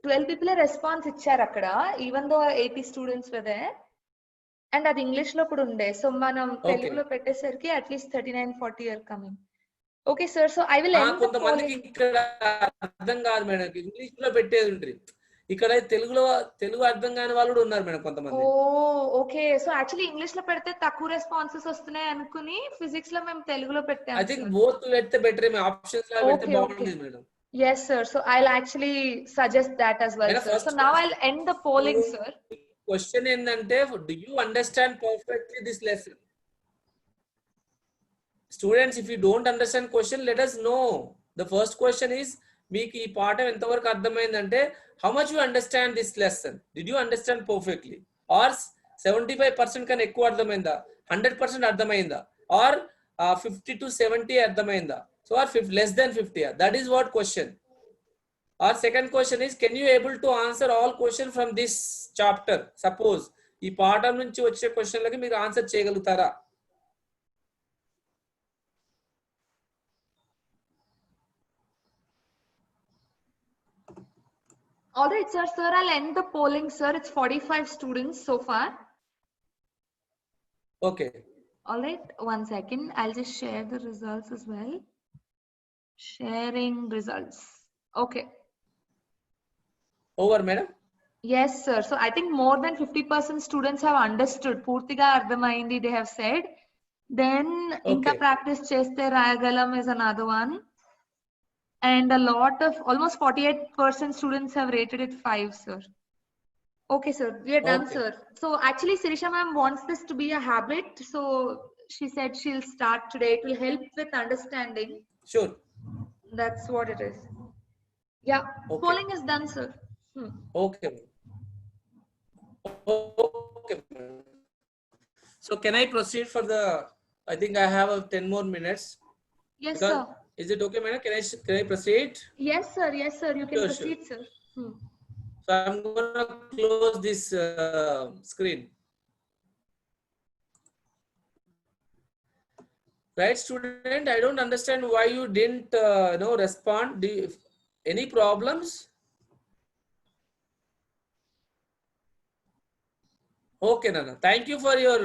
12 people response ఇచ్చారు అక్కడ, even though 80 students వదే. అండ్ అది ఇంగ్లీష్ లో కూడా ఉండే. సో మనం తెలుగులో పెట్టేసరికి at least 39-40 are coming. Okay sir, so I will end the కొంతమందికి ఇక్కడ అర్థం కాదు మేడం. ఇంగ్లీష్ లో పెట్టేది ఉంటుంది, ఇక్కడ తెలుగు అర్థం కాని వాళ్ళు కూడా ఉన్నారు మేడం కొంతమంది. ఓకే. సో యాక్చువల్లీ ఇంగ్లీష్ లో పెడితే తక్కువ రెస్పాన్సెస్ వస్తున్నాయి అనుకుని ఫిజిక్స్ లో మేము తెలుగులో పెట్టాము. ఐ థింక్ బోత్ పెడితే బెటర్. మేము ఆప్షన్స్ లా పెడితే బాగుంటుంది madam. Yes sir, so I'll actually suggest that as well sir. So now I'll end the polling sir. Question ఏంటంటే, do you understand perfectly this lesson? Students, if you don't understand question, let us know. The first question is, మీకు ఈ పాఠం ఎంతవరకు అర్థమైందంటే, how much you understand this lesson? Did you understand perfectly? Or 75% కన్నా ఎక్కువ అర్థమైందా? 100% అర్థమైందా? Or 50 to 70 అర్థమైందా? So or less than 50. That is what question. Our second question is, can you able to answer all question from this chapter? Suppose ఈ పాఠం నుంచి వచ్చే క్వశ్చన్లకి మీరు ఆన్సర్ చేయగలుగుతారా? All right sir, I'll end the polling sir. It's 45 students so far. Okay. All right, one second. I'll just share the results as well. Sharing results. Okay. Over madam? Yes sir, so I think more than 50% students have understood. Purtiga ardhamaindi they have said. Then inka practice cheste rayagalam is another one. And a lot of almost 48% students have rated it 5 sir. Okay sir, we are done sir. So actually Sirisha ma'am wants this to be a habit, so she said she'll start today. It will help with understanding. Sure. That's what it is. Yeah. Polling is done sir. Okay. So can I proceed for the, I think I have 10 more minutes. Yes sir. Is it okay, madam? Can I proceed? Yes, sir. Yes, sir. You can Sure, proceed, sir. So I'm gonna close this screen. Right, student? I don't understand why you didn't respond. Any problems? Okay, Nana. Thank you for your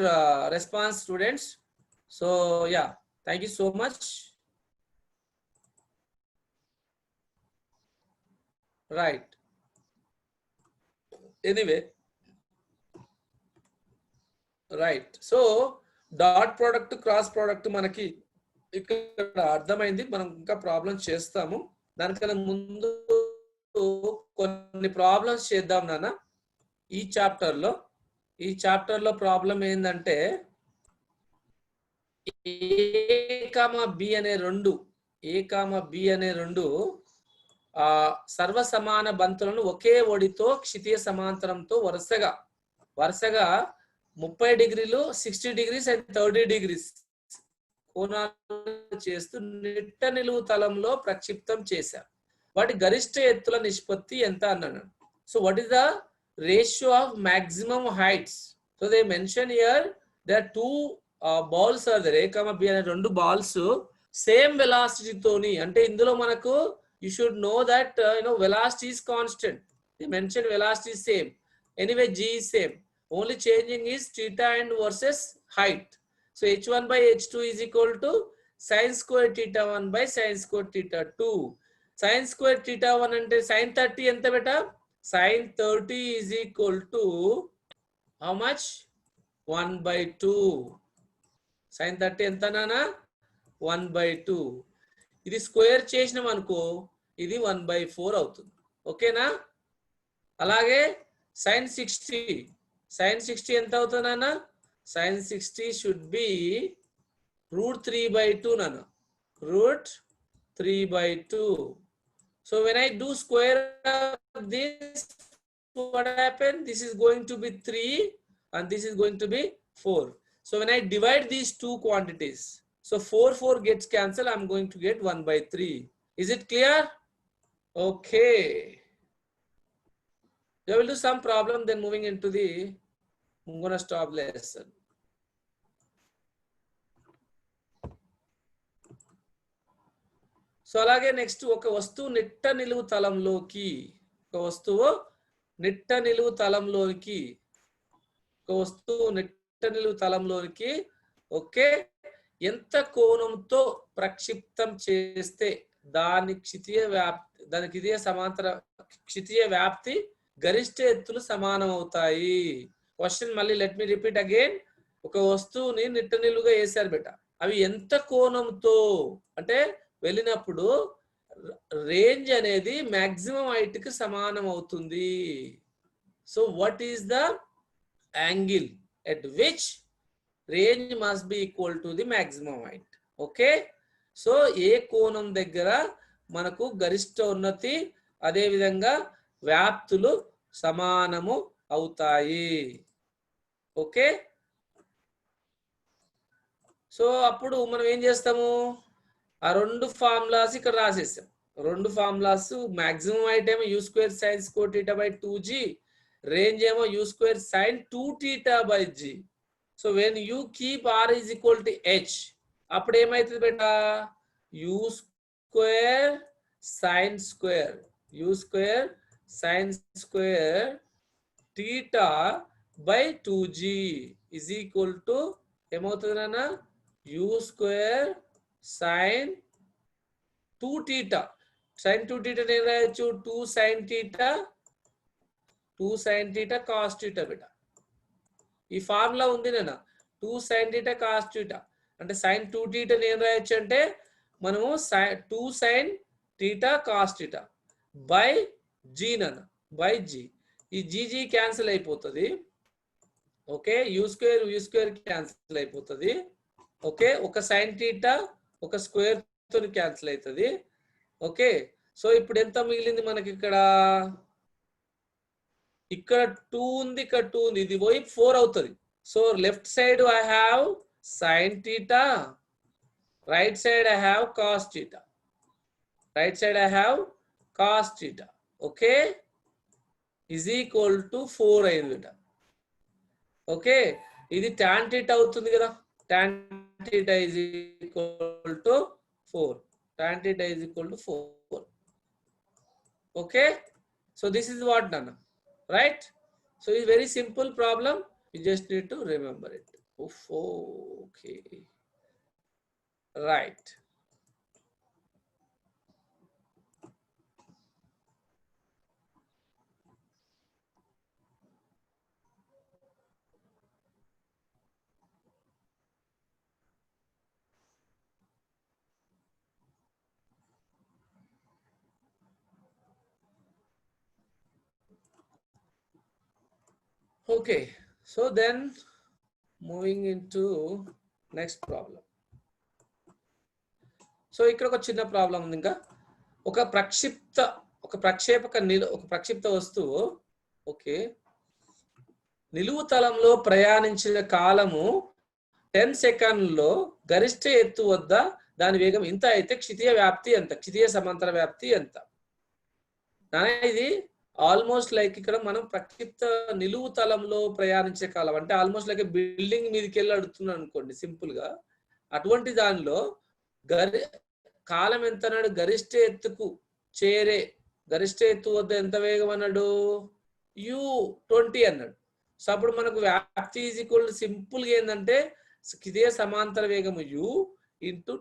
response, students. So yeah, thank you so much. Right. Anyway, right. So dot product cross product మనకి ఇక్కడ అర్థమైంది. మనం ఇంకా problems చేస్తాము. దానికన్నా ముందు కొన్ని problems చేద్దాం నాన్న. ఈ చాప్టర్ లో ప్రాబ్లం ఏంటంటే ఏ కామ బి అనే రెండు సర్వసమాన బంతులను ఒకే ఒడితో క్షితీయ సమాంతరంతో వరుసగా 30 డిగ్రీలు, 60 degrees అండ్ 30 degrees కోణాలు చేస్తూ నిట్ట నిలువు తలంలో ప్రక్షిప్తం చేశారు. వాటి గరిష్ట ఎత్తుల నిష్పత్తి ఎంత అన్నాను. So what is the ratio of maximum heights? So they mention here there are 2 balls are there. A, B అనే 2 balls సేమ్ వెలాసిటీ తోని, అంటే ఇందులో మనకు you should know that velocity is constant. They mentioned velocity is same. Anyway, g is same. Only changing is theta and versus height. So h1 by h2 is equal to sin square theta 1 by sin square theta 2. Sin square theta 1 ante sin 30 enta beta? Sin 30 is equal to how much? 1 by 2. Sin 30 enta nana? 1 by 2. ఇది square చేసినాం అనుకో, ఇది 1/4 అవుతుంది. ఓకేనా? అలాగే sin 60 ఎంత అవుతుంది నాన్న? sin 60 should be √3/2 నాన్న. √3/2. So when I do square of this, what happened? This is going to be 3 and this is going to be 4. So when I divide these two quantities, so 4 gets cancelled. I'm going to get 1/3. Is it clear? Okay. I will do some problem, then moving into the, I'm going to stop lesson. So అలాగే next ఒక వస్తువు నిట్ట నిలువు తలంలోకి okay ఎంత కోణంతో ప్రక్షిప్తం చేస్తే దాని క్షితీయ వ్యాప్తి గరిష్ట ఎత్తులు సమానం అవుతాయి. క్వశ్చన్ మళ్ళీ లెట్ మీ రిపీట్ అగైన్. ఒక వస్తువుని నిట్ట నిలువుగా వేసారు బెట, అవి ఎంత కోణంతో అంటే వెళ్ళినప్పుడు రేంజ్ అనేది మాక్సిమం హైట్ కి సమానం అవుతుంది. So what is the angle at which range must be equal to the maximum height? Okay, so ఏ కోణం దగ్గర మనకు గరిష్ట ఉన్నతి అదే విధంగా వ్యాప్తులు సమానము అవుతాయి. ఓకే, సో అప్పుడు మనం ఏం చేస్తాము, ఆ 2 ఫార్ములాస్ ఇక్కడ రాసేసాం. 2 ఫార్ములాస్, మాక్సిమం హైట్ ఏమో u² sin square theta by 2g, range ఏమో u² sin 2 theta by g. So when you keep r is equal to h, అప్పుడు ఏమైతుంది బేటా, u² sin square theta by 2g is equal to ఏమవుతుంది నాన్న, u² sin 2 theta. sin 2 theta నేను రాయొచ్చు 2 sin theta cos theta బేట. ఈ formula ఉంది నాన్న, 2 sin theta cos theta అంటే sin 2 theta నేను రాయొచ్చు అంటే మనము 2 sin theta cos theta by g నాన్న, by g. ఈ g క్యాన్సిల్ అయిపోతుంది. ఓకే, u² క్యాన్సిల్ అయిపోతుంది. ఓకే, ఒక sin theta ఒక స్క్వేర్ తో క్యాన్సిల్ అవుతుంది. ఓకే, సో ఇప్పుడు ఎంత మిగిలింది మనకి, ఇక్కడ 2 ఉంది, ఇక్కడ 2 ఉంది, ఇది పోయి 4 అవుతుంది. So left side I have sin theta, right side I have cos theta. Right side I have cos theta. Okay, is equal to 4 అయింది బేట. ఓకే, ఇది tan theta అవుతుంది కదా. Tan theta is equal to 4. Tan theta is equal to 4. Okay, so this is what done, right? So it's very simple problem. You just need to remember it. Oof, okay, right. Okay, so then moving into next problem. So ఇక్కడ ఒక చిన్న problem ఉంది. ఇంకా ఒక ప్రక్షిప్త వస్తువు okay నిలువు తలంలో ప్రయాణించిన కాలము 10 సెకండ్లలో గరిష్ట ఎత్తు వద్ద దాని వేగం ఇంత అయితే క్షితీయ వ్యాప్తి ఎంత, క్షితీయ సమాంతర వ్యాప్తి ఎంత? ఇది ఆల్మోస్ట్ లైక్ ఇక్కడ మనం ప్రక్షిప్త నిలువు తలంలో ప్రయాణించే కాలం అంటే ఆల్మోస్ట్ లైక్ బిల్డింగ్ మీదకి వెళ్ళి అడుగుతున్నాను అనుకోండి సింపుల్ గా. అటువంటి దానిలో కాలం ఎంత అన్నాడు, గరిష్ట ఎత్తుకు చేరే గరిష్ట ఎత్తు వద్ద ఎంత వేగం అన్నాడు, u20 అన్నాడు. సో అప్పుడు మనకు వ్యాప్తి ఈజ్ ఈక్వల్ సింపుల్ గా ఏంటంటే ఇదే సమాంతర వేగము u ఇంటూ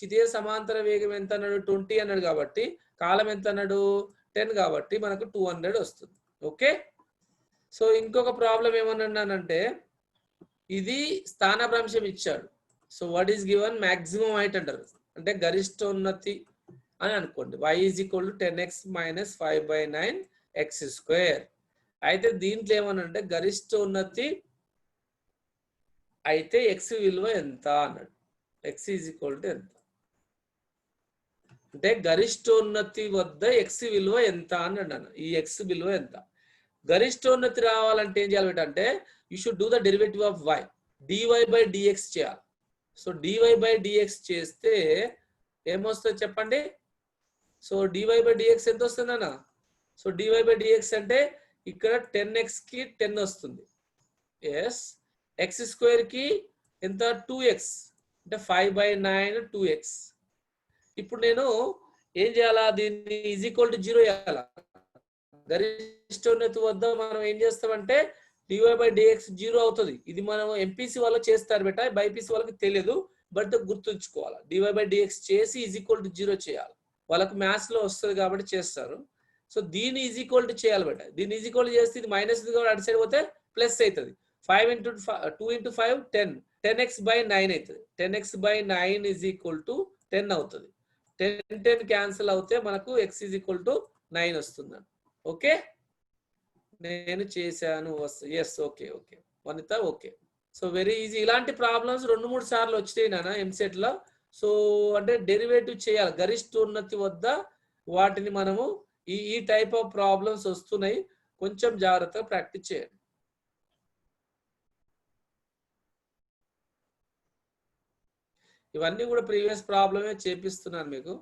ఇదే సమాంతర వేగం ఎంత అన్నాడు 20 అన్నాడు కాబట్టి కాలం ఎంత అన్నాడు 10 కాబట్టి మనకు 200 వస్తుంది. ఓకే, సో ఇంకొక ప్రాబ్లం ఏమన్నానంటే ఇది స్థానభ్రంశం ఇచ్చాడు. So what is given maximum height అంటారు అంటే గరిష్టోన్నతి అని అనుకోండి. y is equal to 10x minus 5/9 x². అయితే దీంట్లో ఏమనంటే గరిష్టోన్నతి అయితే x విలువ ఎంత అన్నాడు. x ఈజ్ ఈక్వల్ టు ఎంత అంటే గరిష్టోన్నతి వద్ద x విలువ ఎంత అని అన్నాను. ఈ x విలువ ఎంత? గరిష్టోన్నతి రావాలంటే ఏం చేయాలి అంటే you should do the derivative of y, dy/dx చేయాలి. సో dy/dx చేస్తే ఏమొస్తుంది చెప్పండి? సో dy/dx ఎంత వస్తుంది అన్న? సో dy/dx అంటే ఇక్కడ 10x కి 10 వస్తుంది. ఎస్, x² కి ఎంత 2x అంటే 5/9 2x. ఇప్పుడు నేను ఏం చేయాలా, దీన్ని ఈజ్ ఈక్వల్ టు 0 చేయాలా. గరిష్టోన్నతి వద్ద మనం ఏం చేస్తామంటే dy/dx 0 అవుతుంది. ఇది మనం ఎంపీసీ వాళ్ళు చేస్తారు బెట, బైపీసీ వాళ్ళకి తెలియదు, బట్ గుర్తుంచుకోవాలి. dy/dx చేసి ఈజ్ ఈక్వల్ టు 0 చేయాలి. వాళ్ళకి మ్యాథ్స్ లో వస్తుంది కాబట్టి చేస్తారు. సో దీన్ని ఈజ్ ఈక్వల్ టు చేయాలి బెట. దీన్ని ఈజ్ ఈక్వల్ చేస్తే ఇది మైనస్ అటు సైడ్ పోతే ప్లస్ అవుతుంది. 5 × 2 × 5 10, 10x/9 అవుతుంది. 10x/9 ఈజ్ ఈక్వల్ టు 10 అవుతుంది. 10 క్యాన్సిల్ అవుతే మనకు x ఈజ్ ఈక్వల్ టు 9 వస్తుంది. ఓకే, నేను చేశాను. ఎస్, ఓకే ఓకే వనిత, ఓకే. So very easy. ఇలాంటి ప్రాబ్లమ్స్ 2-3 సార్లు వచ్చినాయి నాన్న ఎంసెట్ లో. సో అంటే డెరివేటివ్ చేయాలి గరిష్టోన్నతి వద్ద వాటిని మనము ఈ టైప్ ఆఫ్ ప్రాబ్లమ్స్ వస్తున్నాయి. కొంచెం జాగ్రత్తగా ప్రాక్టీస్ చేయండి. ఇవన్నీ కూడా ప్రీవియస్ ప్రాబ్లమే చేపిస్తున్నాను మీకు.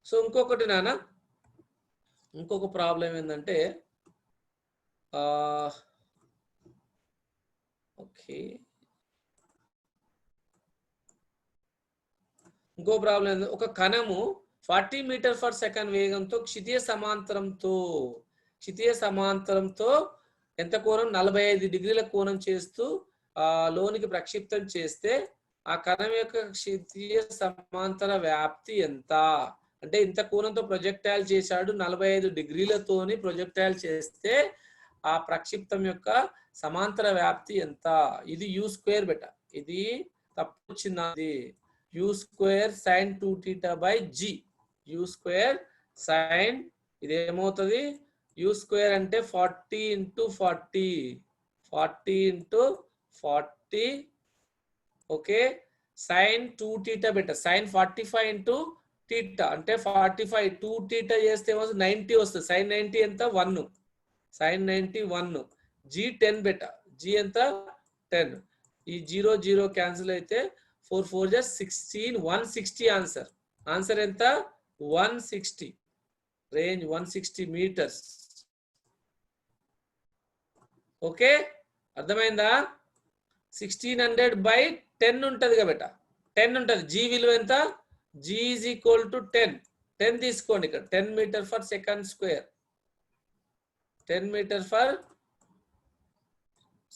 సో ఇంకొకటి నాన్న, ఇంకొక ప్రాబ్లం ఏంటంటే ఓకే ఇంకో ప్రాబ్లం ఏంటంటే ఒక కణము 40 m/s వేగంతో క్షితీయ సమాంతరంతో ఎంత కోణం 45 డిగ్రీల కోణం చేస్తూ లోనికి ప్రక్షిప్తం చేస్తే ఆ కణం యొక్క క్షితీయ సమాంతర వ్యాప్తి ఎంత అంటే ఇంత కోణంతో ప్రొజెక్టైల్ చేశాడు, 45 డిగ్రీలతోని ప్రొజెక్టైల్ చేస్తే ఆ ప్రక్షిప్తం యొక్క సమాంతర వ్యాప్తి ఎంత? ఇది u² బెట, ఇది తప్పు వచ్చింది. u² sin 2θ/g, u² sin ఇదేమవుతుంది u² అంటే 40 × 40, 40 × 40 ఓకే sin 2θ బెట, sin 45 × θ అంటే 45 2θ చేస్తే 90 వస్తుంది. sin 90 ఎంత 1, sin 90 1, g 10 బెట, G ఎంత 10. ఈ 0 0 క్యాన్సిల్ అయితే 4 4 just 16, 160 ఆన్సర్. ఆన్సర్ ఎంత 160. Range 160 meters. ఓకే, అర్థమైందా? 1600 by 10 ఉంటది కదా, 10 ఉంటది. G విలువ ఎంత? G is equal to 10. 10 తీసుకోండి ఇక్కడ, 10 meter per second square. 10 meter per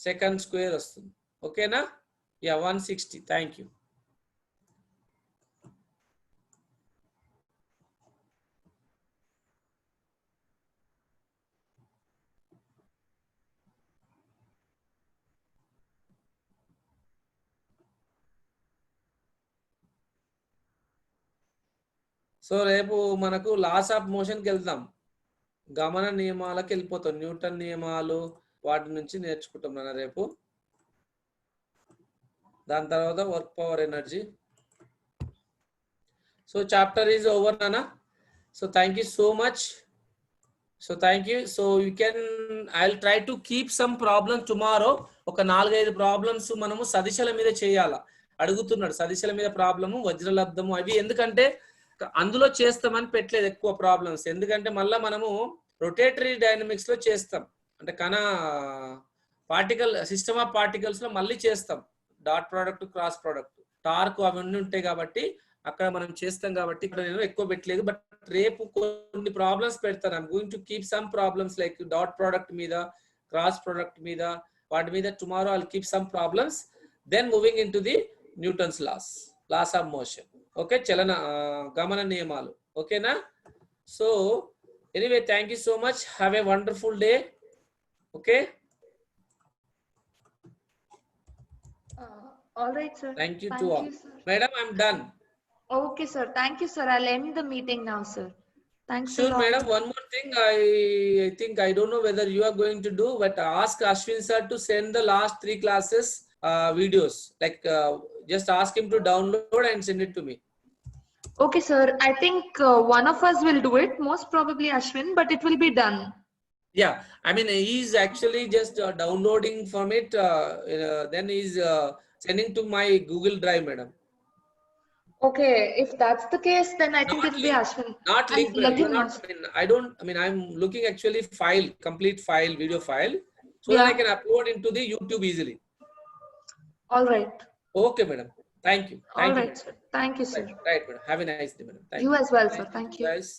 second square వస్తుంది. ఓకేనా? యా 160. Thank you. సో రేపు మనకు లాస్ ఆఫ్ మోషన్కి వెళ్తాం, గమన నియమాలకు వెళ్ళిపోతాం. న్యూటన్ నియమాలు వాటి నుంచి నేర్చుకుంటాం నాన్న రేపు. దాని తర్వాత work power energy. So chapter is over నాన్న. So thank you so much. So thank you. So you can, I will try to keep some problem tomorrow. ఒక 4-5 ప్రాబ్లమ్స్ మనము సదిశల మీద చేయాలా అడుగుతున్నాడు. సదిశల మీద ప్రాబ్లము, వజ్రలబ్ధము అవి ఎందుకంటే అందులో చేస్తామని పెట్టలేదు ఎక్కువ ప్రాబ్లమ్స్. ఎందుకంటే మళ్ళీ మనము రొటేటరీ డైనమిక్స్ లో చేస్తాం, అంటే పార్టికల్ సిస్టమ్ ఆఫ్ పార్టికల్స్ లో మళ్ళీ చేస్తాం. Dot product, cross product, torque అవన్నీ ఉంటాయి కాబట్టి అక్కడ మనం చేస్తాం. కాబట్టి ఇక్కడ నేను ఎక్కువ పెట్టలేదు. బట్ రేపు కొన్ని ప్రాబ్లమ్స్ పెడతాను. I'm going to keep some problems like dot product మీద, క్రాస్ ప్రోడక్ట్ మీద, వాటి మీద tomorrow I'll keep some problems. Then moving into the Newton's laws of motion. Okay, చలన గమన నియమాలు. ఓకేనా? So anyway, thank you so much. Have a wonderful day. Okay, All right, sir. thank you Thank to all. you, sir. Madam, I'm done. Okay, sir. Thank you, sir. I'll end the meeting now, sir. Thanks a Sure, lot. madam. One more thing, I think I don't know whether you are going to do, but ask Ashwin sir to send the last 3 classes videos. Like just ask him to download and send it to me. Okay, sir. I think one of us will do it, most probably Ashwin, but it will be done. Yeah, I mean he's actually just downloading from it. Then he's sending to my Google Drive, madam. Okay, if that's the case, then I think Not it will be link- Ashwin. Not And link, let madam. him Not, I mean, I'm looking actually file, complete file, video file, so that I Yeah. can upload into the YouTube easily. All right. Okay, madam. Thank you. All Thank you. right, sir. Thank you, sir. Right, madam. Have a nice day, madam. Thank You you. as well, sir. Thank you. Guys.